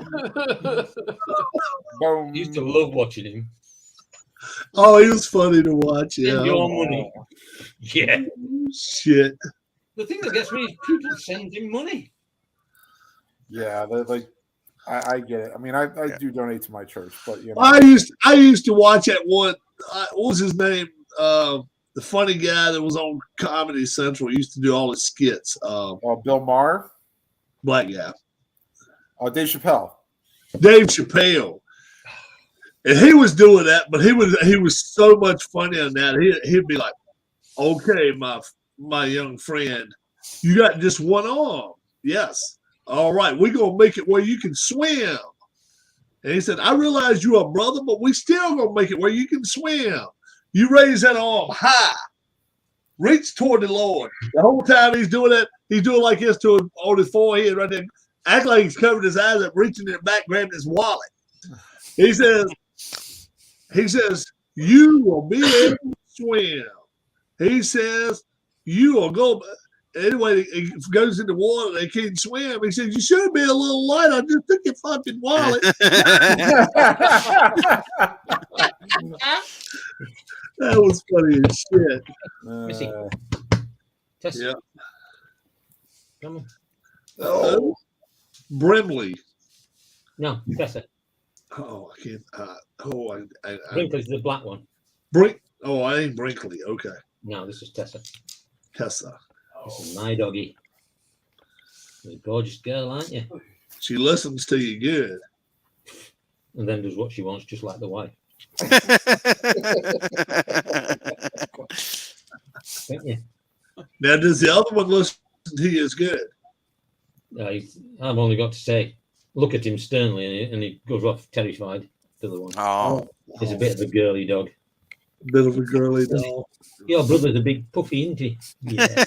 I used to love watching him. Oh, he was funny to watch. Spend Yeah. your money. Yeah. Shit. The thing that gets me is people send him money. Yeah, they're like I get it. I mean, I do donate to my church, but you know, I used to watch that one. What was his name? The funny guy that was on Comedy Central. He used to do all his skits. Bill Maher, Black guy. Dave Chappelle. Dave Chappelle. And he was doing that, but he was so much funnier than that. He'd be like, "Okay, my young friend, you got just one arm." "Yes." "All right, we're gonna make it where you can swim." And he said, "I realize you're a brother, but we still gonna make it where you can swim. You raise that arm high, reach toward the Lord." The whole time he's doing that, he's doing like this on his forehead right there, act like he's covering his eyes up, reaching in the back, grabbing his wallet. He says, "You will be able to swim." He says, you will go. Anyway, he goes in the water. They can't swim. He says, you should be a little light. I just took your fucking wallet. That was funny as shit. Missy. Tess. Yeah. Come on. Oh, Brimley. No, Tessa. Oh, I can't. Brinkley's the black one. Oh, I ain't Brinkley. Okay. No, this is Tessa. Tessa. This is my doggy. You're a gorgeous girl, aren't you? She listens to you good. And then does what she wants, just like the wife. Don't you? Now, does the other one listen to you as good? I've only got to say, look at him sternly, and he goes off terrified. The other one. Oh, He's a bit of a girly dog. Bit of a girly dog. Your brother's a big puffy, isn't he? Yeah.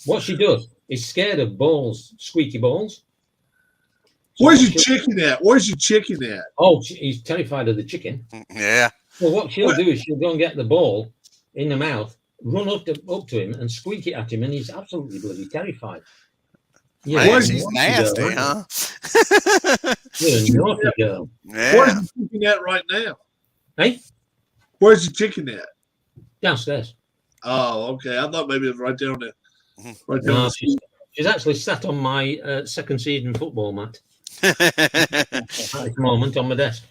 What she does is scared of balls, squeaky balls. So Where's what your she'll- chicken at? Where's your chicken at? Oh, he's terrified of the chicken. yeah. Well, what she'll do is she'll go and get the ball in the mouth, run up to him and squeak it at him, and he's absolutely bloody terrified. Man, where's she's naughty nasty, girl, huh? You're a naughty girl. Yeah. Where's your chicken at right now? Hey, Where's your chicken at? downstairs. Oh, okay. I thought maybe it was right down there. Mhm. Right down No, the she's actually sat on my second season football mat at this moment on my desk.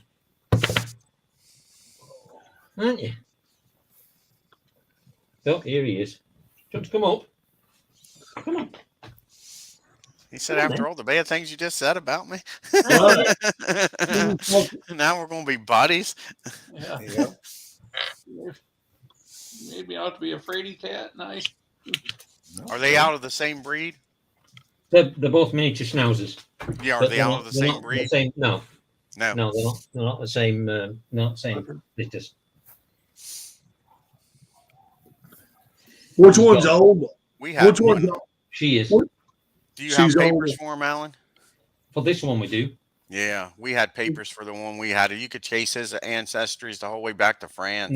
Aren't you? Oh, here he is. Do you want to come up? Come on. He said, after all the bad things you just said about me, now we're going to be buddies. Yeah. Yeah. Maybe I ought to be a fraidy cat. Nice. Are they out of the same breed? They're both miniature schnauzers. Yeah, are but they they're out not- of the they're same not breed? No, No. no, they're not. They're not the same. Not the same. Litters. Which one's old? We have Which one's one. old? She is. Do you have She's papers old. for him, Alan? For this one, we do. Yeah, we had papers for the one we had. You could chase his ancestries the whole way back to France.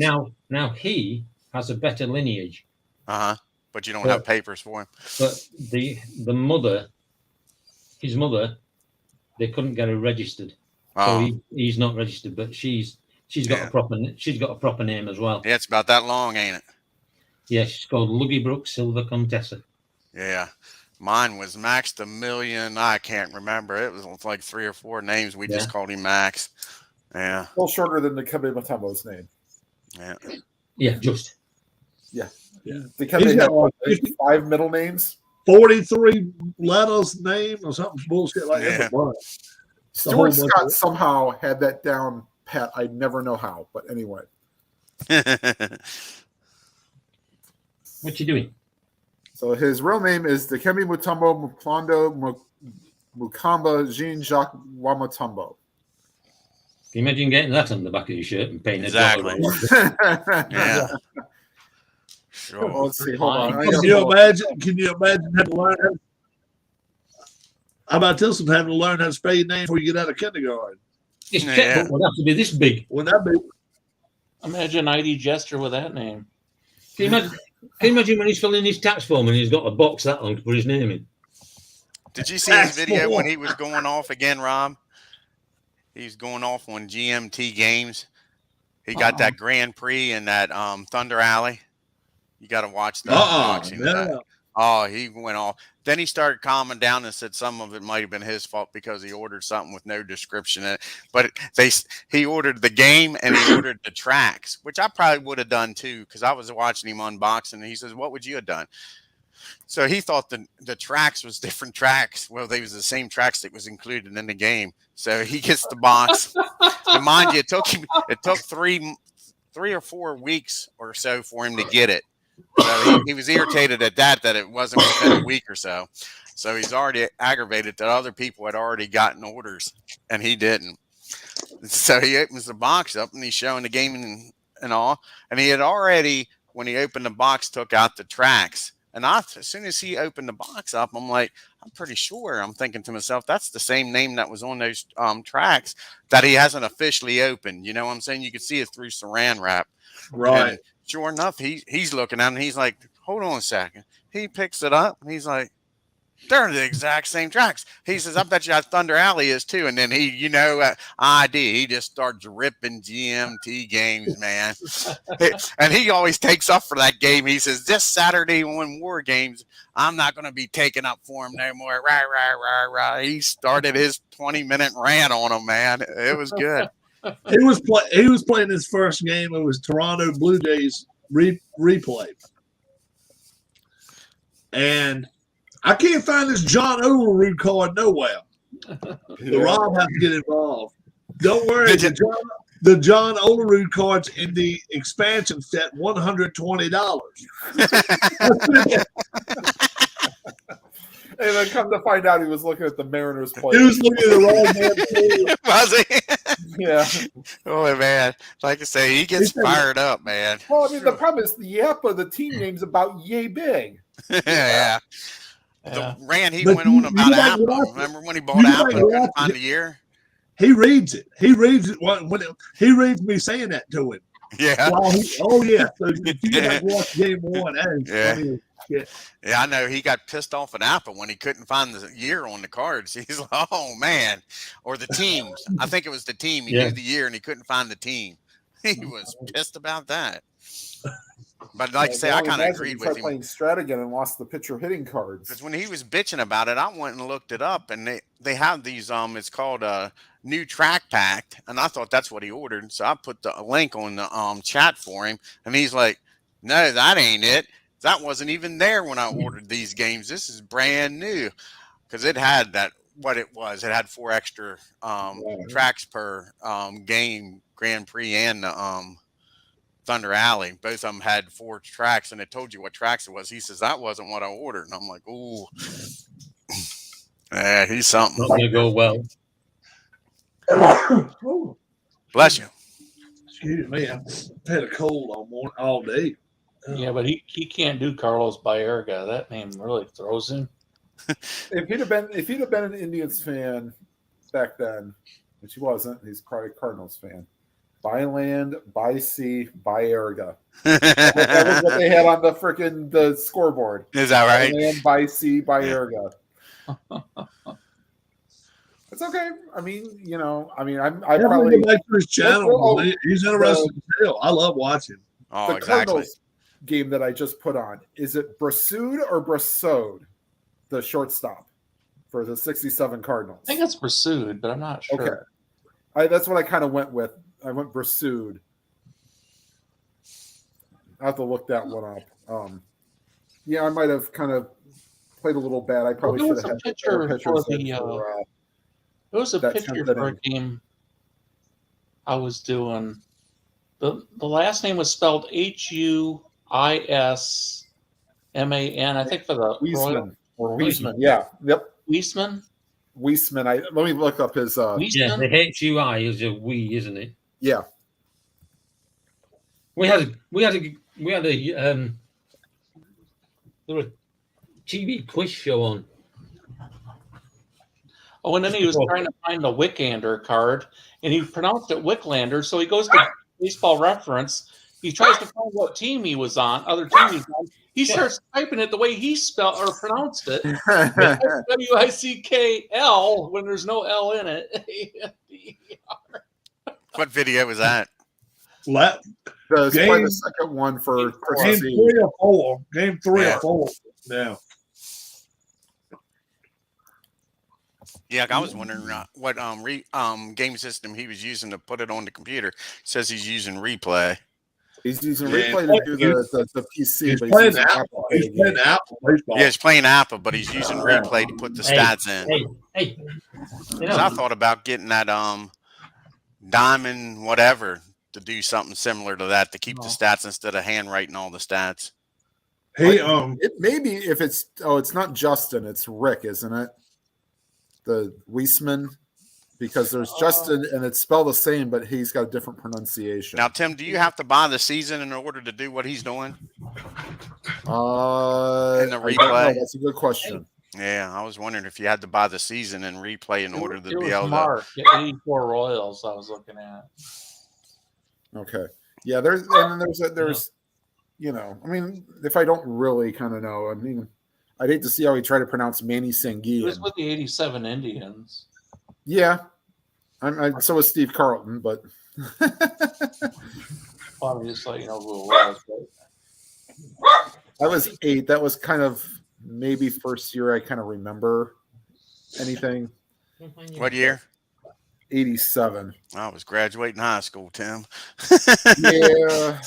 Now he has a better lineage, Uh-huh. But you don't Yeah. have papers for him. but the mother, his mother, they couldn't get her registered, so Oh, he's not registered. But she's got Yeah. a proper name as well. yeah, it's about that long, ain't it? Yeah, she's called Luggybrook Silver Contessa. Yeah. Mine was Max the Million. I can't remember. It was like 3 or 4 names. We just Yeah. called him Max. Yeah. A little shorter than the Kebe Matambo's name. Yeah. Yeah, just. The Kebe He's had got what, like 5 middle names. 43 letters name or something bullshit like Yeah. that. But Stuart whole bunch Scott of- somehow had that down pat. I never know how, but anyway. What you doing? So his real name is Dikembe Mutombo Muplando Mukamba Jean Jacques Wamatombo. Can you imagine getting that on the back of your shirt and painting Exactly. a dog? Yeah. Well, Sure. let's see. Hold on. I Can gotta you pull up. imagine? Can you imagine having to learn? How about this one? Having to learn how to spell your name before you get out of kindergarten. This Yeah. checkbook would have to be this big. Wouldn't that be? Imagine ID Jester with that name. Can you imagine when he's filling his tax form and he's got a box that long to put his name in? Did you see his video when he was going off again, Rob? He was going off on GMT games. He got that Grand Prix in that Thunder Alley. You got to watch that. boxing with that. No. Oh, he went off. Then he started calming down and said some of it might have been his fault because he ordered something with no description in it. But he ordered the game and he ordered the tracks, which I probably would have done too because I was watching him unboxing. And he says, "What would you have done?" So he thought the tracks was different tracks. Well, they was the same tracks that was included in the game. So he gets the box. And mind you, it took 3 or 4 weeks or so for him to get it. So he was irritated at that it wasn't within a week or so. So he's already aggravated that other people had already gotten orders and he didn't. So he opens the box up and he's showing the game and all. And he had already, when he opened the box, took out the tracks. And as soon as he opened the box up, I'm like, I'm pretty sure. I'm thinking to myself, that's the same name that was on those tracks that he hasn't officially opened. You know what I'm saying? You could see it through saran wrap. Right. And sure enough, he's looking at it and he's like, hold on a second. He picks it up and he's like, they're the exact same tracks. He says, I bet you Thunder Alley is too. And then he, ID, he just starts ripping GMT games, man. And he always takes up for that game. He says, this Saturday on War Games, I'm not going to be taking up for him no more. Right. He started his 20-minute rant on him, man. It was good. He was playing his first game. It was Toronto Blue Jays replay. And I can't find this John Olerud card nowhere. The Rob has to get involved. Don't worry. The John Olerud cards in the expansion set, $120. And then come to find out, he was looking at the Mariners play. He was looking at the wrong man. Was he? Yeah. Oh, man. Like I say, he gets fired up, man. Well, I mean, the problem is the Yappa, the team name's about yay big. Yeah. Yeah. The rant he But went on about you Apple. like Remember when he bought Apple and couldn't find the year? He reads it. He reads it when he reads me saying that to him. Yeah. So if you guys watch game one, that is Yeah. funny as shit. Yeah, I know. He got pissed off at Apple when he couldn't find the year on the cards. He's like, oh, man. Or the teams. I think it was the team. He knew the year and he couldn't find the team. He was pissed about that. But like I say, I kind of agreed with him. Playing Strat again and lost the pitcher hitting cards. Because when he was bitching about it, I went and looked it up, and they have these it's called a new track pack, and I thought that's what he ordered. So I put the link on the chat for him, and he's like, "No, that ain't it. That wasn't even there when I ordered these games. This is brand new." Because it had what it was. It had 4 extra tracks per game, Grand Prix and the Thunder Alley. Both of them had 4 tracks, and it told you what tracks it was. He says, that wasn't what I ordered. And I'm like, ooh. Yeah, he's something. Not going to go well. Bless you. Excuse me, I had a cold all day. Yeah, but he can't do Carlos Baerga. That name really throws him. If he'd have been an Indians fan back then, which he wasn't, he's probably a Cardinals fan. By land, by sea, by Erga. That was what they had on the scoreboard. Is that right? By land, by sea, by Erga. It's okay. I mean, I probably go back to his channel. He's interesting as hell. I love watching. Oh, the exactly. Cardinals game that I just put on. Is it Brassud or Brassode, the shortstop for the 67 Cardinals? I think it's pursued, but I'm not sure. Okay. That's what I kind of went with. I went Brassud. I have to look that one up. Yeah, I might have kind of played a little bad. I probably should have had picture pictures for in the. for, There was a that picture 10th for a game I was doing. The last name was spelled Huisman. I think for the Weisman or Weisman. Yeah. Yep. Weisman. Weisman. Let me look up his. Yeah, Weisman. the HUI is a we, isn't it? Yeah. We had a there was a TV quiz show on. Oh, and then he was trying to find the Wicklander card, and he pronounced it Wicklander. So he goes to Baseball Reference. He tries to find what team he was on, other team he was on. He starts typing it the way he spelled or pronounced it. WICKL when there's no L in it. What video was that? It's Game- probably the second one for Game Christmas Eve. 3 or 4. Game 3 Yeah. or 4. Yeah. Yeah, I was wondering what game system he was using to put it on the computer. It says he's using Replay. He's using Yeah, replay to do the PC, He's but playing using Apple. He's playing Apple baseball. Yeah, he's playing Apple, but he's using Replay to put the stats in. Hey, 'Cause I thought about getting that Diamond whatever to do something similar to that to keep the stats instead of handwriting all the stats. He It may be if it's it's not Justin, it's Rick, isn't it? The Weisman, because there's Justin and it's spelled the same, but he's got a different pronunciation. Now, Tim, do you have to buy the season in order to do what he's doing? And the I don't know. replay? That's a good question. Yeah, I was wondering if you had to buy the season and replay in order to It be was able to. Mark at 84 Royals I was looking at. Okay. Yeah, there's you know, I mean, if I don't really kind of know, I mean, I'd hate to see how he tried to pronounce Manny He was Sanguillen. with the 87 Indians. Yeah. So was Steve Carlton, but Obviously, you know who it was. But I was 8. That was kind of maybe first year I kind of remember anything. What year? 87. I was graduating high school, Tim. Yeah.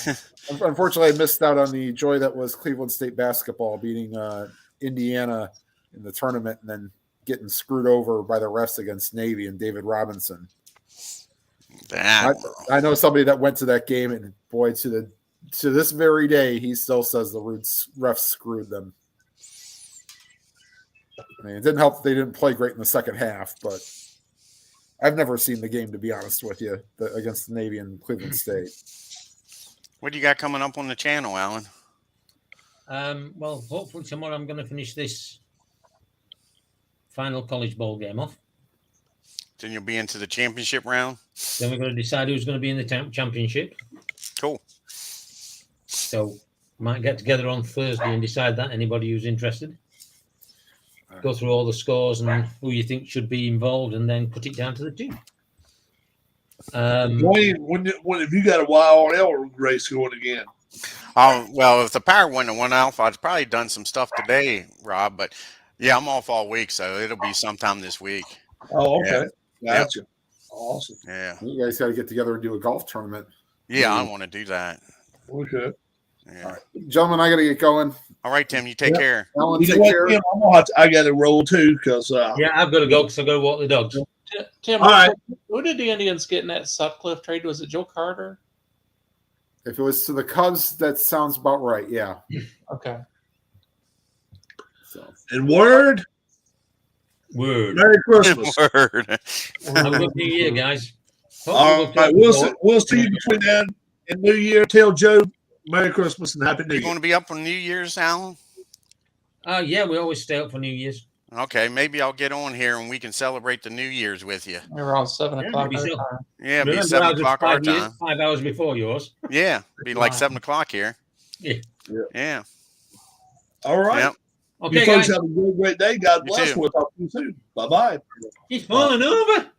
Unfortunately, I missed out on the joy that was Cleveland State basketball beating Indiana in the tournament and then getting screwed over by the refs against Navy and David Robinson. I know somebody that went to that game, and boy, to this very day, he still says the refs screwed them. I mean, it didn't help that they didn't play great in the second half, but I've never seen the game, to be honest with you, against the Navy and Cleveland State. What do you got coming up on the channel, Alan? Well, hopefully tomorrow I'm going to finish this final college bowl game off. Then you'll be into the championship round. Then we're going to decide who's going to be in the championship. Cool. So might get together on Thursday and decide that. Anybody who's interested, go through all the scores and who you think should be involved, and then put it down to the team. Wayne, when have you got a YRL race going again? Well, if the power wouldn't have went off, I'd probably done some stuff today, Rob. But yeah, I'm off all week, so it'll be sometime this week. Oh, okay. Yeah. Gotcha. Awesome. Yeah. You guys got to get together and do a golf tournament. Yeah, I want to do that. Okay. Yeah. All right. Gentlemen, I got to get going. All right, Tim, you take Yeah. care. Alan, You know take what, care. Tim, I got to roll too because Yeah, I've got to go because I've got to walk the dogs. Tim, All right. who did the Indians get in that Sutcliffe trade? Was it Joe Carter? If it was to the Cubs, that sounds about right. Yeah. Okay. So and word, Word. Merry Christmas. Word. Have a good New Year, guys. All right, we'll see you between now and New Year. Tell Joe Merry Christmas and Happy New You Year. going to be up on New Year's, Alan? Yeah, we always stay up for New Year's. Okay, maybe I'll get on here and we can celebrate the New Year's with you. Around 7 Yeah, o'clock. maybe so. our time. Yeah, it'll be Remember, 7 ours was o'clock our 5 years- time. 5 hours before yours. Yeah, be like Wow. 7 o'clock here. Yeah. Yeah. All right. Yep. Okay, You folks guys. have a great day. God You bless. too. We'll talk to you soon. Bye-bye. He's falling over.